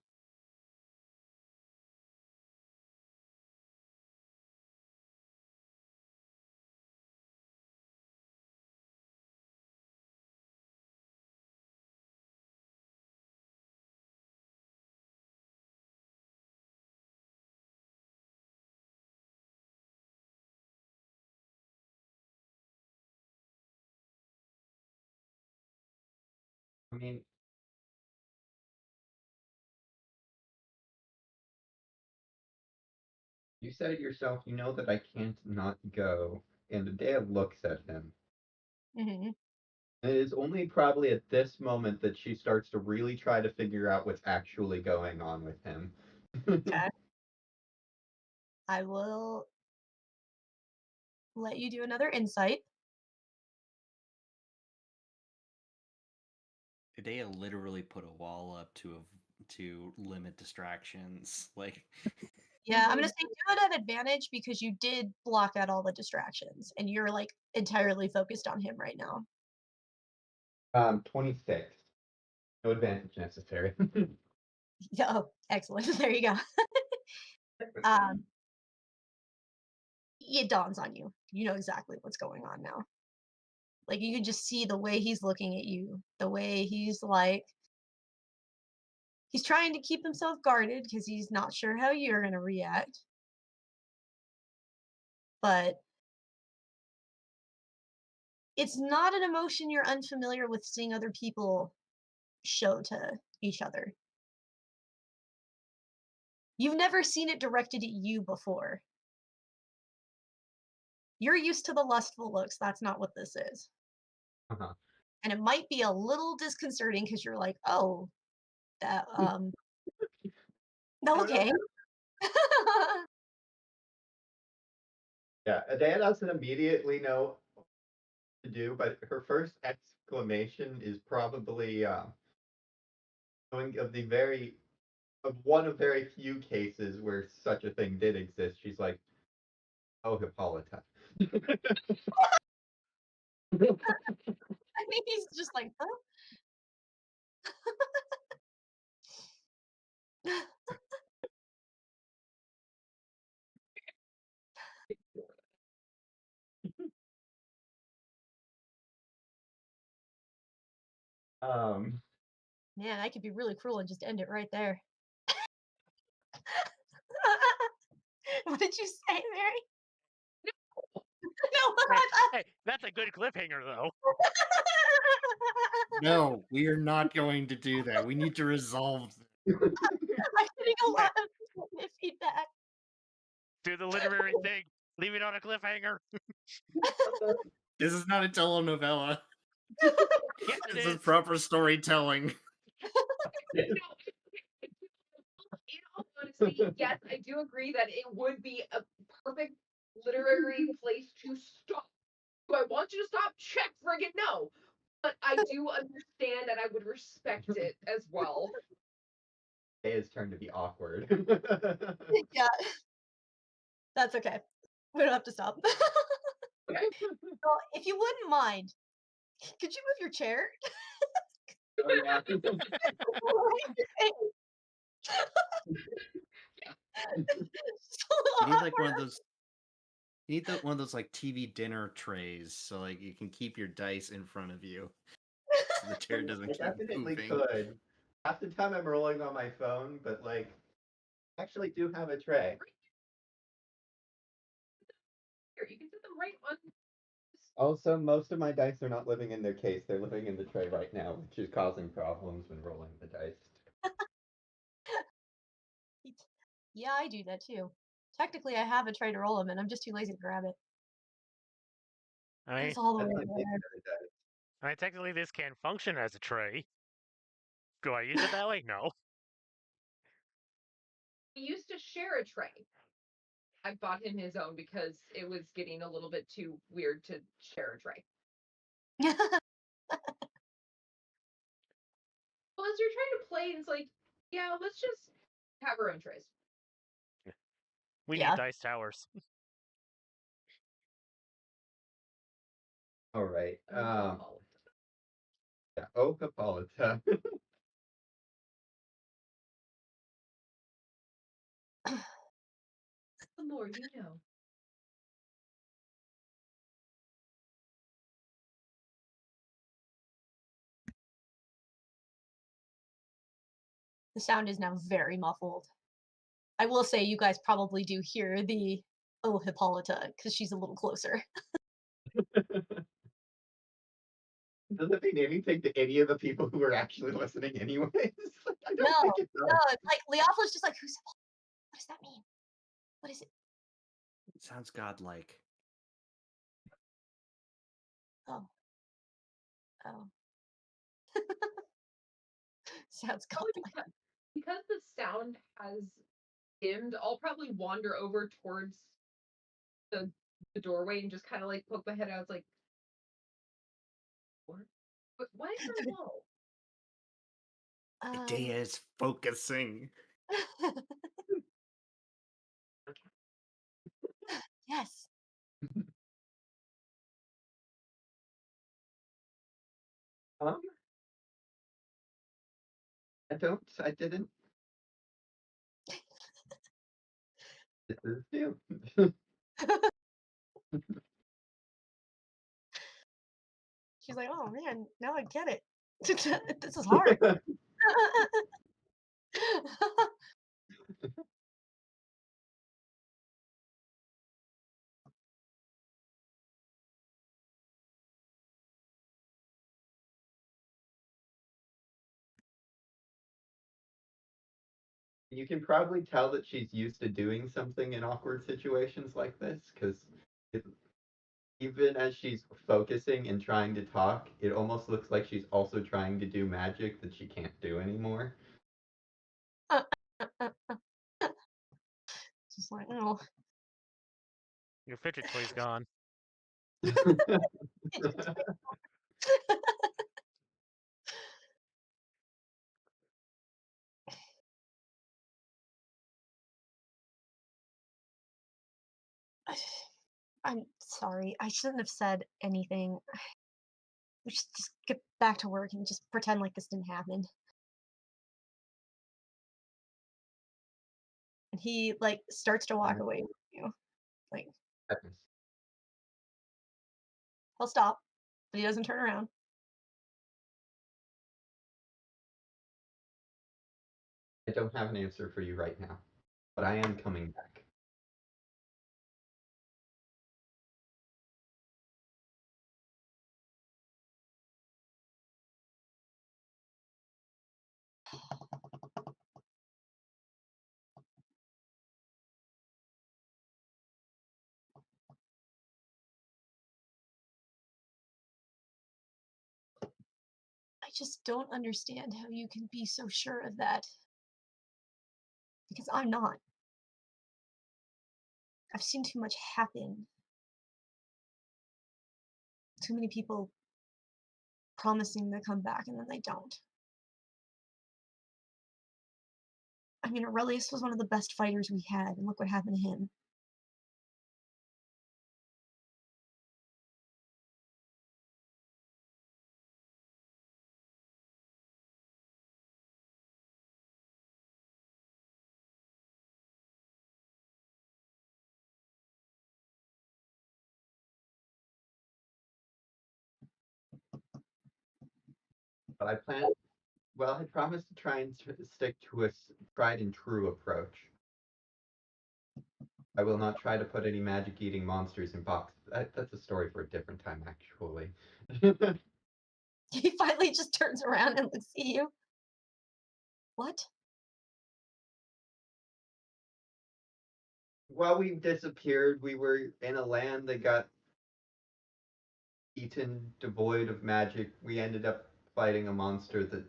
I mean, you said it yourself, you know that I can't not go, and Adea looks at him. Mm-hmm. And it is only probably at this moment that she starts to really try to figure out what's actually going on with him. Okay. I will let you do another insight. Adea literally put a wall up to limit distractions. Like, Yeah, I'm gonna say do it at advantage because you did block out all the distractions and you're like entirely focused on him right now. 26. No advantage necessary. Yeah, oh, excellent. There you go. um, it dawns on you. You know exactly what's going on now. Like you can just see the way he's looking at you, the way he's like he's trying to keep himself guarded because he's not sure how you're gonna react. But it's not an emotion you're unfamiliar with seeing other people show to each other. You've never seen it directed at you before. You're used to the lustful looks. That's not what this is. Uh-huh. And it might be a little disconcerting because you're like, oh, that No, okay. Yeah, Adea doesn't immediately know what to do, but her first exclamation is probably knowing of one of very few cases where such a thing did exist. She's like, "Oh, Hippolyta." I think he's just like, huh? um, Man, I could be really cruel and just end it right there. What did you say, Mary? No. Hey, that's a good cliffhanger, though. No, we are not going to do that. We need to resolve this. I'm getting a lot of negative feedback. Do the literary thing. Leave it on a cliffhanger. This is not a telenovela. Yes, it This is. is proper storytelling. In all honesty, yes, I do agree that it would be a perfect literary place to stop. Do I want you to stop? Check friggin' no. But I do understand and I would respect it as well. Adea's turn to be awkward. Yeah. That's okay. We don't have to stop. Okay. So, if you wouldn't mind, could you move your chair? Oh, yeah. You need like one of those. You need one of those like TV dinner trays, so like you can keep your dice in front of you, so the chair doesn't I keep definitely moving. could. Half the time I'm rolling on my phone, but like, I actually do have a tray. Here, you can set them right on. Also, most of my dice are not living in their case. They're living in the tray right now, which is causing problems when rolling the dice. Yeah, I do that too. Technically, I have a tray to roll them in. I'm just too lazy to grab it. I mean, It's all the That's way my over big there. other dice. technically, this can function as a tray. Do I use it that way? No. We used to share a tray. I bought him his own because it was getting a little bit too weird to share a tray. Well, as you're trying to play, it's like, yeah, let's just have our own trays. We Yeah. need dice towers. All right. Oh, Yeah. Oh, Hippolyta. the more you know. The sound is now very muffled. I will say you guys probably do hear the oh Hippolyta because she's a little closer. Does it mean anything to any of the people who are actually listening, anyways? I don't No, think it does. no, it's like Leopolis just like who's Hippolyta? What does that mean? What is it? It sounds godlike. Oh. Oh. Sounds Probably godlike. because the sound has dimmed, I'll probably wander over towards the, the doorway and just kind of like poke my head out. It's like, what? But why is there a wall? Idea is focusing. Yes. Um, I didn't. This is new. She's like, oh man, now I get it. This is hard. You can probably tell that she's used to doing something in awkward situations like this, because even as she's focusing and trying to talk, it almost looks like she's also trying to do magic that she can't do anymore. Just like, oh. Your fidget toy's gone. I'm sorry. I shouldn't have said anything. We should just get back to work and just pretend like this didn't happen. And he like starts to walk away from you. Like he'll stop, but he doesn't turn around. I don't have an answer for you right now, but I am coming back. I just don't understand how you can be so sure of that. Because I'm not. I've seen too much happen. Too many people promising to come back and then they don't. I mean, Aurelius was one of the best fighters we had, and look what happened to him. But I promised to try and stick to a tried and true approach. I will not try to put any magic-eating monsters in boxes. That's a story for a different time, actually. He finally just turns around and looks at you. What? While we disappeared, we were in a land that got eaten, devoid of magic. We ended up fighting a monster that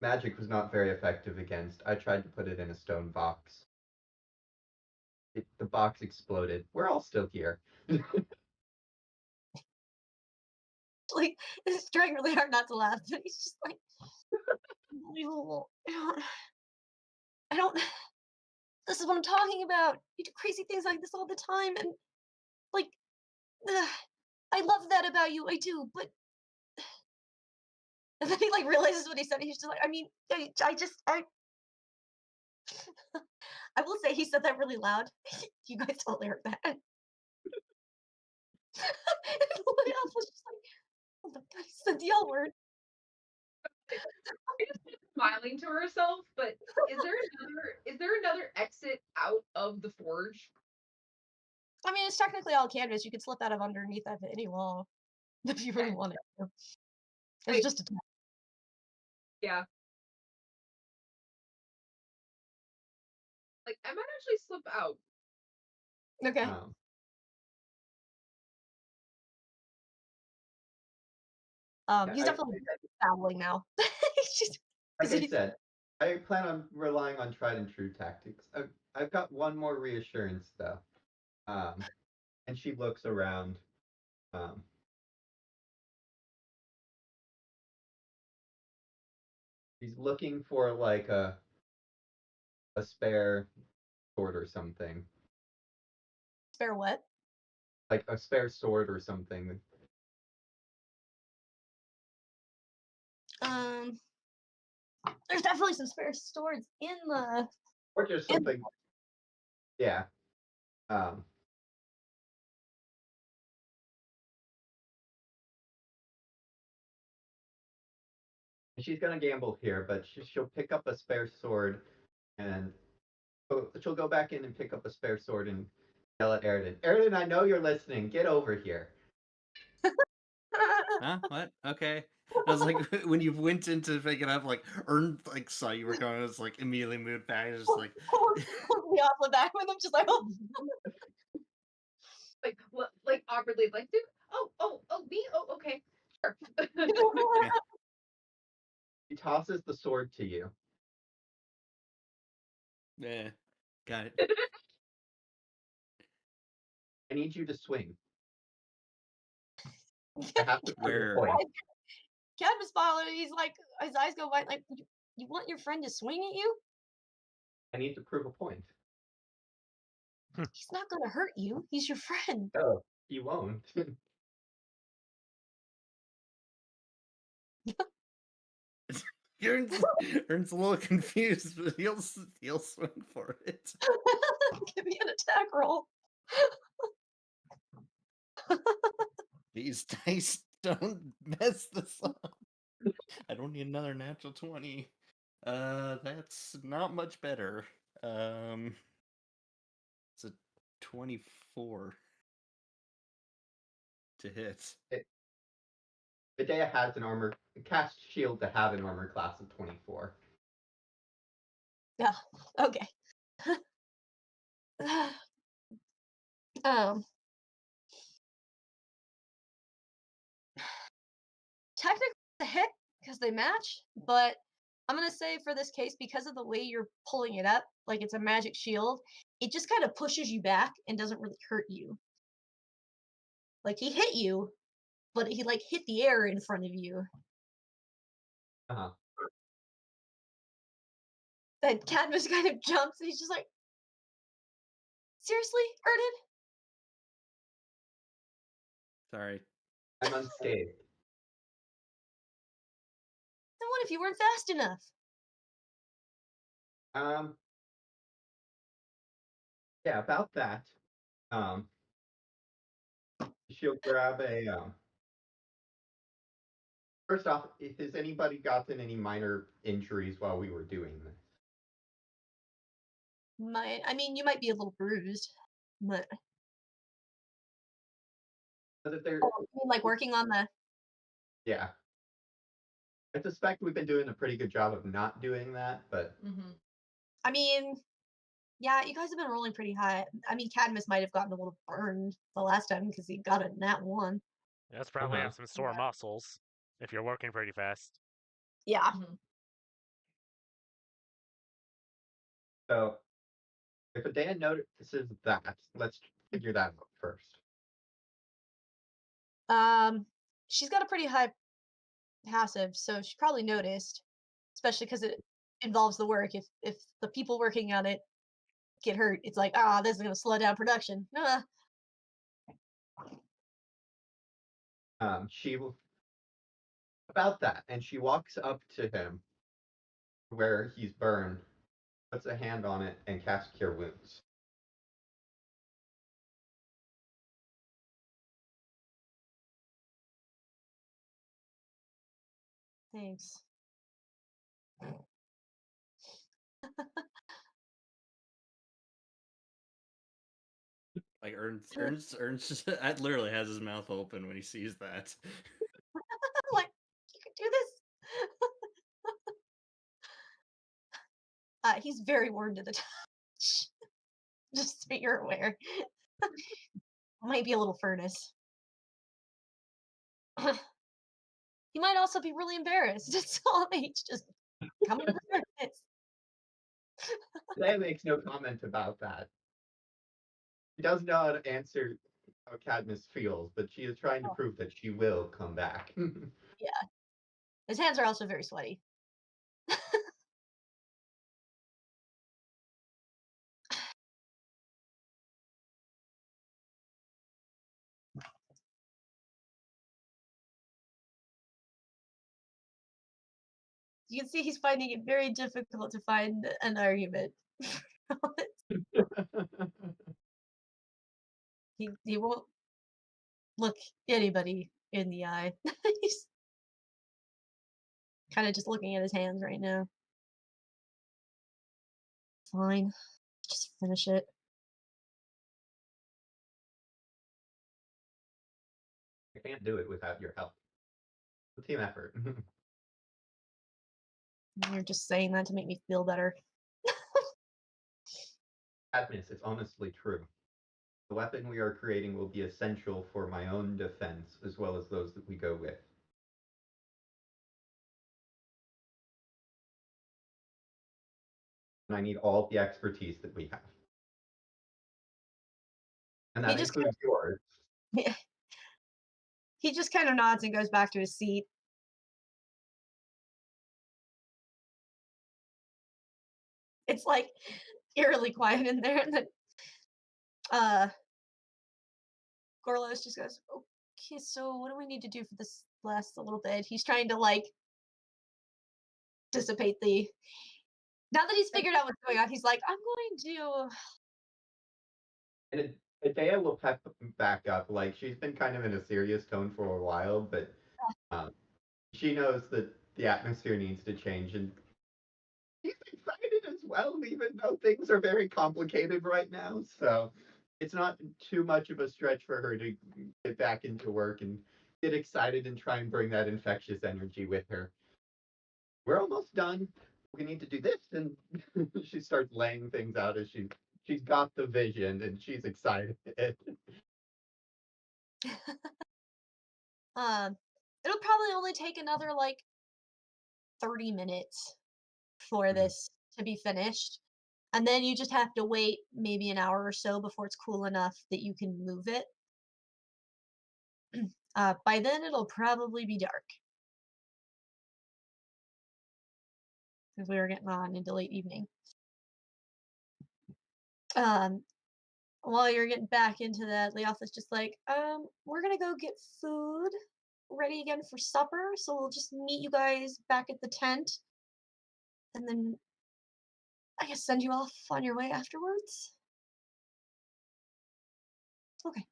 magic was not very effective against. I tried to put it in a stone box. The box exploded. We're all still here. Like, he's trying really hard not to laugh, but he's just like, unbelievable. I don't. This is what I'm talking about. You do crazy things like this all the time, and like, I love that about you. I do, but. And then he like realizes what he said. He's just like, I mean, I will say he said that really loud. You guys totally heard that. And everybody else was just like, oh my god, he said the L word. I just smiling to herself, but is there another exit out of the forge? I mean, it's technically all canvas. You could slip out of underneath of any wall if you really wanted to. It's just a Yeah. Like, I might actually slip out. okay. He's definitely babbling now. Like I said, I plan on relying on tried and true tactics. I've got one more reassurance though. And she looks around. She's looking for like a spare sword or something. Spare what? Like a spare sword or something. There's definitely some spare swords in the. Or just something. Yeah. She's gonna gamble here, but she'll pick up a spare sword, and she'll go back in and pick up a spare sword and yell at Aridin. Aridin, I know you're listening. Get over here. Huh? What? Okay. I was like, when you went in to pick it up, like, Ern, like, saw you were going, I was like, immediately moved back. I was just like, me off the back with him, just like, oh. like awkwardly, like, oh, me, oh, okay, sure. He tosses the sword to you. Yeah, got it. I need you to swing. I have to prove a Where? point. Cadmus followed, he's like, his eyes go wide, like, you want your friend to swing at you? I need to prove a point. He's not gonna hurt you. He's your friend. Oh, he won't. Ern's a little confused, but he'll swing for it. Give me an attack roll. These dice don't mess this up. I don't need another natural 20. That's not much better. It's a 24 to hit. Medea has an armor cast shield to have an armor class of 24. Yeah. Okay. um. Technically, it's a hit because they match, but I'm gonna say for this case, because of the way you're pulling it up, like it's a magic shield, it just kind of pushes you back and doesn't really hurt you. Like he hit you, but he like hit the air in front of you. Uh-huh. Then Cadmus kind of jumps and he's just like, seriously, Erden? Sorry. I'm unscathed. Then what if you weren't fast enough? Yeah, about that. She'll grab a First off, has anybody gotten any minor injuries while we were doing this? I mean, you might be a little bruised, but But if they're you mean like working on the. yeah. I suspect we've been doing a pretty good job of not doing that, but I mean, yeah, you guys have been rolling pretty high. I mean, Cadmus might have gotten a little burned the last time because he got a nat one. That's probably Uh-huh. have some sore muscles if you're working pretty fast. Yeah. so if a Dan notices that, let's figure that out first. She's got a pretty high passive, so she probably noticed, especially because it involves the work. If the people working on it get hurt, it's like, this is gonna slow down production. She about that, and she walks up to him where he's burned, puts a hand on it, and casts Cure Wounds. Thanks. Like Ernst just literally has his mouth open when he sees that. Like, you could do this. He's very warm to the touch. Just so you're aware. Might be a little furnace. He might also be really embarrassed. It's all age just coming to the surface. Dan makes no comment about that. She doesn't know how to answer how Cadmus feels, but she is trying to prove that she will come back. Yeah. His hands are also very sweaty. You can see he's finding it very difficult to find an argument. He won't look anybody in the eye. He's kind of just looking at his hands right now. Fine. Just finish it. I can't do it without your help. It's a team effort. You're just saying that to make me feel better. Cadmus, it's honestly true. The weapon we are creating will be essential for my own defense as well as those that we go with. And I need all the expertise that we have. And He that just includes yours. he just kind of nods and goes back to his seat. It's like eerily quiet in there, and then Gorlos just goes, "Okay, so what do we need to do for this last a little bit?" He's trying to like dissipate the. Now that he's figured out what's going on, he's like, "I'm going to." And Adea will pep back up. Like, she's been kind of in a serious tone for a while, but she knows that the atmosphere needs to change. And she's excited as well, even though things are very complicated right now. So it's not too much of a stretch for her to get back into work and get excited and try and bring that infectious energy with her. We're almost done. We need to do this. And she starts laying things out as she's got the vision and she's excited. It'll probably only take another like 30 minutes for Mhm. this to be finished. And then you just have to wait maybe an hour or so before it's cool enough that you can move it. By then, it'll probably be dark. Because we were getting on into late evening. Um, while you're getting back into that, the office just like, we're gonna go get food ready again for supper, so we'll just meet you guys back at the tent, and then I guess send you off on your way afterwards. Okay.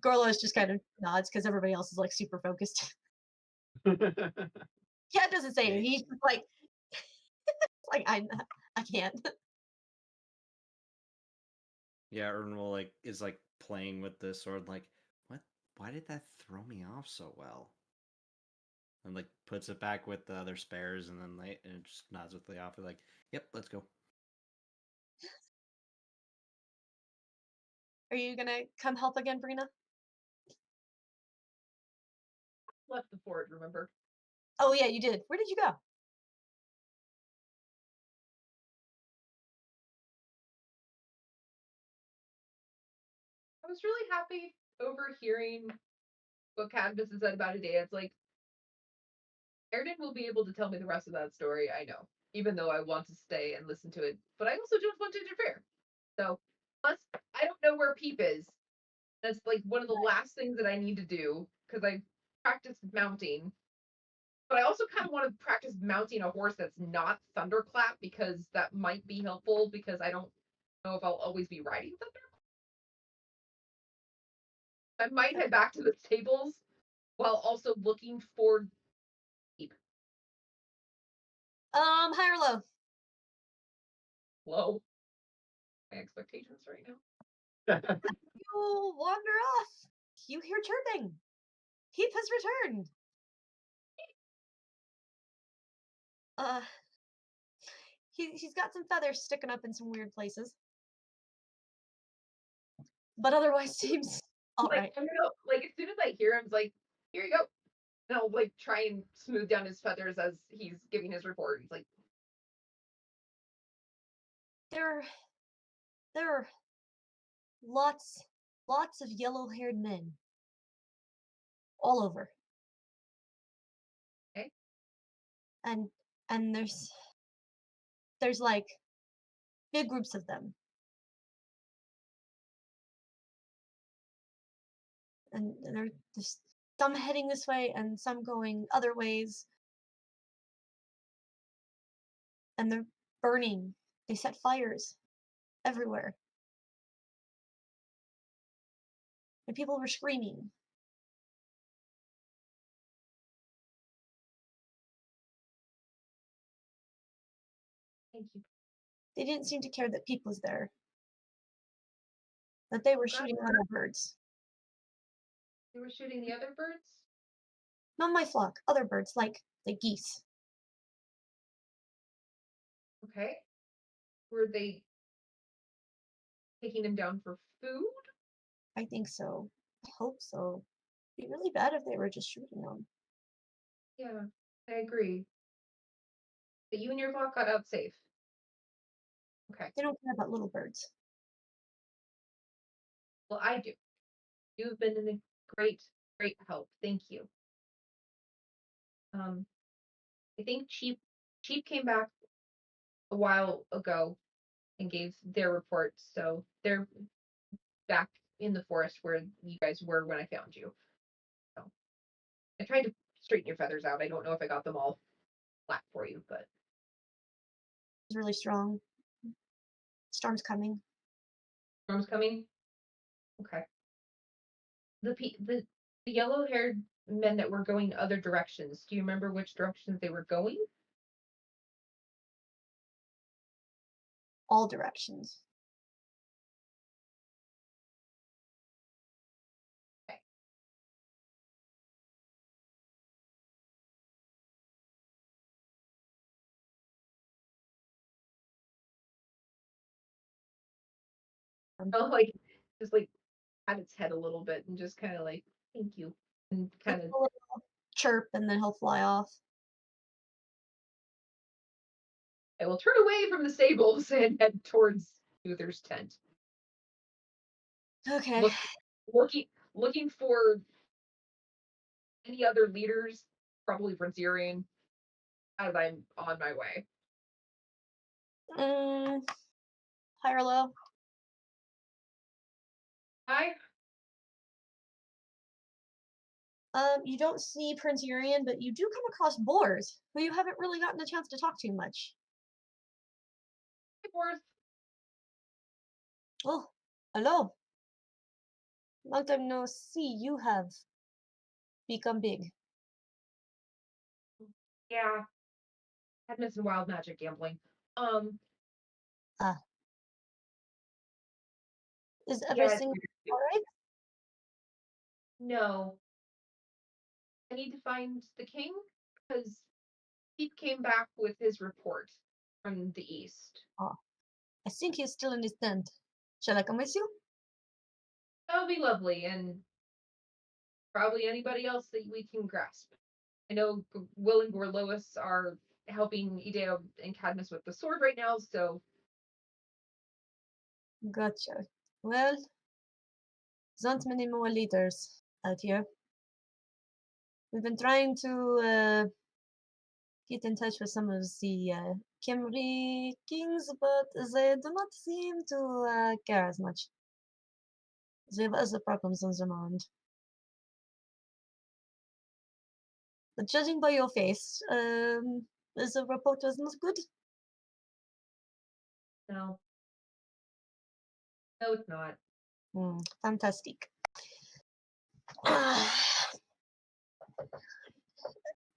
Gorlos just kind of nods because everybody else is like super focused. Cat doesn't say anything. He's just like I can't. Yeah, Ern will is playing with the sword, like, what? Why did that throw me off so well? And puts it back with the other spares, and then and it just nods with the offer, like, yep, let's go. Are you gonna come help again, Brina? Left the fort, remember? Oh yeah, you did. Where did you go? I was really happy overhearing what Canvas has said about Adea. It's like, Erden will be able to tell me the rest of that story, I know. Even though I want to stay and listen to it. But I also don't want to interfere. So, plus, I don't know where Peep is. That's like one of the last things that I need to do, because I practiced mounting. But I also kind of want to practice mounting a horse that's not Thunderclap, because that might be helpful, because I don't know if I'll always be riding Thunderclap. I might head back to the stables while also looking for Peep. High or low? Low. My expectations right now. You wander off. You hear chirping. Peep has returned. Uh, he's got some feathers sticking up in some weird places, but otherwise seems all right. I'm gonna as soon as I hear him, it's like, here you go. And I'll try and smooth down his feathers as he's giving his report. He's like, There are lots of yellow-haired men all over. okay. And there's like big groups of them. And there's some heading this way and some going other ways. And they're burning. They set fires everywhere. And people were screaming. Thank you. They didn't seem to care that Peep was there. That they were shooting other birds. They were shooting the other birds? Not my flock, other birds, like geese. Okay. Were they taking them down for food? I think so. I hope so. It'd be really bad if they were just shooting them. Yeah, I agree. But you and your flock got out safe. Okay. They don't care about little birds. Well, I do. You've been a great, great help. Thank you. I think Cheap came back a while ago and gave their report, so they're back in the forest where you guys were when I found you. So I tried to straighten your feathers out. I don't know if I got them all flat for you, but It's really strong. Storm's coming. storm's coming. Okay. The yellow-haired men that were going other directions. Do you remember which directions they were going? All directions. Okay. Oh, like just like pat its head a little bit and just kind of like thank you and kind of A little chirp and then he'll fly off. I will turn away from the stables and head towards Uther's tent. Okay. Looking for any other leaders, probably Bronzerian, as I'm on my way. High or low? Hi. You don't see Prince Urian, but you do come across boars, who you haven't really gotten a chance to talk to much. Hey, Boris. Oh, hello. Long time no see. You have become big. Yeah. Had been some wild magic gambling. Is Yeah, everything alright? no. I need to find the king because he came back with his report from the east. Oh, I think he's still in his tent. Shall I come with you? That would be lovely, and probably anybody else that we can grasp. I know Will and Gorlois are helping Ideo and Cadmus with the sword right now, so Gotcha. Well, not many more leaders out here. We've been trying to get in touch with some of the Kimri kings, but they do not seem to care as much. They have other problems on their mind. But judging by your face, the report was not good. no. No, it's not. Fantastic.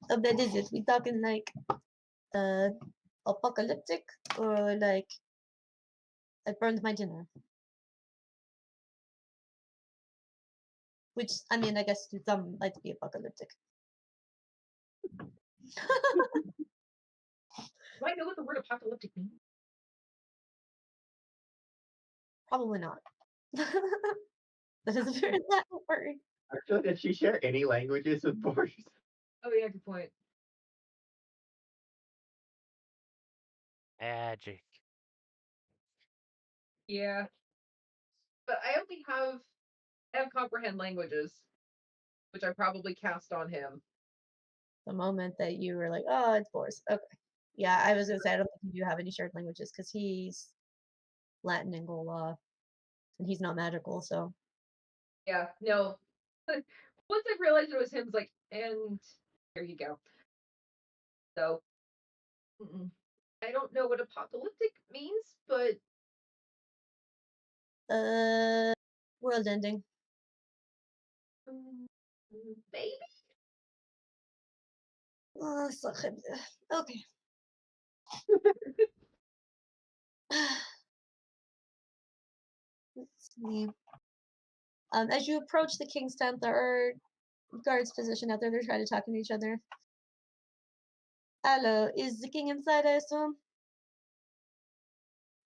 How bad is it? We talking like apocalyptic or like I burned my dinner? Which I mean, I guess to some might be apocalyptic. Do I know what the word apocalyptic means? Probably not. That is a very Latin word. Actually, did she share any languages with Boris? Oh yeah, good point. Magic. Yeah. But I have comprehend languages, which I probably cast on him. The moment that you were like, oh, it's Boris. Okay. Yeah, I was gonna say I don't think you have any shared languages because he's Latin and Gola, and he's not magical, so Yeah, no. Once I realized it was him, it's like, and here you go. So I don't know what apocalyptic means, but world ending. maybe. Okay. Let's see. As you approach the king's tent, there are guards positioned out there. They're trying to talk to each other. Hello, is the king inside, I assume?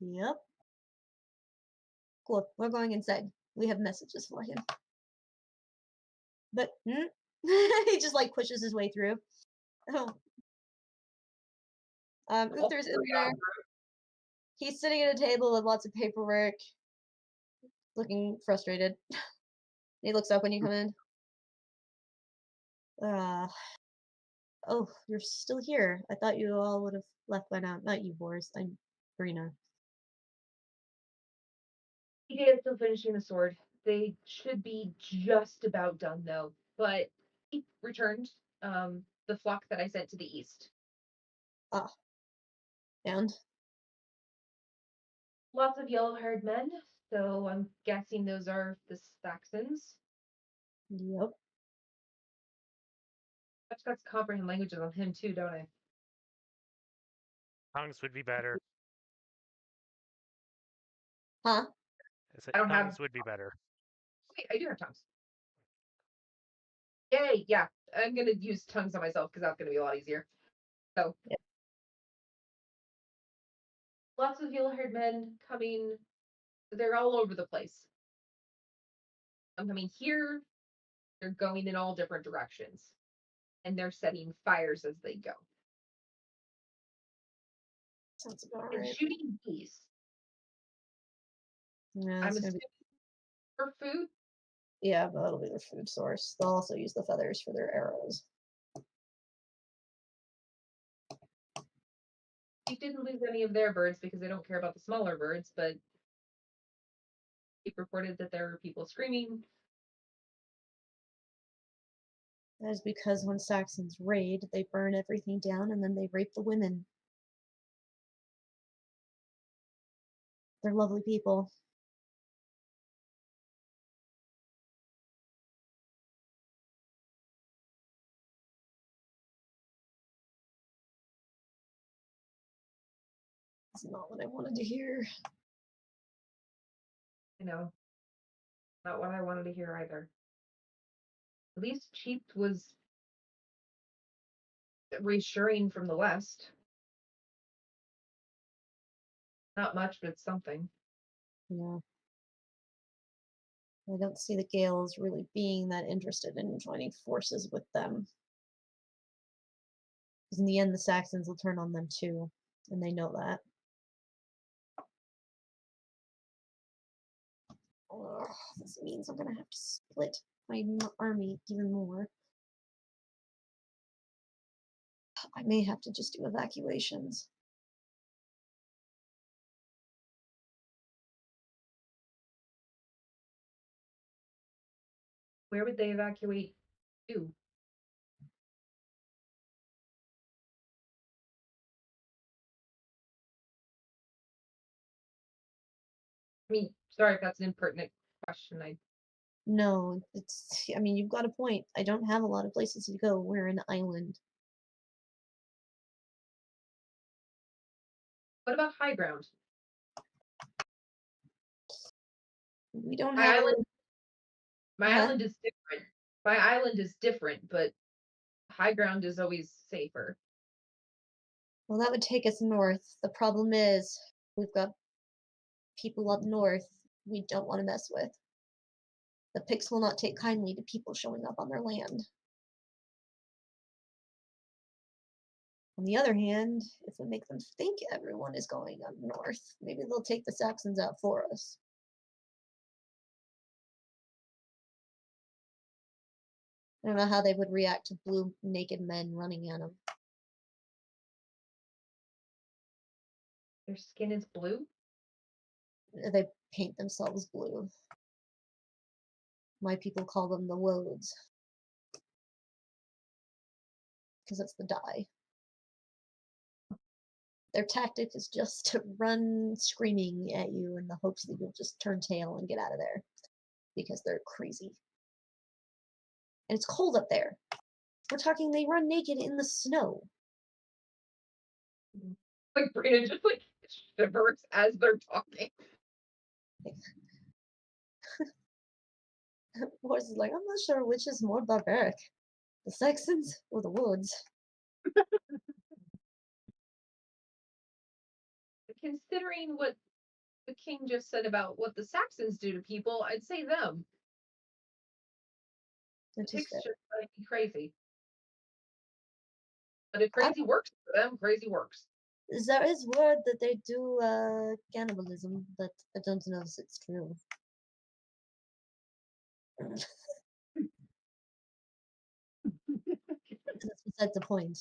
Yep. Cool. We're going inside. We have messages for him. But he just like pushes his way through. Oh. Uther's in there. He's sitting at a table with lots of paperwork, looking frustrated. He looks up when you come in. Oh, you're still here. I thought you all would have left by now. Not you, Boris. I'm Brina. EJ is still finishing the sword. They should be just about done though. But he returned the flock that I sent to the east. Ah. And? Lots of yellow-haired men, so I'm guessing those are the Saxons. Yep. I've got to comprehend languages on him too, don't I? Tongues would be better. Huh? I don't tongues have- would be better. Wait, I do have tongues. Yay, yeah. I'm gonna use tongues on myself because that's gonna be a lot easier. So Yep. Lots of yellow-haired men coming. They're all over the place. I'm coming here. They're going in all different directions. And they're setting fires as they go. Sounds about And right. shooting bees. Yeah, I'm it's gonna be. assuming for food. Yeah, but that'll be their food source. They'll also use the feathers for their arrows. He didn't lose any of their birds because they don't care about the smaller birds, but he reported that there were people screaming. That is because when Saxons raid, they burn everything down and then they rape the women. They're lovely people. That's not what I wanted to hear. You know, not what I wanted to hear either. At least Cheap was reassuring from the west. Not much, but it's something. Yeah. I don't see the Gales really being that interested in joining forces with them. Because in the end, the Saxons will turn on them too, and they know that. Ugh, this means I'm gonna have to split my army even more. I may have to just do evacuations. Where would they evacuate to? I mean, sorry if that's an impertinent question. No, I mean, you've got a point. I don't have a lot of places to go. We're an island. What about high ground? We don't My have island. My Huh? island is different. My island is different, but high ground is always safer. Well, that would take us north. The problem is, we've got people up north we don't want to mess with. The Picts will not take kindly to people showing up on their land. On the other hand, if we make them think everyone is going up north, maybe they'll take the Saxons out for us. I don't know how they would react to blue naked men running at them. Their skin is blue. They paint themselves blue. My people call them the woads. Because that's the dye. Their tactic is just to run screaming at you in the hopes that you'll just turn tail and get out of there. Because they're crazy. And it's cold up there. We're talking they run naked in the snow. Like Brina just like shivers as they're talking. Boris is like, I'm not sure which is more barbaric. The Saxons or the woods. Considering what the king just said about what the Saxons do to people, I'd say them. The Which is Picts fair. just might be crazy. But if crazy works for them, crazy works. There is word that they do cannibalism, but I don't know if it's true. That's beside the point.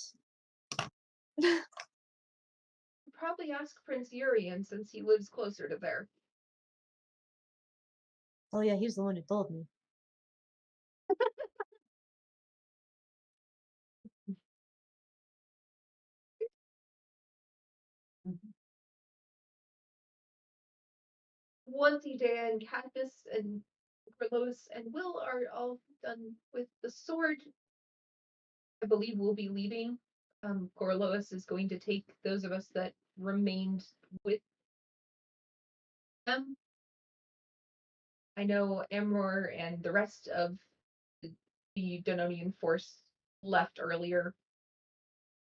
Probably ask Prince Urian since he lives closer to there. Oh yeah, he's the one who told me. Once Idea and Cadmus and Carlos and Will are all done with the sword, I believe we'll be leaving. Corlois is going to take those of us that remained with them. I know Amror and the rest of the Dononian force left earlier.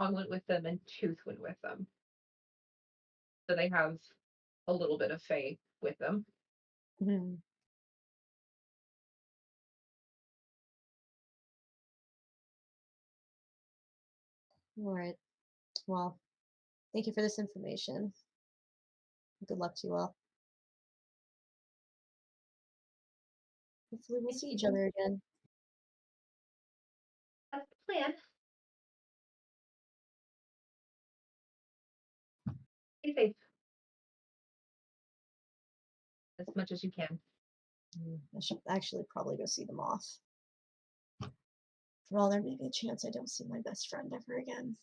Hong went with them and Tooth went with them. So they have a little bit of Fae with them. Hmm. All right. Well, thank you for this information. Good luck to you all. Hopefully we'll see each other again. That's the plan. Stay safe. As much as you can. I should actually probably go see them off. For all there may be a chance I don't see my best friend ever again.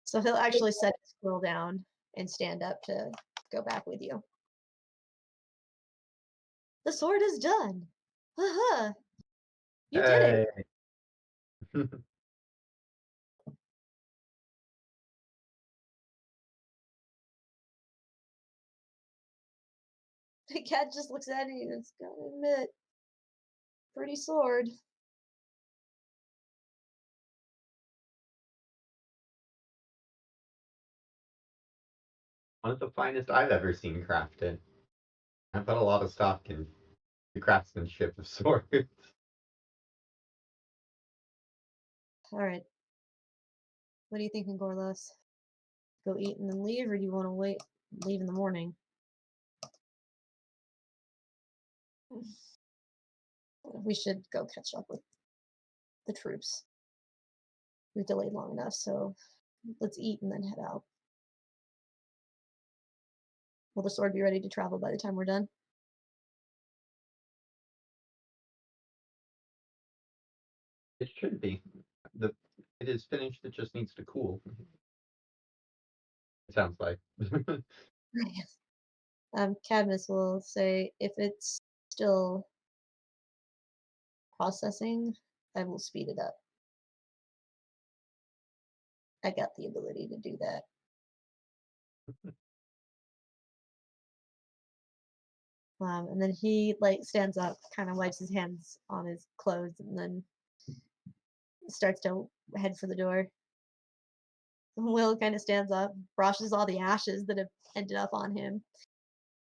So he'll actually set his quill down and stand up to go back with you. The sword is done. Haha. You did it. Hey. The cat just looks at you and it's gotta admit, pretty sword. One of the finest I've ever seen crafted. I put a lot of stock in the craftsmanship of swords. Alright. What are you thinking, Gorlos? Go eat and then leave, or do you want to wait leave in the morning? We should go catch up with the troops. We've delayed long enough, so let's eat and then head out. Will the sword be ready to travel by the time we're done? It should be. It is finished, it just needs to cool. It sounds like. Yes. Cadmus will say if it's still processing, I will speed it up. I got the ability to do that. And then he stands up, kind of wipes his hands on his clothes, and then starts to head for the door. Will kind of stands up, brushes all the ashes that have ended up on him,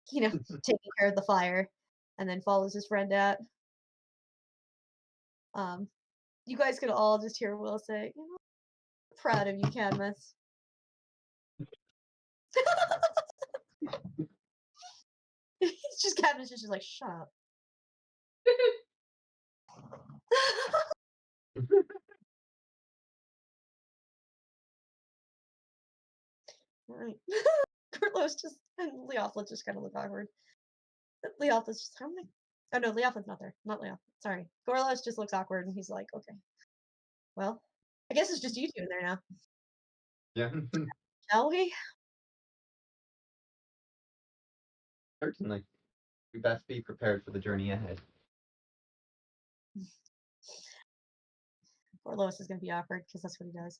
taking care of the fire, and then follows his friend out. You guys could all just hear Will say, proud of you, Cadmus. It's just Cadmus is just like, shut up. Right. Carlos just and Leopold just kind of look awkward. Leopold's just how many? Oh no, Leopold's not there. Not Leo. Sorry. Gorlos just looks awkward and he's like, okay. Well, I guess it's just you two in there now. Yeah. Shall we? Certainly. We best be prepared for the journey ahead. Gorlos is gonna be awkward because that's what he does.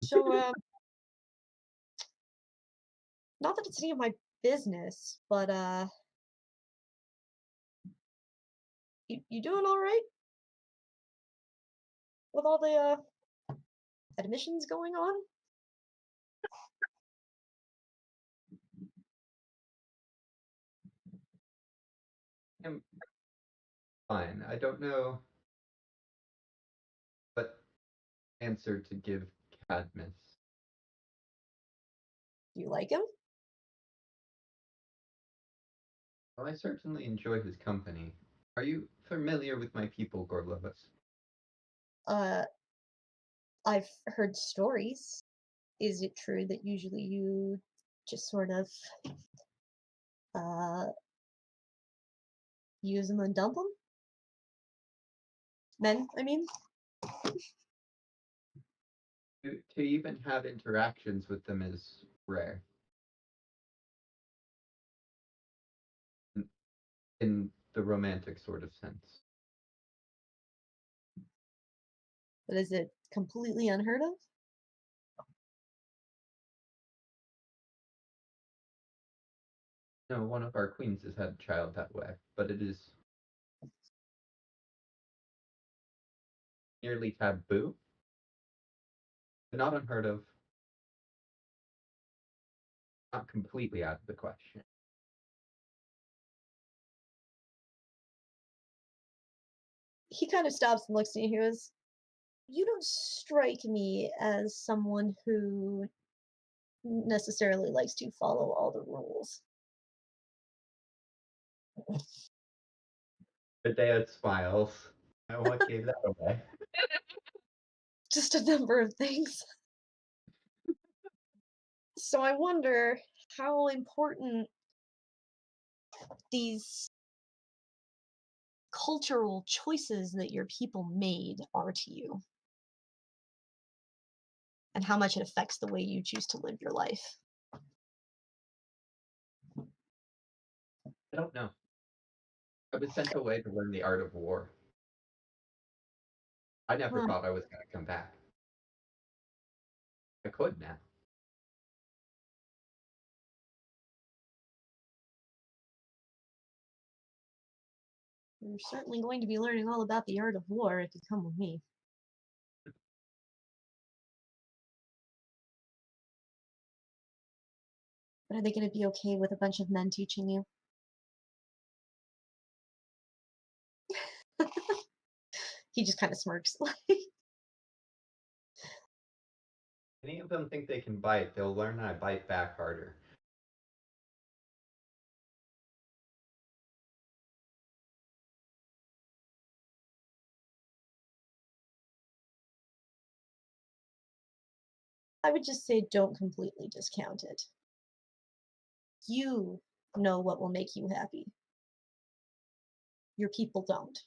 So not that it's any of my business, but you doing all right with all the admissions going on? I'm fine. I don't know what answer to give Cadmus. Do you like him? Well, I certainly enjoy his company. Are you familiar with my people, Gorlovus? Uh, I've heard stories. Is it true that usually you just sort of uh use them and dump them? Men, I mean. To even have interactions with them is rare. In the romantic sort of sense. But is it completely unheard of? No, one of our queens has had a child that way, but it is nearly taboo. But not unheard of. Not completely out of the question. He kind of stops and looks at you. He goes, "You don't strike me as someone who necessarily likes to follow all the rules." Medea smiles. What gave that away? Just a number of things. So I wonder how important these cultural choices that your people made are to you, and how much it affects the way you choose to live your life. I don't know. I was sent away to learn the art of war. I never Well, thought I was going to come back. I could now. you're certainly going to be learning all about the art of war if you come with me. But are they going to be okay with a bunch of men teaching you? He just kind of smirks. Any of them think they can bite, they'll learn I bite back harder. I would just say don't completely discount it. You know what will make you happy. Your people don't.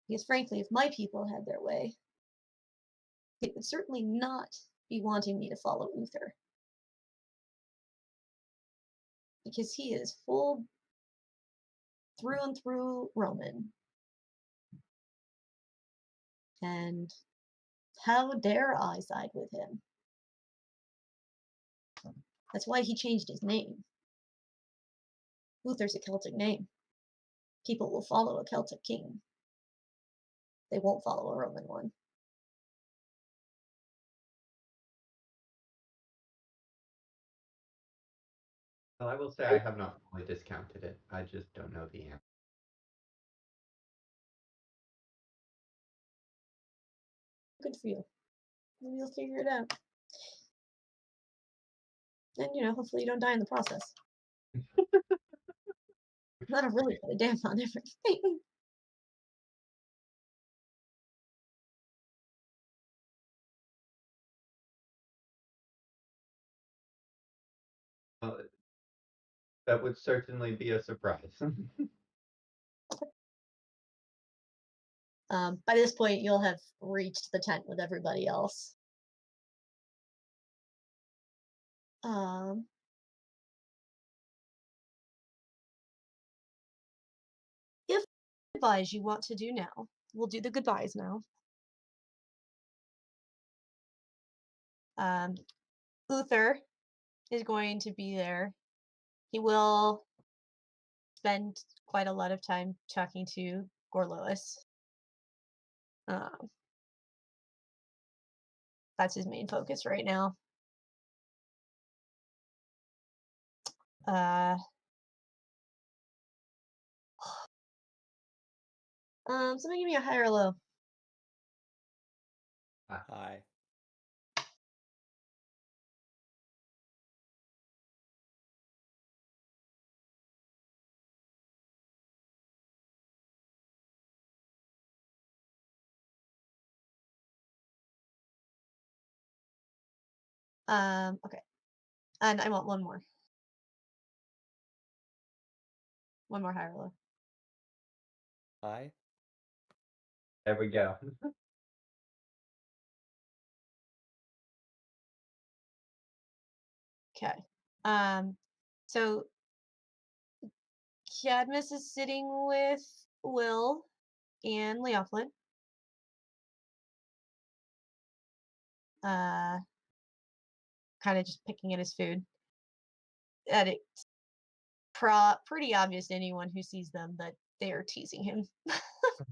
Because frankly, if my people had their way, they would certainly not be wanting me to follow Uther. Because he is full through and through Roman. And how dare I side with him? That's why he changed his name. Uther's a Celtic name. People will follow a Celtic king. They won't follow a Roman one. Well, I will say I have not fully discounted it. I just don't know the answer. Good for you. Maybe you'll figure it out. And, hopefully you don't die in the process. That'll really put a damp on everything. Well, that would certainly be a surprise. By this point, you'll have reached the tent with everybody else. If goodbyes you want to do now, we'll do the goodbyes now. Uther is going to be there. He will spend quite a lot of time talking to Gorlois. That's his main focus right now. Somebody give me a high or low. Hi. Okay. And I want one more. One more high or low. Hi. There we go. Okay. So Cadmus is sitting with Will and Leoflin. Kind of just picking at his food. And it's pretty obvious to anyone who sees them that they are teasing him.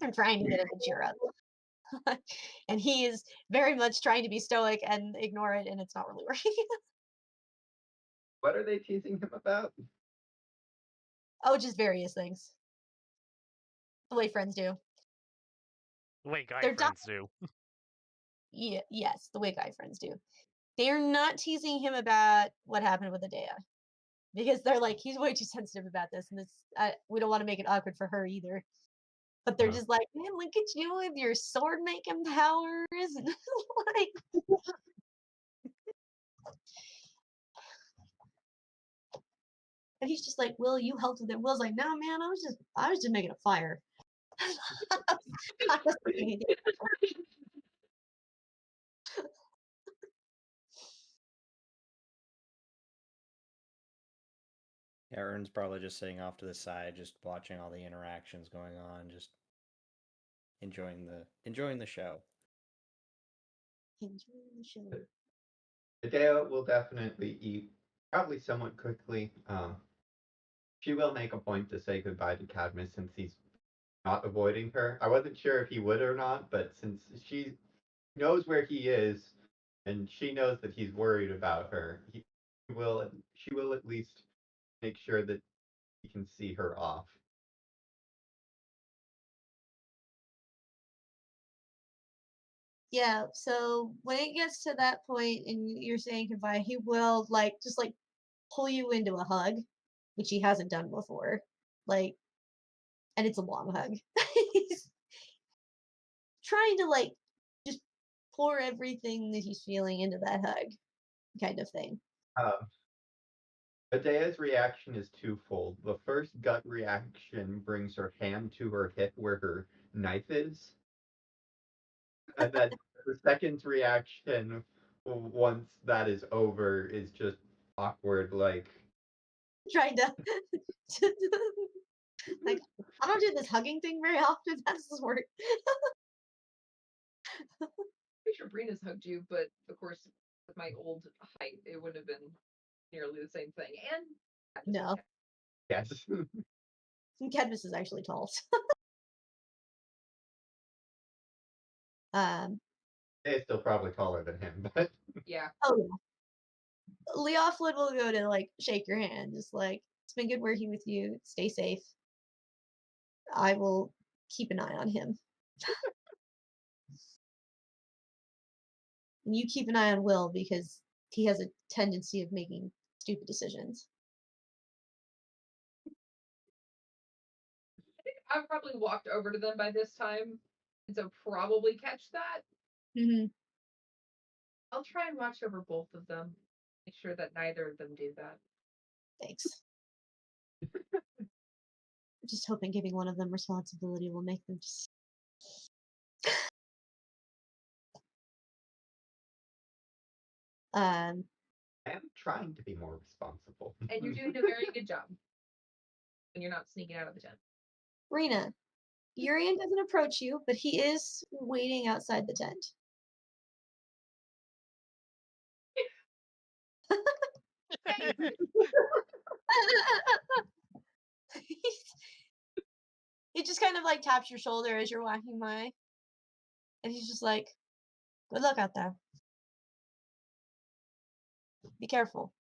They're trying to get him to cheer up. And he is very much trying to be stoic and ignore it, and it's not really working. What are they teasing him about? Oh, just various things. The way friends do. The way guy They're friends do. Yeah, yes, the way guy friends do. They're not teasing him about what happened with Adea. Because they're like, he's way too sensitive about this, and we don't want to make it awkward for her either. But they're just like, man, look at you with your sword making powers, and like, and he's just like, Will, you helped with it. Will's like, no, man, I was just making a fire. I wasn't doing anything. Aaron's probably just sitting off to the side, just watching all the interactions going on, just enjoying the show. Enjoying the show. Adeo will definitely eat, probably somewhat quickly. She will make a point to say goodbye to Cadmus since he's not avoiding her. I wasn't sure if he would or not, but since she knows where he is and she knows that he's worried about her, she will at least make sure that he can see her off. Yeah, so when it gets to that point and you're saying goodbye, he will just pull you into a hug, which he hasn't done before. And it's a long hug. He's trying to just pour everything that he's feeling into that hug, kind of thing. Adea's reaction is twofold. The first gut reaction brings her hand to her hip where her knife is. And then the second reaction, once that is over, is just awkward, like, Trying to like I don't do this hugging thing very often. That's the word. Pretty sure Brina's hugged you, but of course, with my old height, it wouldn't have been nearly the same thing. And No. yes. Cadmus is actually tall. Adea's still probably taller than him, but yeah. Oh yeah. Leoflin will go to shake your hand, just it's been good working with you. Stay safe. I will keep an eye on him. And you keep an eye on Will because he has a tendency of making stupid decisions. I think I've probably walked over to them by this time, and so probably catch that. Mm-hmm. I'll try and watch over both of them. Make sure that neither of them do that. Thanks. I'm just hoping giving one of them responsibility will make them just. I am trying to be more responsible. And you're doing a very good job. And you're not sneaking out of the tent. Rena, Urian doesn't approach you, but he is waiting outside the tent. He just kind of taps your shoulder as you're walking by. And he's just like, good luck out there. Be careful.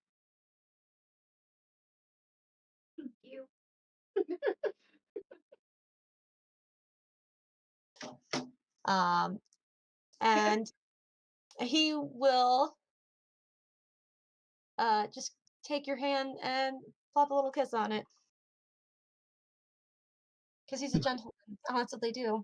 Thank you. And he will just take your hand and plop a little kiss on it. Because he's a gentleman. Oh, that's what they do.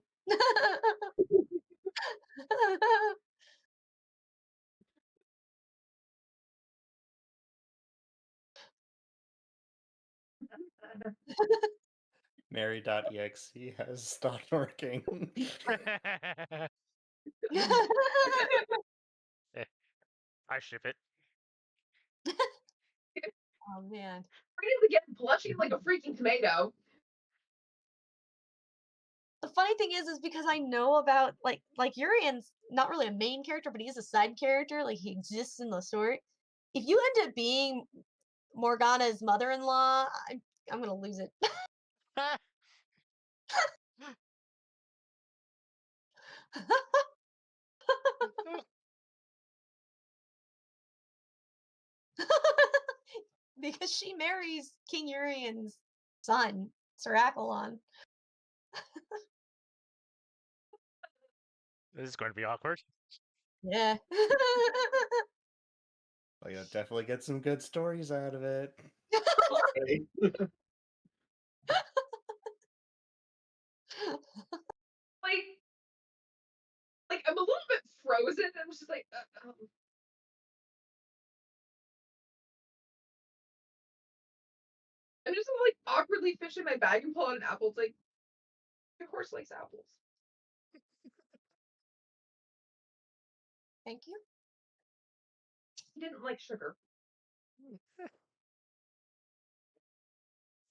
Mary.exe has stopped working. I ship it. Oh man. Brandon's again blushing like a freaking tomato. The funny thing is because I know about like Urian's not really a main character, but he is a side character. Like he exists in the story. If you end up being Morgana's mother-in-law, I'm gonna lose it. Because she marries King Urian's son, Sir Akalon. This is going to be awkward. Yeah. Well, you'll definitely get some good stories out of it. like I'm a little bit frozen. I'm just like, I'm just gonna like awkwardly fish in my bag and pull out an apple. It's like, of course, likes apples. Thank you. He didn't like sugar.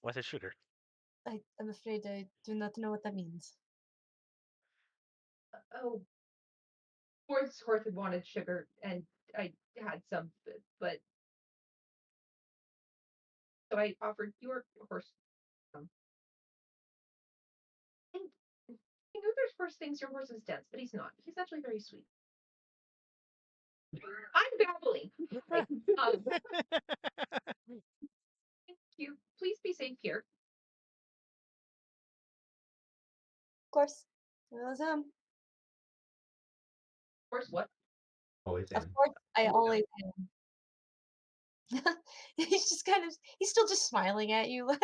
What's a sugar? I'm afraid I do not know what that means. Oh, horse had wanted sugar, and I had some, but so I offered your horse some. And I know there's horse things your horse is dense, but he's not. He's actually very sweet. I'm babbling. Like, thank you. Please be safe here. Of course. It was him. Of course, what? Always Of am. course, I always am. He's just kind of, he's still just smiling at you. Like,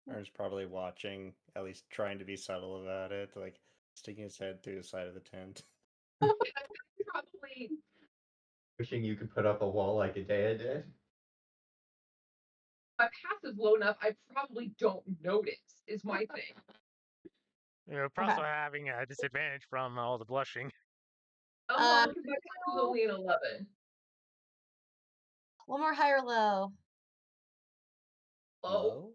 Aaron's probably watching, at least trying to be subtle about it, like sticking his head through the side of the tent. Probably. Wishing you could put up a wall like Adea did. My path is low enough. I probably don't notice. Is my thing. You're Okay. also having a disadvantage from all the blushing. Because my path was only an 11. one more high or low. Low.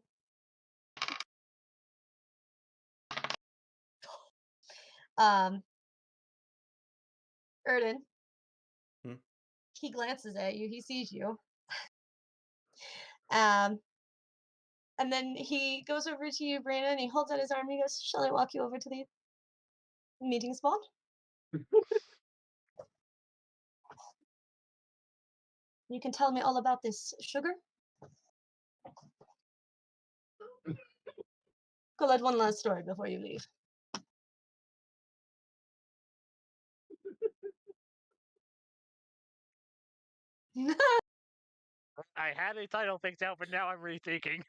Erden. Hmm? He glances at you. He sees you. And then he goes over to you, Brandon, and he holds out his arm. And he goes, "Shall I walk you over to the meeting spot?" You can tell me all about this sugar. Go add one last story before you leave. I had a title picked out, but now I'm rethinking.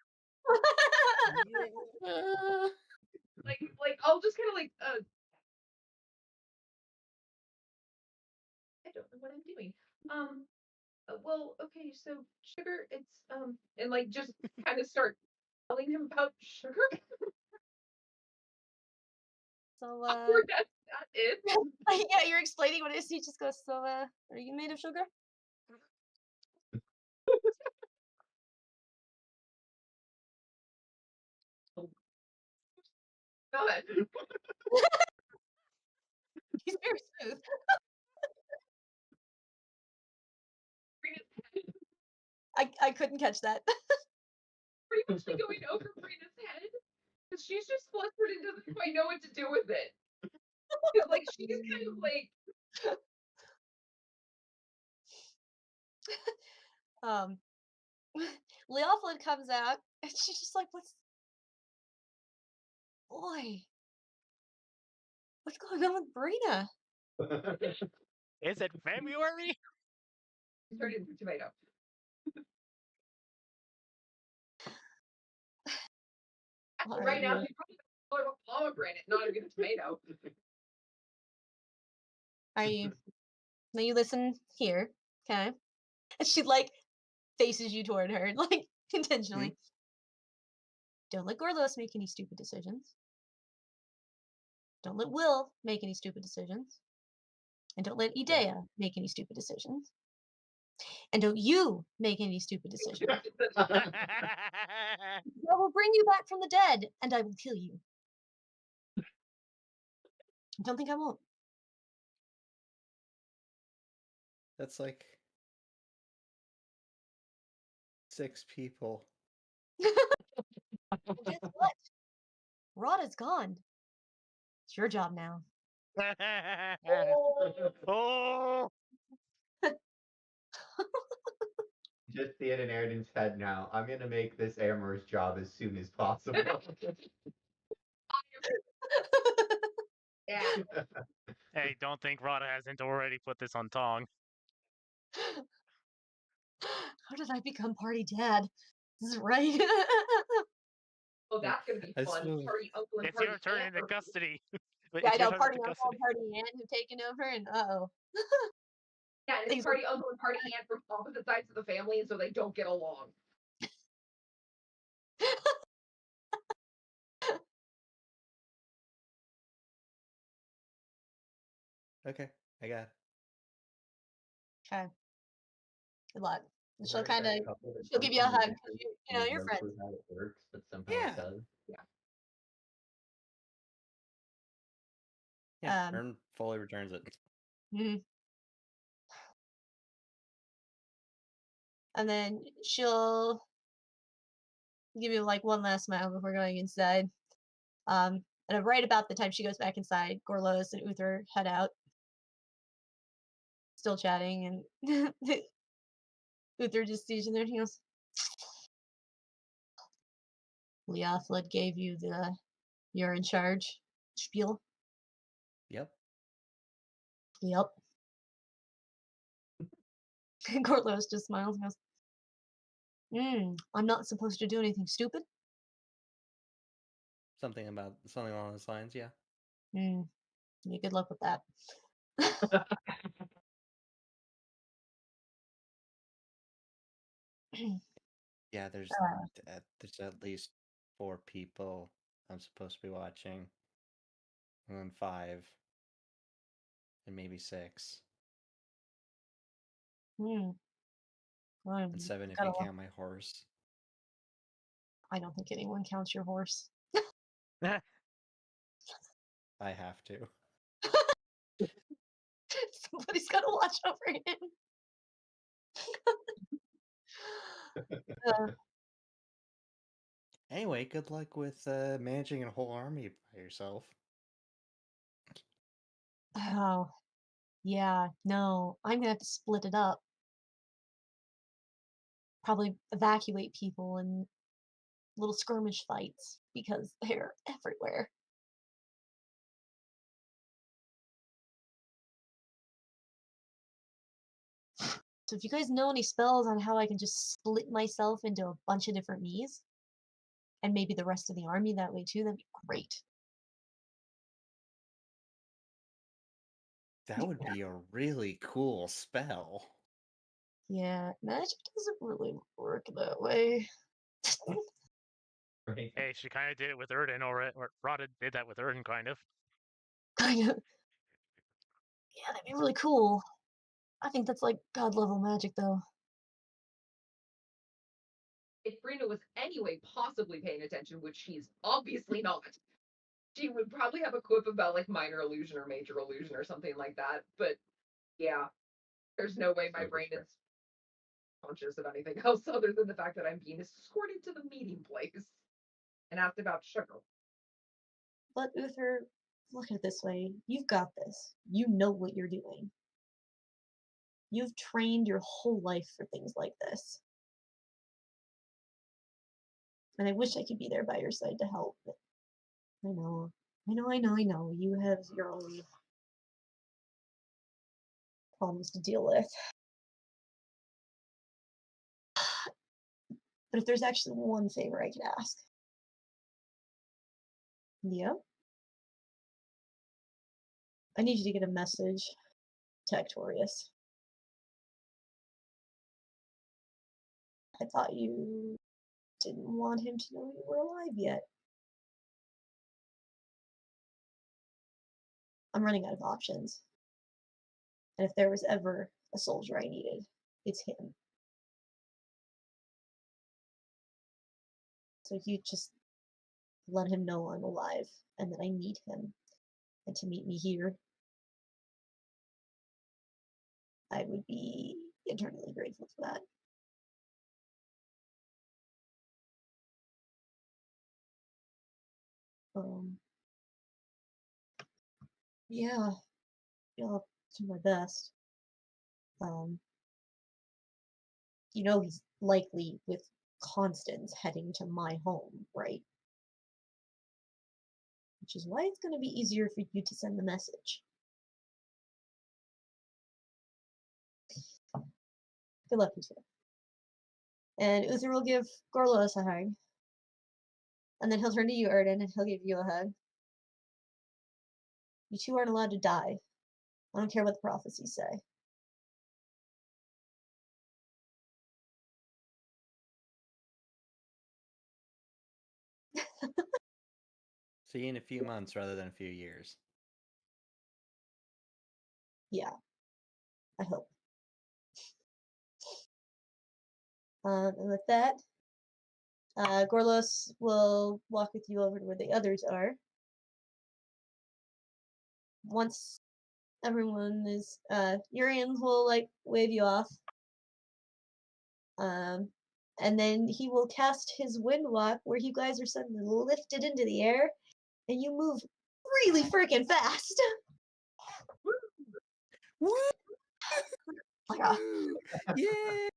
Like I'll just kind of like I don't know what I'm doing. Well, okay, so sugar, it's and like just kind of start telling him about sugar. So, That's not it. yeah, you're explaining what it is. He just goes, "So, are you made of sugar?" God. He's very smooth. I couldn't catch that. Pretty much like going over Brina's head because she's just flustered and doesn't quite know what to do with it. Because like she's kind of like um, Leoflin comes out, and she's just like, boy, what's going on with Brina? Is it February? Turned into tomato. Right now, she's probably the color of a pomegranate, not even a tomato. Are you? Now you listen here, okay? And she like faces you toward her, like intentionally. Don't let Gorlos make any stupid decisions. Don't let Will make any stupid decisions. And don't let Idea make any stupid decisions. And don't you make any stupid decisions. I will bring you back from the dead, and I will kill you. Don't think I won't. That's like 6 people. Well, guess what? Rada's gone. It's your job now. Oh! Just see it in Eridan's head now. I'm gonna make this Amor's job as soon as possible. Yeah. Hey, don't think Rada hasn't already put this on Tong. How did I become party dad? This is right. Oh, that's gonna be I fun. suppose- Party uncle and It's party your turn aunt into are- custody. Yeah, I It's your know. turn Party into uncle and custody. party aunt have taken over, and uh-oh. Yeah, and it's Things party uncle and party aunt from opposite sides of the family, and so they don't get along. Okay, I got it. Okay. Good luck. And she'll Is there kind of, that couple that she'll don't give you a hug understand because you know, you're friends. exactly how it works, but somehow Yeah. it does? Yeah, Um, Ern fully returns it. mhm. And then she'll give you like one last smile before going inside. And right about the time she goes back inside, Gorlos and Uther head out, still chatting, and Uther just sees you there and he goes, Leoflid gave you the you're in charge spiel. Yep. Yep. Gorlos just smiles and goes, I'm not supposed to do anything stupid? Something along those lines, yeah. Yeah, good luck with that. Yeah, there's at least 4 people I'm supposed to be watching. And then 5. And maybe 6. Well, And 7 if gotta you love- count my horse. I don't think anyone counts your horse. I have to. Somebody's gotta watch over him. Uh, Anyway, good luck with managing a whole army by yourself. oh, yeah, no, I'm gonna have to split it up. Probably evacuate people in little skirmish fights because they're everywhere. So if you guys know any spells on how I can just split myself into a bunch of different me's, and maybe the rest of the army that way too, that'd be great. That would be a really cool spell. Yeah, magic doesn't really work that way. Right? Hey, she kind of did it with Erden, or Rada did that with Erden, kind of. Kind of. Yeah, that'd be really cool. I think that's like god level magic though. If Brina was anyway possibly paying attention, which she's obviously not, she would probably have a quip about like minor illusion or major illusion or something like that. But yeah, there's no way my So brain is distracted. conscious of anything else other than the fact that I'm being escorted to the meeting place and asked about sugar. But Uther, look at it this way. You've got this. You know what you're doing. You've trained your whole life for things like this. And I wish I could be there by your side to help, but I know. You have your own problems to deal with. But if there's actually one favor I could ask. Yeah? I need you to get a message to Actorius. I thought you didn't want him to know you were alive yet. I'm running out of options. And if there was ever a soldier I needed, it's him. So you just let him know I'm alive and that I need him and to meet me here. I would be eternally grateful for that. Yeah, I'll do my best. He's likely with Constance heading to my home, right? Which is why it's going to be easier for you to send the message. Good luck, you two. And Uther will give Gorlos a hug. And then he'll turn to you, Erden, and he'll give you a hug. You two aren't allowed to die. I don't care what the prophecies say. See you in a few months rather than a few years. Yeah, I hope. And with that, Gorlos will walk with you over to where the others are. Once everyone is, Urian will wave you off. And then he will cast his wind walk where you guys are suddenly lifted into the air and you move really freaking fast. Woo! Yeah. Yeah!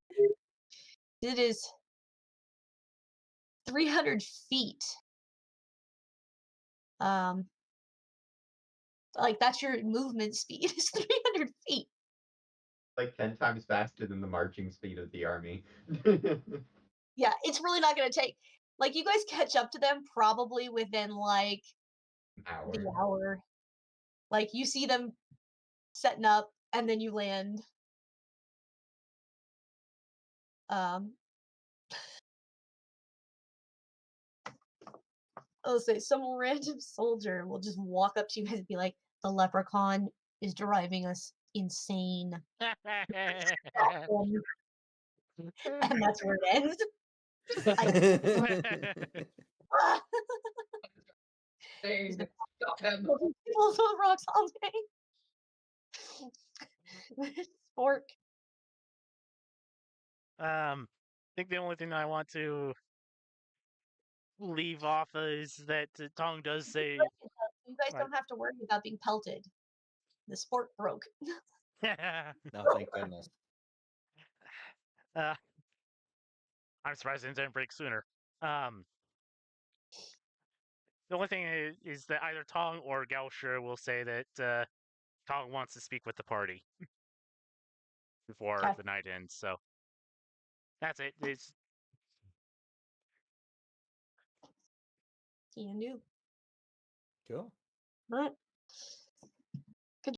It is 300 feet. That's your movement speed. It's 300 feet. Like 10 times faster than the marching speed of the army. Yeah, it's really not going to take. You guys catch up to them probably within, An the hour. hour. You see them setting up, and then you land. I'll say some random soldier will just walk up to you and be like, the leprechaun is driving us insane. And that's where it ends. They stop him. People throw rocks all day. Spork. I think the only thing I want to leave off is that Tong does say. You guys don't have to worry about being pelted. The sport broke. No, thank goodness. I'm surprised it didn't break sooner. The only thing is that either Tong or Gausher will say that Tong wants to speak with the party before the night ends. So that's it. It's Can do. Cool. Right.